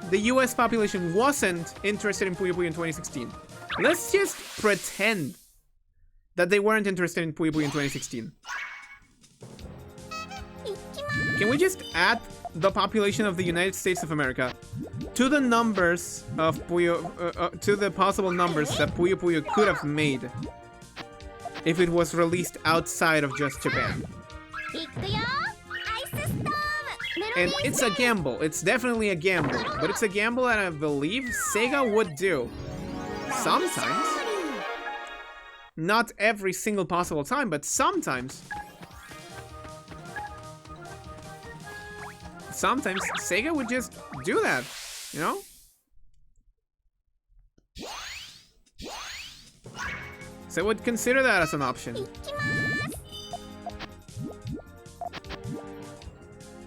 Speaker 1: the US population wasn't interested in Puyo Puyo in 2016, let's just pretend that they weren't interested in Puyo Puyo in 2016. Can we just add the population of the United States of America to the numbers of Puyo, to the possible numbers that Puyo Puyo could have made if it was released outside of just Japan? And it's a gamble. It's definitely a gamble. But it's a gamble that I believe Sega would do. Sometimes. Not every single possible time, but sometimes. Sometimes Sega would just do that, you know? So I would consider that as an option.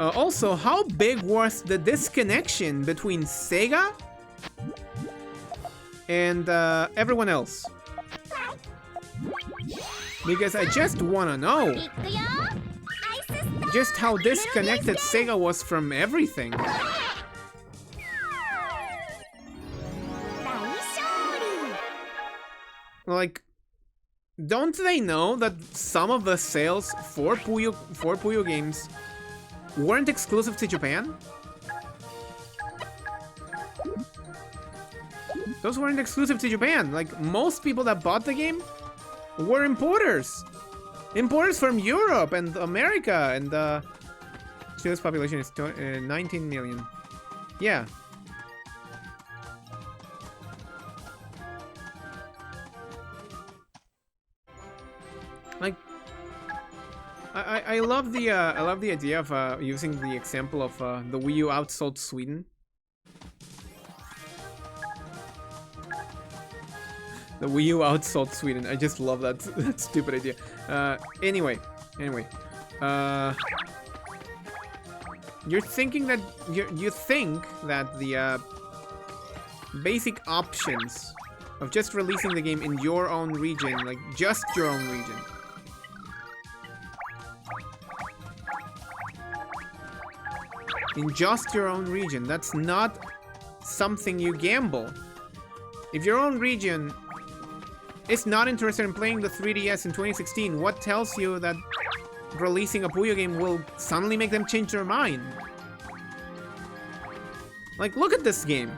Speaker 1: Also, how big was the disconnection between Sega and everyone else? Because I just want to know just how disconnected Sega was from everything. Like, don't they know that some of the sales for Puyo games weren't exclusive to Japan? Those weren't exclusive to Japan. Like, most people that bought the game were importers. Importers from Europe and America, and Chile's population is 19 million. Yeah. Like, I love the idea of using the example of the Wii U outsold Sweden. The Wii U outsold Sweden. I just love that, that stupid idea. Anyway. You're thinking that you think that the basic options of just releasing the game in your own region, like just your own region, in just your own region, that's not something you gamble. If your own region is not interested in playing the 3DS in 2016, what tells you that releasing a Puyo game will suddenly make them change their mind? Like, look at this game.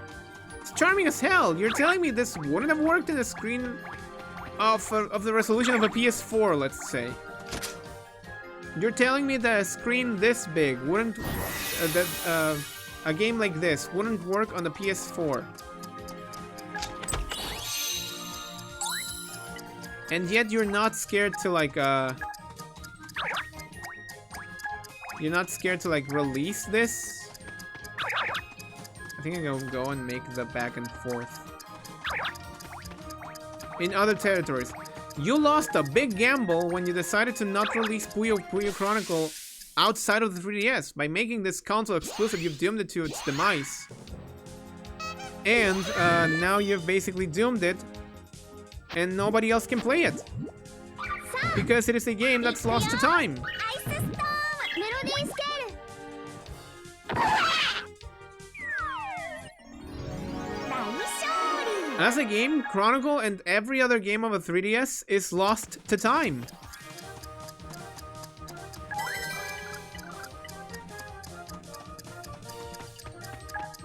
Speaker 1: It's charming as hell. You're telling me this wouldn't have worked in a screen of the resolution of a PS4, let's say. You're telling me that a screen this big wouldn't... a game like this wouldn't work on the PS4. And yet you're not scared to, like, you're not scared to, like, release this? I think I'll go and make the back and forth. In other territories. You lost a big gamble when you decided to not release Puyo Chronicle outside of the 3DS. By making this console exclusive, you've doomed it to its demise. And now you've basically doomed it, and nobody else can play it. Because it is a game that's lost to time. As a game, Chronicle and every other game of a 3DS is lost to time.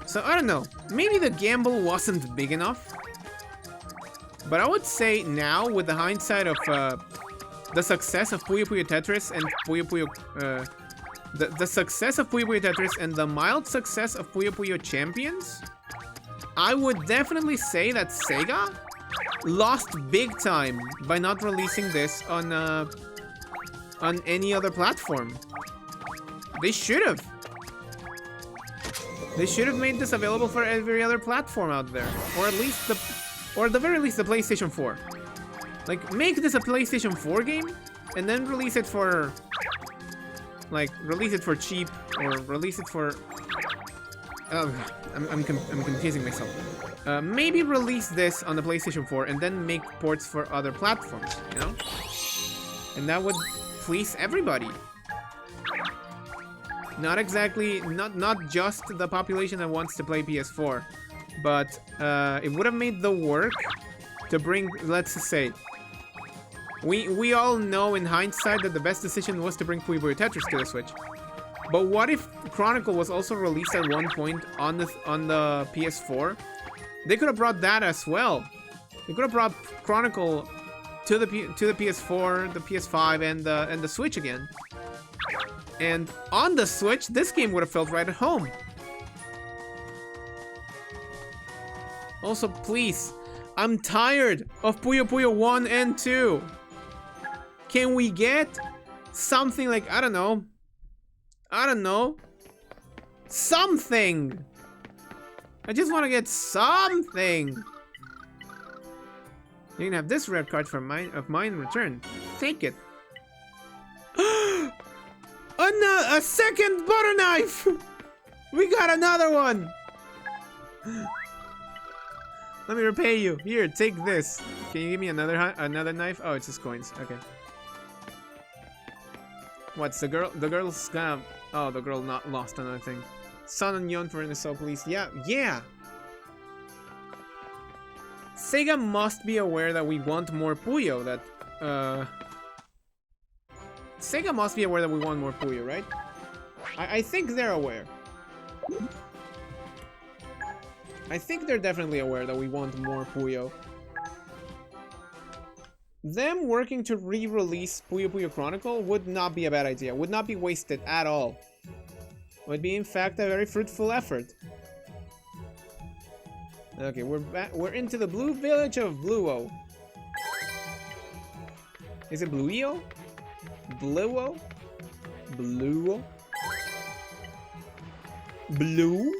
Speaker 1: So I don't know, maybe the gamble wasn't big enough. But I would say now, with the hindsight of the success of Puyo Puyo Tetris and the success of Puyo Puyo Tetris and the mild success of Puyo Puyo Champions, I would definitely say that Sega lost big time by not releasing this on any other platform. They should have. They should have made this available for every other platform out there, or at least or at the very least the PlayStation 4. Like, make this a PlayStation 4 game, and then release it for, like, release it for cheap, or release it for... Oh, I'm confusing myself. Maybe release this on the PlayStation 4 and then make ports for other platforms, you know? And that would please everybody. Not exactly, not just the population that wants to play PS4, but it would have made the work to bring, let's say, we all know in hindsight that the best decision was to bring Puyo Puyo Tetris to the Switch. But what if Chronicle was also released at one point on the PS4? They could have brought that as well. They could have brought Chronicle to the PS4, the PS5, and the Switch again. And on the Switch, this game would have felt right at home. Also, please, I'm tired of Puyo Puyo 1 and 2. Can we get something like, I don't know, something. I just want to get something. You can have this rare card for mine returned. Take it. A second butter knife. We got another one. Let me repay you. Here, take this. Can you give me another knife? Oh, it's just coins. Okay. What's the girl? The girl's gonna... Oh, the girl not lost another thing. Sun and Yon for so please. Yeah. Sega must be aware that we want more Puyo. Sega must be aware that we want more Puyo, right? I think they're aware. I think they're definitely aware that we want more Puyo. Them working to re-release Puyo Puyo Chronicle would not be a bad idea. Would not be wasted at all. Would be in fact a very fruitful effort. Okay, we're into the blue village of Bluo. Is it Bluio? Bluo? Bluo? Blue?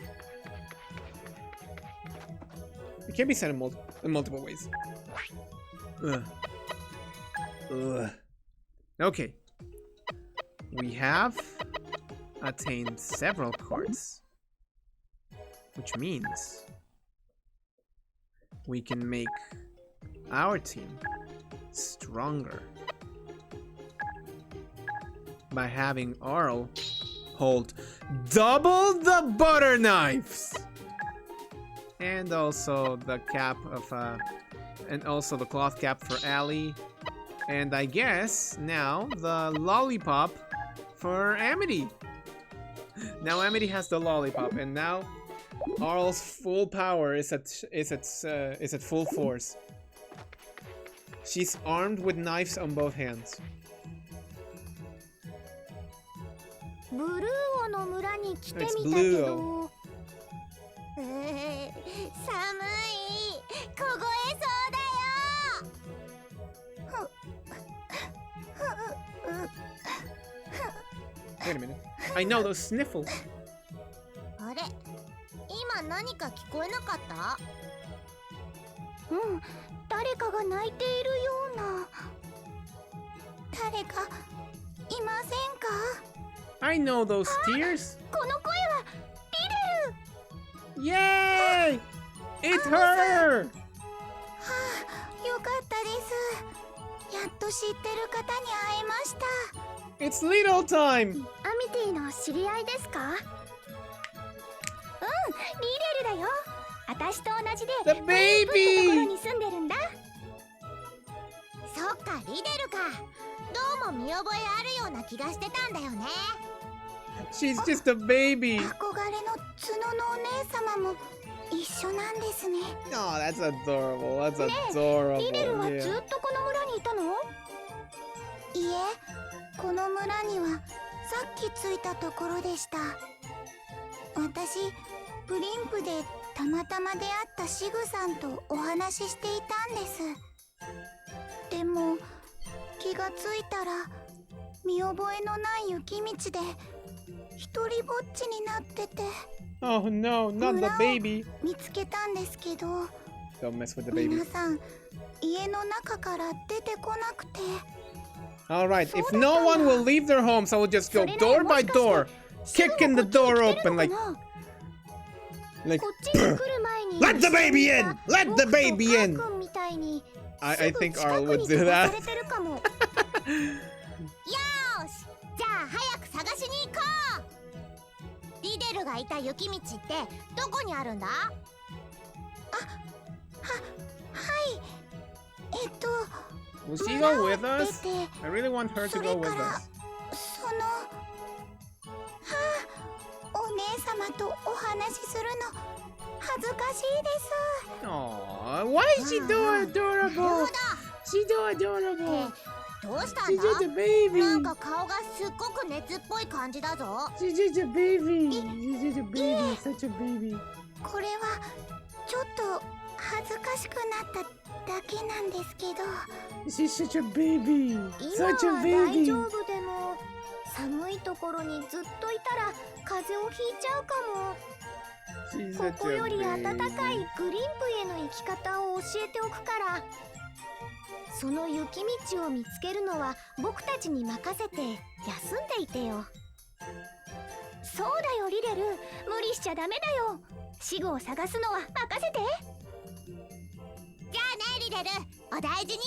Speaker 1: It can be said in multiple ways. Ugh. Ugh. Okay. We have attained several cards. Which means we can make our team stronger by having Arl hold double the butter knives and also the cap of and also the cloth cap for Allie, and I guess now the lollipop for Amity. Now Amity has the lollipop, and now Arl's full power is at full force. She's armed with knives on both hands.
Speaker 3: ブルーオの村に来て
Speaker 1: It's
Speaker 3: みたけ
Speaker 1: Bluo.
Speaker 3: ど、
Speaker 7: 寒い、凍えそうだよ。
Speaker 1: Wait a minute. I know those sniffles.
Speaker 7: あれ、今何か聞こえなかった？
Speaker 3: うん、誰かが泣いているような。
Speaker 7: 誰かいませんか？
Speaker 1: I know those tears.
Speaker 3: この声はリデル。
Speaker 1: Yay! It's her!
Speaker 7: はあ、よかったです。やっと知ってる方に会えました。
Speaker 1: It's little time.
Speaker 3: アミティの知り合いですか？うん、リデルだよ。私と同じで
Speaker 1: The baby!
Speaker 3: ところに住んでるんだ。
Speaker 7: そっか、リデルか。どうも見覚えあるような気がしてたんだよね。
Speaker 1: She's just a baby.
Speaker 7: 憧れの角のお姉様も一緒なんですね。
Speaker 1: Oh, that's adorable. That's
Speaker 3: リ
Speaker 1: adorable.
Speaker 3: デルはず
Speaker 1: Yeah.
Speaker 3: っとこの村にいたの？
Speaker 7: いえ、この村にはさっき着いたところでした。私、ブリンプでたまたま出会ったシグさんとお話ししていたんです。でも気がついたら見覚えのない雪道で一人ぼっちになってて、
Speaker 1: Oh no, not the baby.
Speaker 7: 見つけたんですけど、
Speaker 1: Don't mess with the baby.
Speaker 7: 皆さん家の中から出てこなくて。
Speaker 1: Alright, if no one will leave their homes, I will just go door by door, kicking the door open like...
Speaker 3: こっちに来る前に
Speaker 1: Let the baby in! Let the baby in!
Speaker 3: 僕とカー君みたいに
Speaker 1: I
Speaker 3: すぐ
Speaker 1: think
Speaker 3: 近
Speaker 1: Arl
Speaker 3: く
Speaker 1: would
Speaker 3: に
Speaker 1: do
Speaker 3: 飛ば
Speaker 1: that.
Speaker 3: されてるかも。
Speaker 7: よーし、じゃあ早く探しに行こう。リデルがいた雪道ってどこにあるんだ？はい。
Speaker 1: Will she go with
Speaker 7: 村を
Speaker 1: us?
Speaker 7: 出て
Speaker 1: I really want her to
Speaker 7: そ
Speaker 1: go
Speaker 7: れ
Speaker 1: with
Speaker 7: から
Speaker 1: us.
Speaker 7: そのお姉様とお話しするの恥ずかしいです。
Speaker 1: Aww, why is she so adorable? She's so adorable.
Speaker 7: どうしたん
Speaker 1: She's
Speaker 7: だ？
Speaker 1: just a baby.
Speaker 7: なんか顔がすっごく熱っぽい感じだぞ。
Speaker 1: She's just a baby. She's just a baby. Such a baby.
Speaker 7: これはちょっと恥ずかしくなっただけなんですけど。
Speaker 1: She's such a baby.
Speaker 3: 今
Speaker 1: Such a
Speaker 3: は大
Speaker 1: baby.
Speaker 3: 丈夫でも寒いところにずっといたら風邪をひいちゃうかも。
Speaker 1: She's
Speaker 3: こ
Speaker 1: such
Speaker 3: こより
Speaker 1: a
Speaker 3: 暖
Speaker 1: baby.
Speaker 3: かいグリンプへの行き方を教えておくから。その雪道を見つけるのは僕たちに任せて休んでいてよ。そうだよリデル、無理しちゃダメだよ。死後を探すのは任せて。
Speaker 7: じゃあねリデル、お大事に。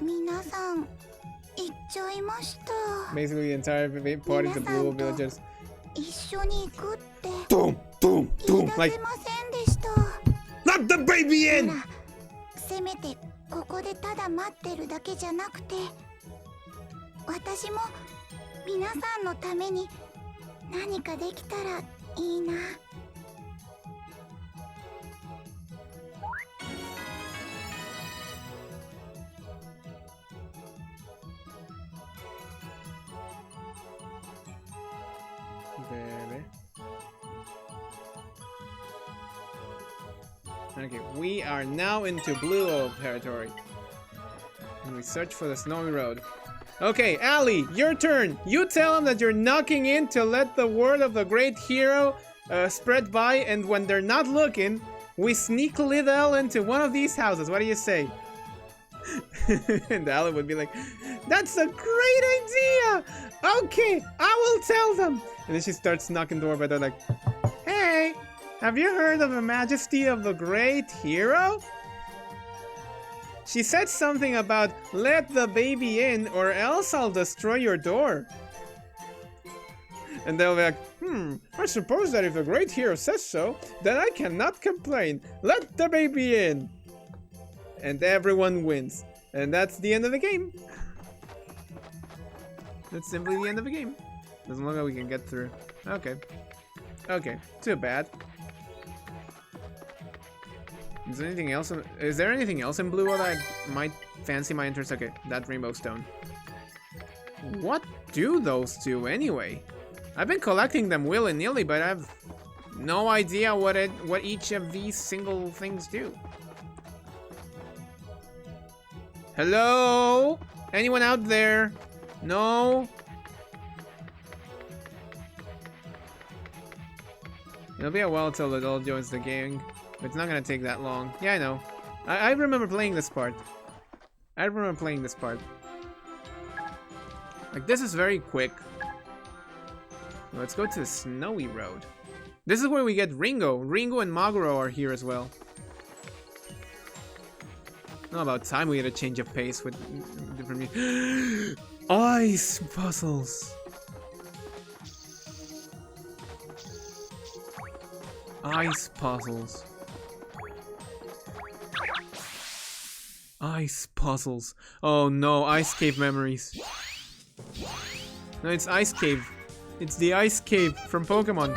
Speaker 7: 皆さん行っちゃいました。
Speaker 1: Basically, the entire party, the blue villagers.
Speaker 7: 一緒に行くって
Speaker 1: Boom, boom,
Speaker 7: 言い
Speaker 1: boom.
Speaker 7: 出
Speaker 1: Like,
Speaker 7: せませんでした。
Speaker 1: let the baby
Speaker 7: ほ
Speaker 1: in!
Speaker 7: ら、せめてここでただ待ってるだけじゃなくて私も皆さんのために何かできたらいいな。
Speaker 1: Baby. Okay, we are now into Blue Old territory. And we search for the snowy road. Okay, Allie, your turn. You tell them that you're knocking in to let the word of the great hero spread by, and when they're not looking, we sneak Lidl into one of these houses. What do you say? And Allie would be like, that's a great idea! Okay, I will tell them! And then she starts knocking door by door like, hey, have you heard of the majesty of the great hero? She said something about, let the baby in or else I'll destroy your door. And they'll be like, I suppose that if the great hero says so, then I cannot complain. Let the baby in. And everyone wins. And that's the end of the game. That's simply the end of the game. Doesn't look like we can get through. Okay. Okay, too bad. Is there anything else? Is there anything else in Blue that might fancy my interest? Okay, that rainbow stone. What do those do anyway? I've been collecting them willy-nilly, but I have no idea what each of these single things do. Hello? Anyone out there? No? It'll be a while till it all joins the gang. But it's not gonna take that long. Yeah, I know. I remember playing this part. I remember playing this part. Like, this is very quick. Let's go to the snowy road. This is where we get Ringo. Ringo and Maguro are here as well. Not about time we get a change of pace with different ice puzzles. Ice puzzles. Ice puzzles. Oh no, Ice Cave memories. No, it's Ice Cave. It's the Ice Cave from Pokemon.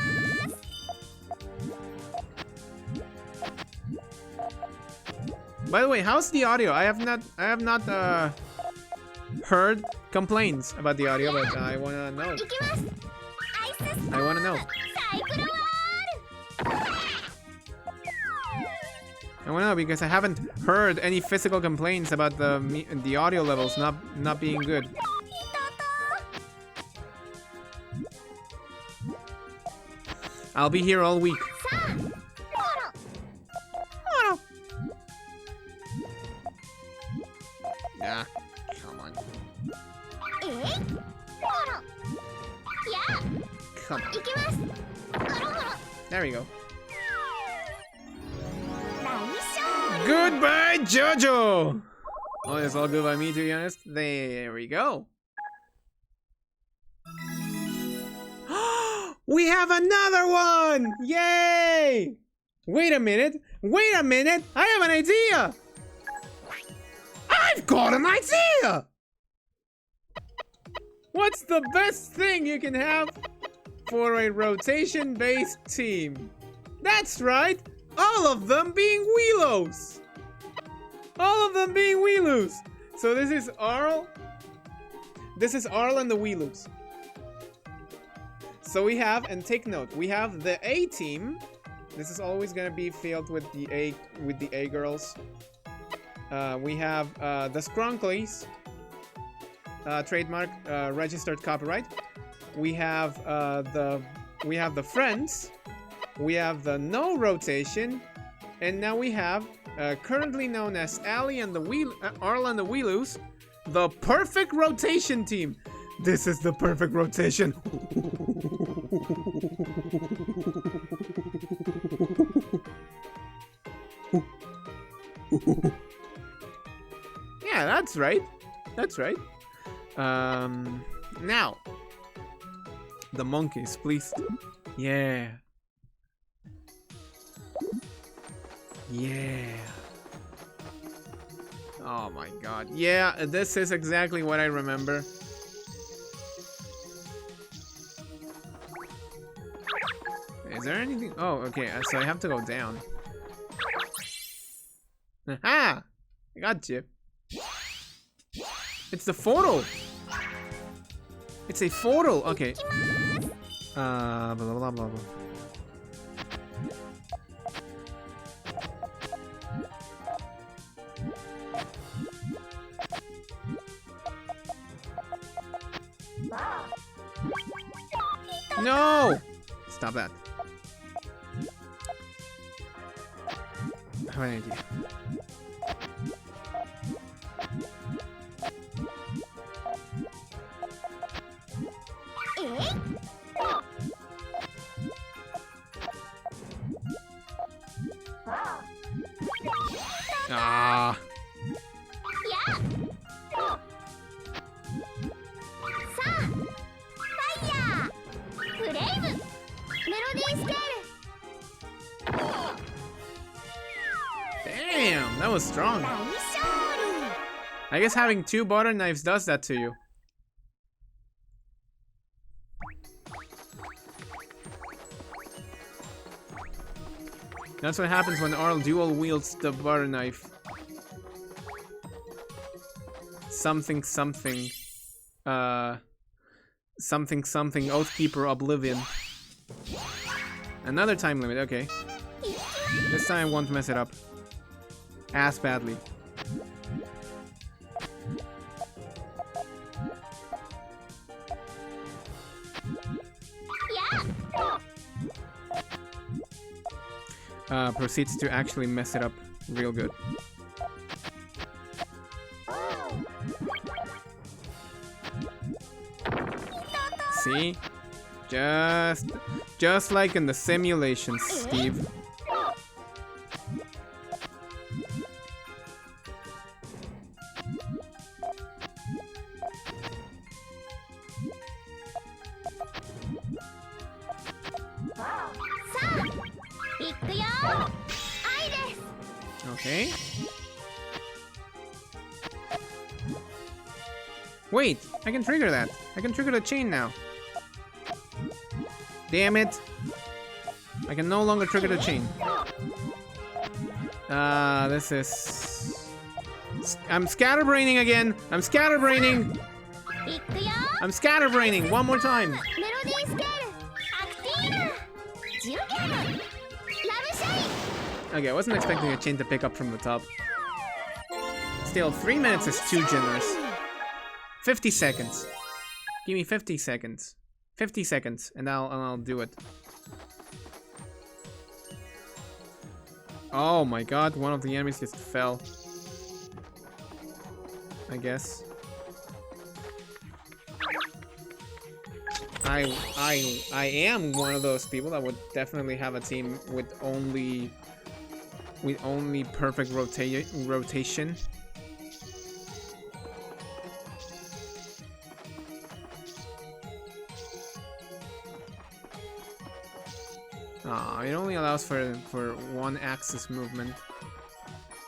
Speaker 1: By the way, how's the audio? I have not heard complaints about the audio, but I wanna know. I wanna know. I wanna know because I haven't heard any physical complaints about the audio levels not being good. I'll be here all week. Yeah, come on. Come on. There we go. Goodbye, Jojo! Oh, it's all good by me, to be honest. There we go. We have another one! Yay! Wait a minute. Wait a minute. I have an idea. I've got an idea! What's the best thing you can have for a rotation-based team? That's right. All of them being Wheelos! All of them being Wheelos! So this is Arl. This is Arl and the Wheelos. So we have, and take note, we have the A team. This is always gonna be filled with the A girls. We have the Scronklies. Trademark, registered copyright. We have the Friends. We have the no rotation, and now we have currently known as Allie and the Arl and the Wheelos, the perfect rotation team. This is the perfect rotation. Yeah, that's right. That's right. Now the monkeys, please. Yeah. Yeah. Oh my god. Yeah, this is exactly what I remember. is there anything? Oh, okay, so I have to go down. Aha! I got you. It's the photo! It's a photo! Okay. Blah, blah, blah, blah, blah. No! Stop that. I have an idea. Ah.
Speaker 3: さあファイヤーフレイムメロディースケール
Speaker 1: Damn, that was strong.
Speaker 3: 大勝利
Speaker 1: I guess having 2 butter knives does that to you. That's what happens when Arl dual wields the butter knife. Something something. Something something Oathkeeper Oblivion. Another time limit, okay. This time I won't mess it up. As badly. Proceeds to actually mess it up real good. See? Just like in the simulations, Steve. Okay. Wait, I can trigger that. I can trigger the chain now. Damn it. I can no longer trigger the chain. This is... I'm scatterbraining again. I'm scatterbraining. I'm scatterbraining one more time.
Speaker 3: メロディースケールアクティーナジュゲムラブシャイ
Speaker 1: Okay, I wasn't expecting a chain to pick up from the top. Still, 3 minutes is too generous. 50 seconds. Give me 50 seconds. 50 seconds, and I'll do it. Oh my god, one of the enemies just fell. I guess. I am one of those people that would definitely have a team with only perfect rotation. It only allows for one axis movement.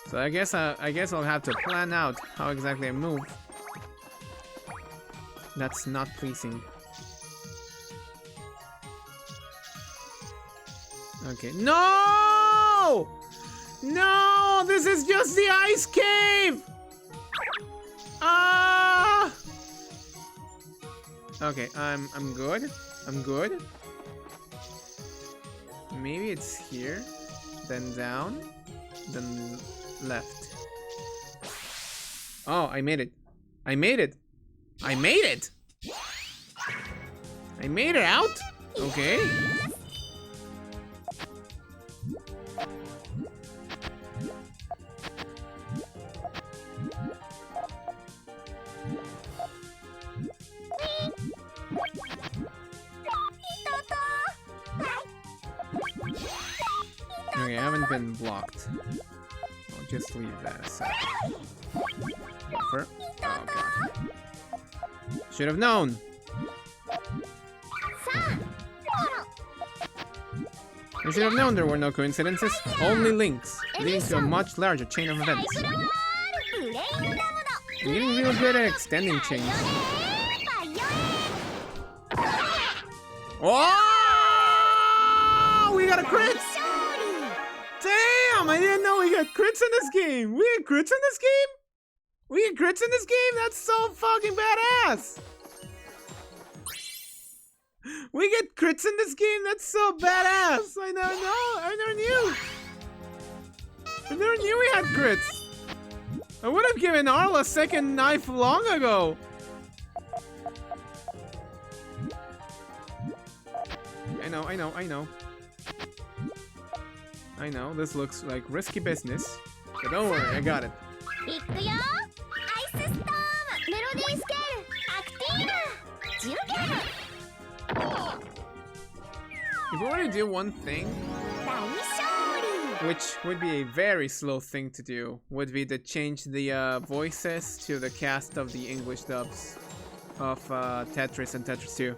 Speaker 1: So I guess I'll have to plan out how exactly I move. That's not pleasing. Okay. No! No! This is just the ice cave! Ah! Okay, I'm good. I'm good. Maybe it's here, then down, then left. Oh, I made it. I made it. I made it! I made it out? Okay. Okay, I haven't been blocked. I'll just leave that aside. Buffer. Oh god. Should have known! You should have known there were no coincidences, only links, leading to a much larger chain of events. I'm getting real good at extending chains. Oh! got crits in this game! We get crits in this game? We get crits in this game? That's so fucking badass! We get crits in this game? That's so badass! I never knew! I never knew we had crits! I would have given Arla a second knife long ago! I know, this looks like risky business. But don't worry, I got it.
Speaker 3: いくよアイスストームメロディースケールアクティーナジュゲル
Speaker 1: If we were to do one thing,
Speaker 3: 大勝利
Speaker 1: which would be a very slow thing to do, would be to change the voices to the cast of the English dubs of Tetris and Tetris 2.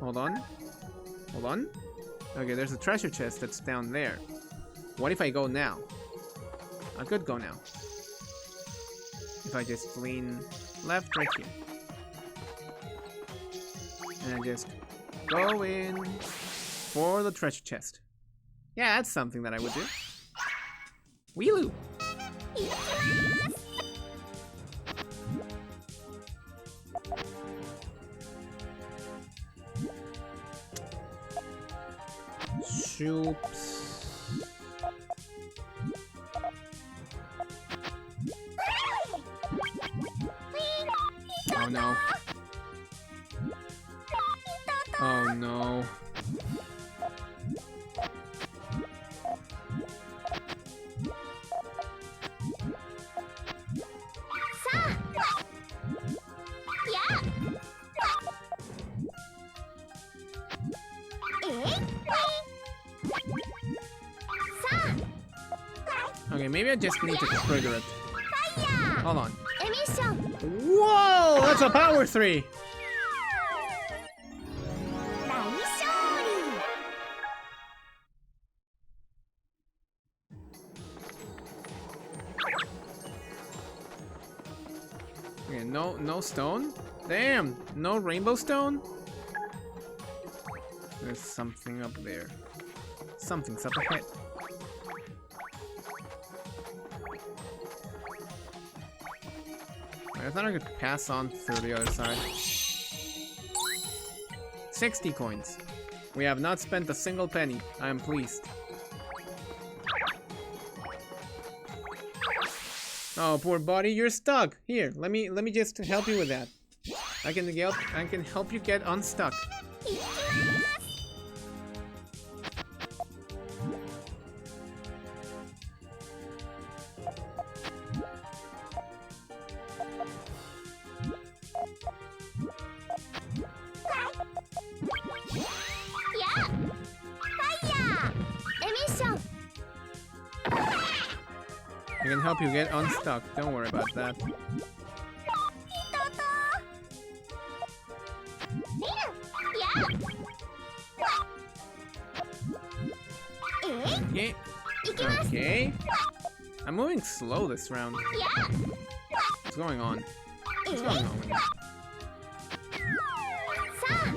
Speaker 1: Hold on. Hold on. Okay, there's a treasure chest that's down there. What if I go now? I could go now. If I just lean left right here. And I just go in for the treasure chest. Yeah, that's something that I would do. Wheeloo!
Speaker 3: いきます
Speaker 1: Shoops. Oh no. Oh no. Okay, maybe I just need to trigger it. Hold on.
Speaker 3: エミッション
Speaker 1: Whoa! That's a power 3!
Speaker 3: 大勝利
Speaker 1: Okay, no stone? Damn! No rainbow stone? There's something up there. Something's up ahead. I thought I could pass on through the other side. 60 coins. We have not spent a single penny. I am pleased. Oh, poor buddy, you're stuck. Here, let me just help you with that. I can help you get unstuck.
Speaker 3: いきます やファイヤーエミッション
Speaker 1: I can help you get unstuck. Don't worry about that.
Speaker 3: ヒトトビルやえ
Speaker 1: Okay.
Speaker 3: いきます
Speaker 1: Okay. I'm moving slow this round.
Speaker 3: や
Speaker 1: What's going on?
Speaker 3: え
Speaker 1: What's going on with me?
Speaker 3: さあ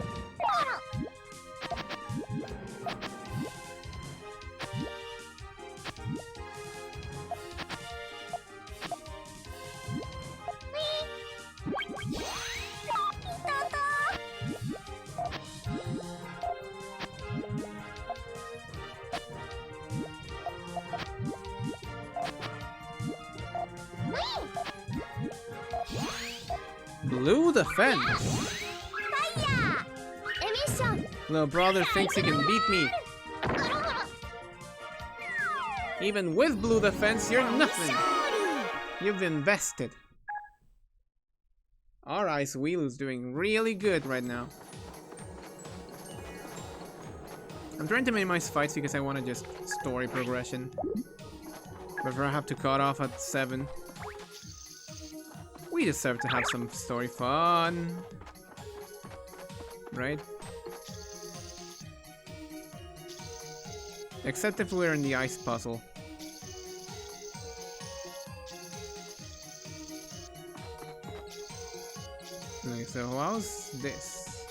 Speaker 1: Blue the fence.
Speaker 3: ファイヤーエミッション
Speaker 1: Little brother thinks he can beat me. Even with blue the fence, you're nothing. You've invested. Alright, so Wheelu's doing really good right now. I'm trying to minimize fights because I want to just story progression. Before I have to cut off at 7. We deserve to have some story fun. Right? Except if we're in the ice puzzle. Okay, so how's this?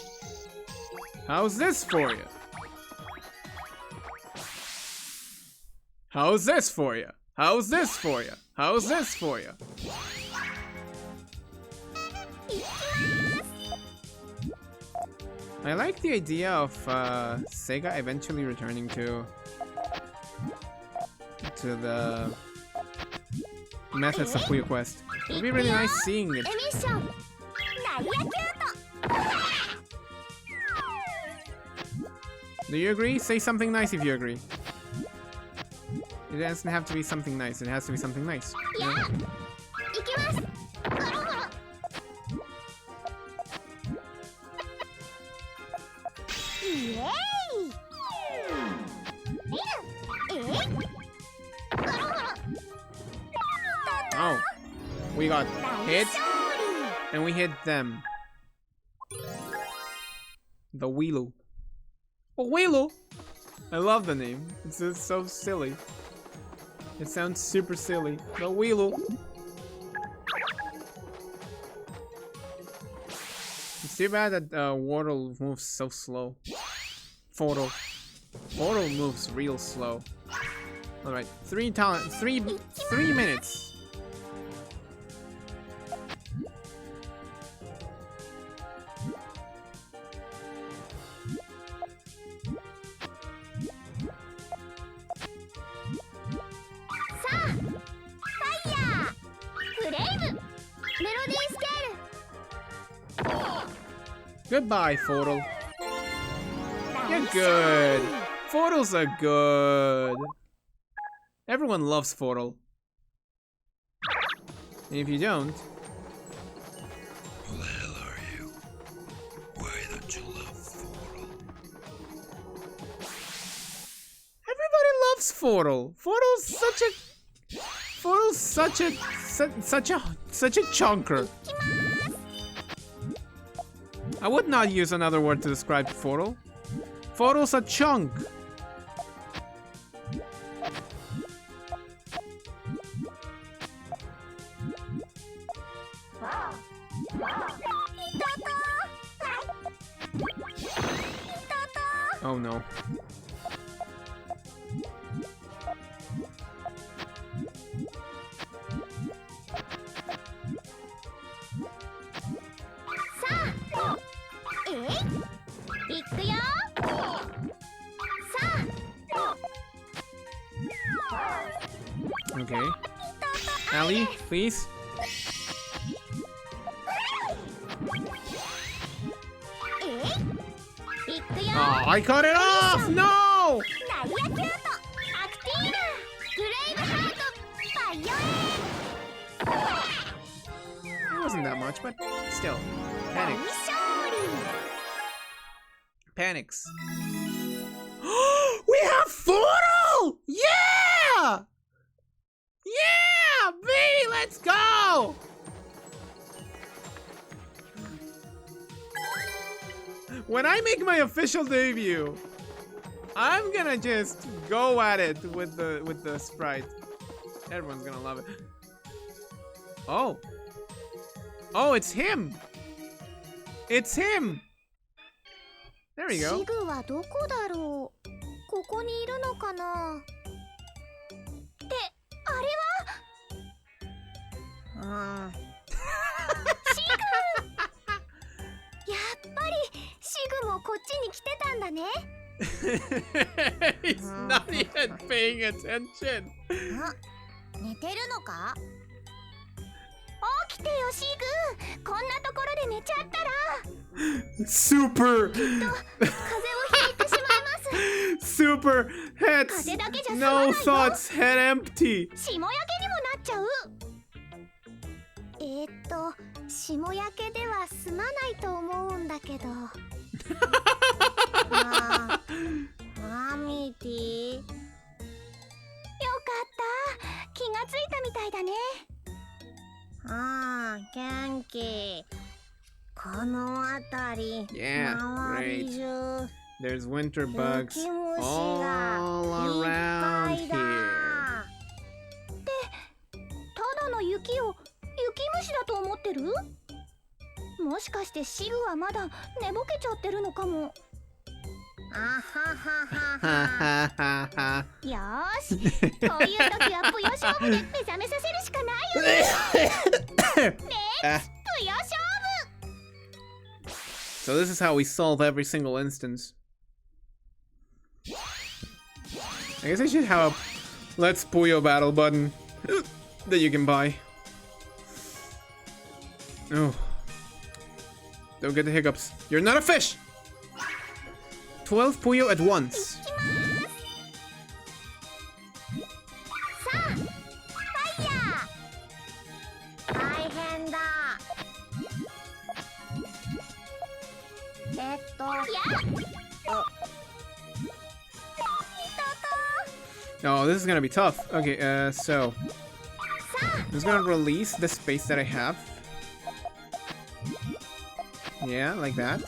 Speaker 1: How's this for you? How's this for you? How's this for you? How's this for you? I like the idea of Sega eventually returning to the methods of Puyo Quest. It would be really nice seeing it. Do you agree? Say something nice if you agree. It doesn't have to be something nice, it has to be something nice.
Speaker 3: Yeah.
Speaker 1: Oh, we got hit, and we hit them. The Weelu. Oh, Weelu! I love the name. It's so silly. It sounds super silly. The Weelu. It's too bad that Wardle moves so slow. Photo moves real slow. Alright, 3 minutes. Goodbye, Photo. You're good. Photos are good. Everyone loves Photo. And if you don't...
Speaker 8: Who the hell are you? Why don't you love Photo?
Speaker 1: Everybody loves Photo. Photo's such a chunker. I would not use another word to describe Photo. Photo's a chunk. Oh no. Okay. Ali, please. Oh, I cut it off! No! It wasn't that much, but still. Panics. Panics. We have Photo! Yeah! Yeah! Baby, let's go! When I make my official debut, I'm gonna just go at it with the sprite. Everyone's gonna love it. Oh. Oh, it's him. It's him. There we go.
Speaker 3: シグはどこだろう。ここにいるのかな。ってあれは。シグ。やっぱりシグもこっちに来てたんだね。
Speaker 1: He's not even paying attention.
Speaker 3: 寝てるのか？起きてよシグ。こんなところで寝ちゃったら。
Speaker 1: Super.
Speaker 3: 風邪をひいてしまいます。
Speaker 1: Super heads.
Speaker 3: 風邪だけじゃ済ま
Speaker 1: No
Speaker 3: ないよ。
Speaker 1: thoughts. Head empty.
Speaker 3: 霜焼けにもなっちゃう。霜焼けでは済まないと思うんだけど。マミティ。よかった。気がついたみたいだね。元気。この辺り、
Speaker 1: Yeah,
Speaker 3: 周り
Speaker 1: great.
Speaker 3: 中。
Speaker 1: There's winter bugs
Speaker 3: 雪虫が
Speaker 1: all
Speaker 3: いっ
Speaker 1: around
Speaker 3: ぱいだ。
Speaker 1: here.
Speaker 3: ただの雪を雪虫だと思ってる？もしかしてシグはまだ寝ぼけちゃってるのかも。あははは
Speaker 1: Ha
Speaker 3: は
Speaker 1: ha ha ha.
Speaker 3: よーしこういう時はぷよ勝負で目覚めさせるしかないよね
Speaker 1: Ah.
Speaker 3: ぷよ勝負
Speaker 1: So this is how we solve every single instance. I guess I should have a Let's Puyo battle button that you can buy. Oh. Don't get the hiccups. You're not a fish! 12 Puyo at once.
Speaker 3: さあファイヤー大変だ
Speaker 1: Oh, this is gonna be tough. Okay, so I'm just gonna release the space that I have. Yeah, like that.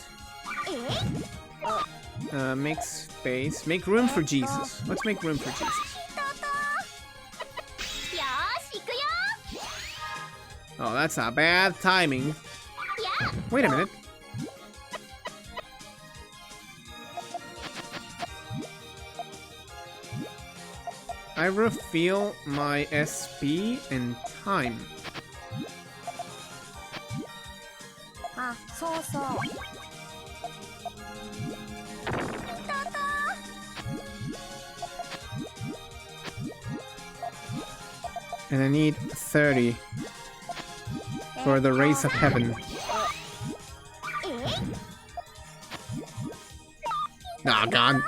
Speaker 1: Make space. Make room for Jesus. Let's make room for Jesus.
Speaker 3: よーし行くよ
Speaker 1: Oh, that's not bad timing. Wait a minute. I refill my SP in time.
Speaker 3: あそうそう
Speaker 1: And I need 30 for the race of heaven. Oh, God.
Speaker 3: よ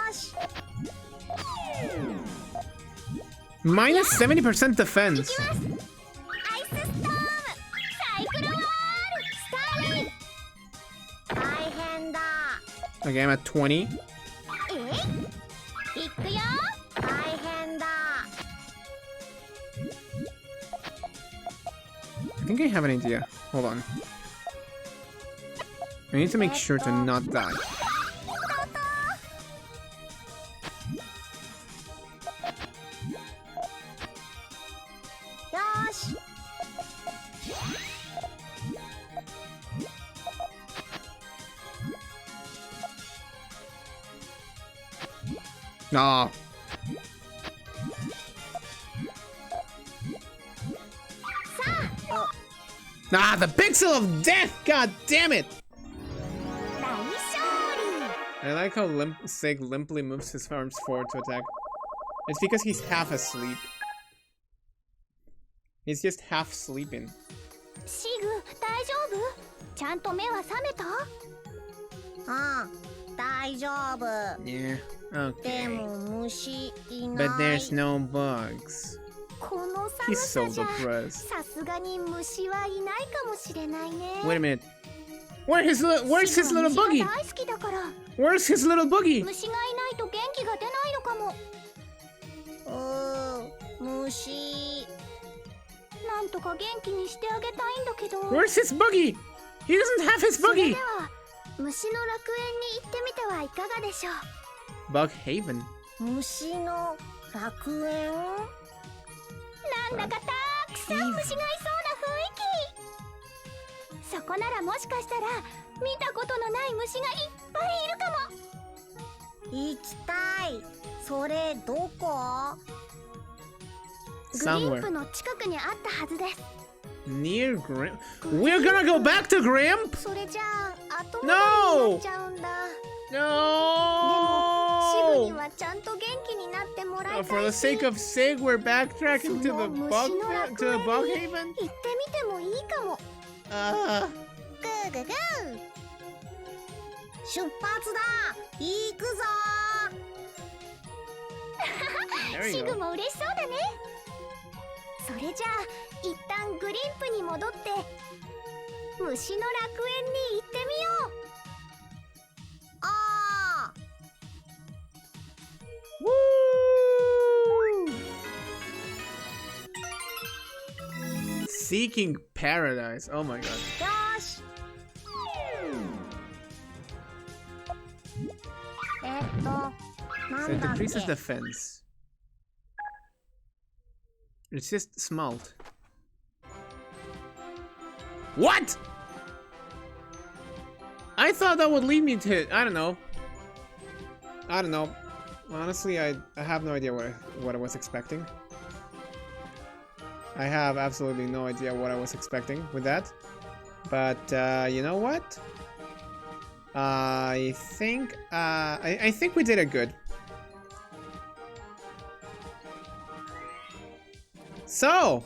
Speaker 3: ーし
Speaker 1: Minus 70% defense.
Speaker 3: アイスストームサイクロワールスターレイ大変だ
Speaker 1: Okay, I'm at 20.
Speaker 3: 行くよ大変だ
Speaker 1: I think I have an idea. Hold on. I need to make sure to not die. Ah. Ah, the pixel of death! God damn it!
Speaker 3: 大勝利
Speaker 1: I like how Sig limply moves his arms forward to attack. It's because he's half asleep. He's just half sleeping.
Speaker 3: シグ大丈夫ちゃんと目は覚めた大丈夫
Speaker 1: Yeah,
Speaker 3: で
Speaker 1: okay.
Speaker 3: も虫いない
Speaker 1: But there's no bugs.
Speaker 3: この
Speaker 1: He's
Speaker 3: 寒
Speaker 1: so
Speaker 3: さじゃ
Speaker 1: depressed.
Speaker 3: さすがに虫はいないかもしれないね
Speaker 1: Wait a minute. Where's his little
Speaker 3: シグは
Speaker 1: buggy?
Speaker 3: 虫が大好きだから
Speaker 1: Where's his little buggy?
Speaker 3: 虫がいないと元気が出ないのかも虫なんとか元気にしてあげたいんだけど
Speaker 1: Where's his buggy? He doesn't have his
Speaker 3: それ
Speaker 1: buggy.
Speaker 3: では虫の楽園に行ってみてはいかがでしょ
Speaker 1: Bug Haven.
Speaker 3: う虫の楽園なんだかたくさん虫がいそうな雰囲気そこならもしかしたら見たことのない虫がいっぱいいるかも行きたいそれどこグリン
Speaker 1: Somewhere.
Speaker 3: プの近くにあったはずです
Speaker 1: Near Grimp. We're gonna go back to Grimp?
Speaker 3: それじゃあ後戻りに
Speaker 1: No!
Speaker 3: なっちゃうんだ
Speaker 1: No!
Speaker 3: でもシグにはちゃんと元気になってもらいたいし
Speaker 1: For the sake of Sig, we're backtracking to the
Speaker 3: その虫の楽園に
Speaker 1: bug haven?
Speaker 3: 行ってみてもいいかも グーグーグー出発だ行くぞ
Speaker 1: There
Speaker 3: シ
Speaker 1: you
Speaker 3: グ
Speaker 1: go.
Speaker 3: も嬉しそうだねそれじゃあ一旦グリンプに戻って虫の楽園に行ってみようあー
Speaker 1: Seeking Paradise. Oh my god.
Speaker 3: よーしな
Speaker 1: So
Speaker 3: ん
Speaker 1: it
Speaker 3: だっ
Speaker 1: decreases
Speaker 3: け
Speaker 1: defense. It's just smalt. What? I thought that would lead me to, I don't know. Honestly, I have no idea what I was expecting. I have absolutely no idea what I was expecting with that. But you know what? I think we did it good. So,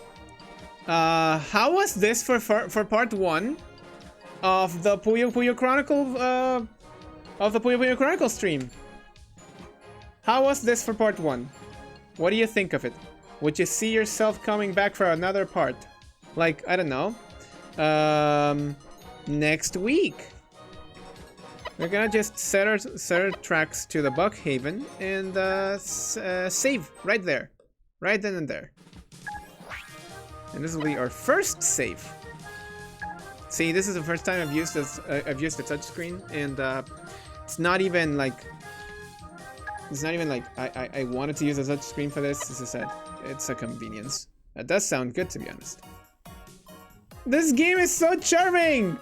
Speaker 1: how was this for part 1 of the Puyo Chronicle Chronicle stream? How was this for part 1? What do you think of it? Would you see yourself coming back for another part? Like, I don't know. Next week. We're gonna just set our tracks to the Buckhaven and save right there. Right then and there. And this will be our first save. See, this is the first time I've used the touchscreen, and it's not even like I wanted to use a touchscreen for this. As I said, it's a convenience. That does sound good, to be honest. This game is so charming!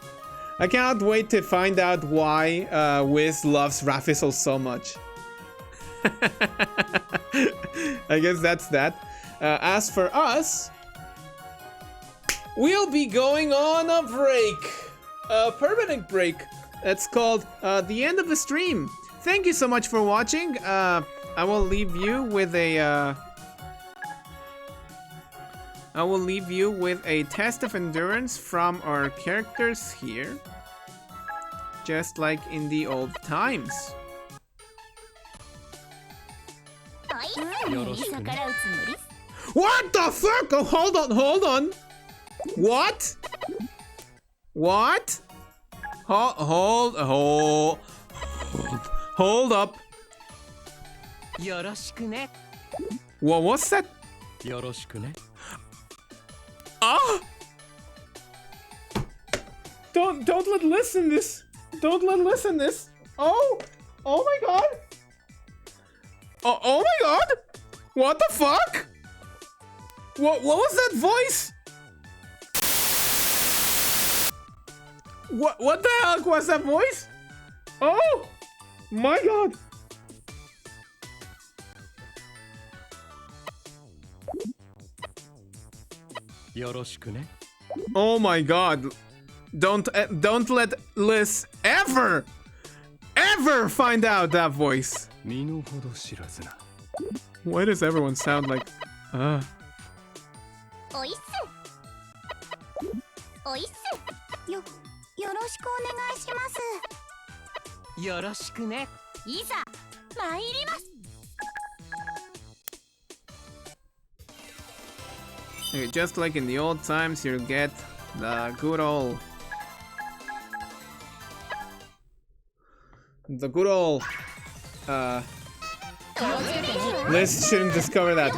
Speaker 1: I cannot wait to find out why Wiz loves Rafizzle so much. I guess that's that. As for us, we'll be going on a break. A permanent break. It's called the end of the stream. Thank you so much for watching. I will leave you with a test of endurance from our characters here. Just like in the old times. What the fuck? Oh, hold on. What? What? Hold up. What was that? Ah! Don't let listen this. Don't let listen this. Oh my god. Oh my god. What the fuck? What was that voice? What the hell was that voice? Oh my god. Oh my god. Don't let Liz ever find out that voice. Why does everyone sound like Okay, just like in the old times, you'll get the good old Liz shouldn't discover that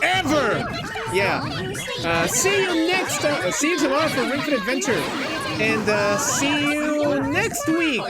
Speaker 1: ever. Yeah. See you tomorrow for Ring Fit Adventure, and see you next week.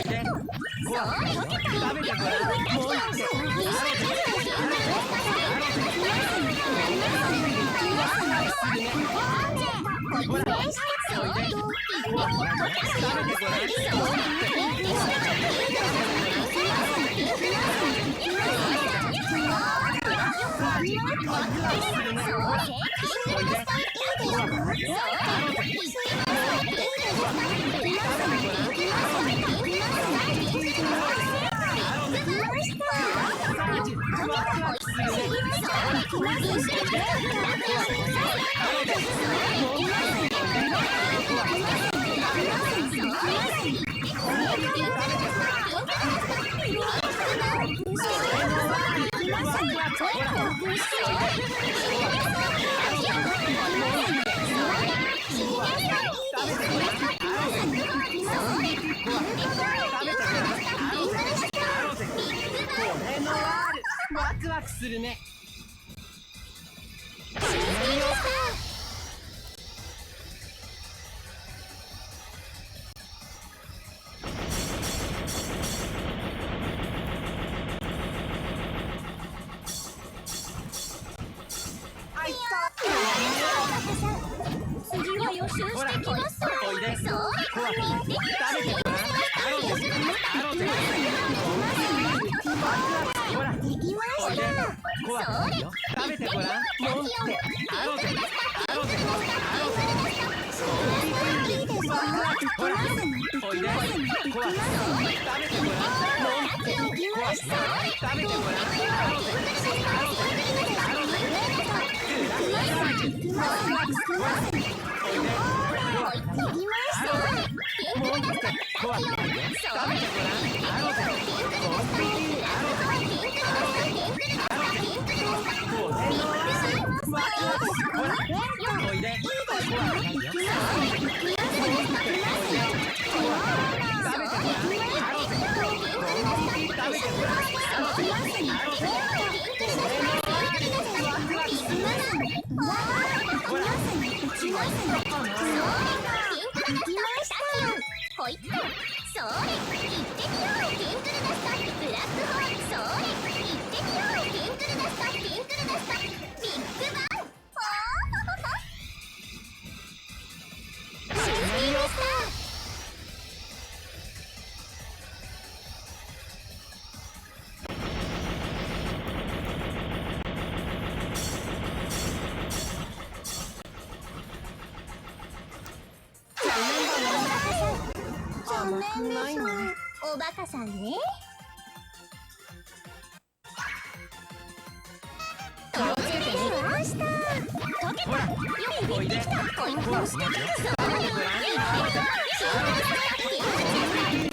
Speaker 3: 予習してきます。そう、見てきて。
Speaker 7: できました
Speaker 2: 怖くないよ。食べてごらん。モンステアロゼアロゼアロゼ。
Speaker 7: いいですか
Speaker 2: ほらおいで。怖くない食べてごらん。モンステ
Speaker 7: できました
Speaker 2: 食べてごらん。アロゼアロゼアロゼ。
Speaker 7: できました
Speaker 2: モンステ怖くないよ。食べてごらん。アロゼモンステアロゼ。おいで。怖くないよ。食べてごらん。アロゼ。食べてごらん。アロゼ。アロゼ。ほら。
Speaker 3: ほいっとそれ行ってみようピンクルダスタブラックホールそれ行ってみようピンクルダスタビッグバン終了した
Speaker 7: 残念です
Speaker 3: おバカさんね気をつけてねました溶けたよく
Speaker 2: おいで。
Speaker 3: できた
Speaker 2: 怖くないよ。食べてごらん。アロゼ。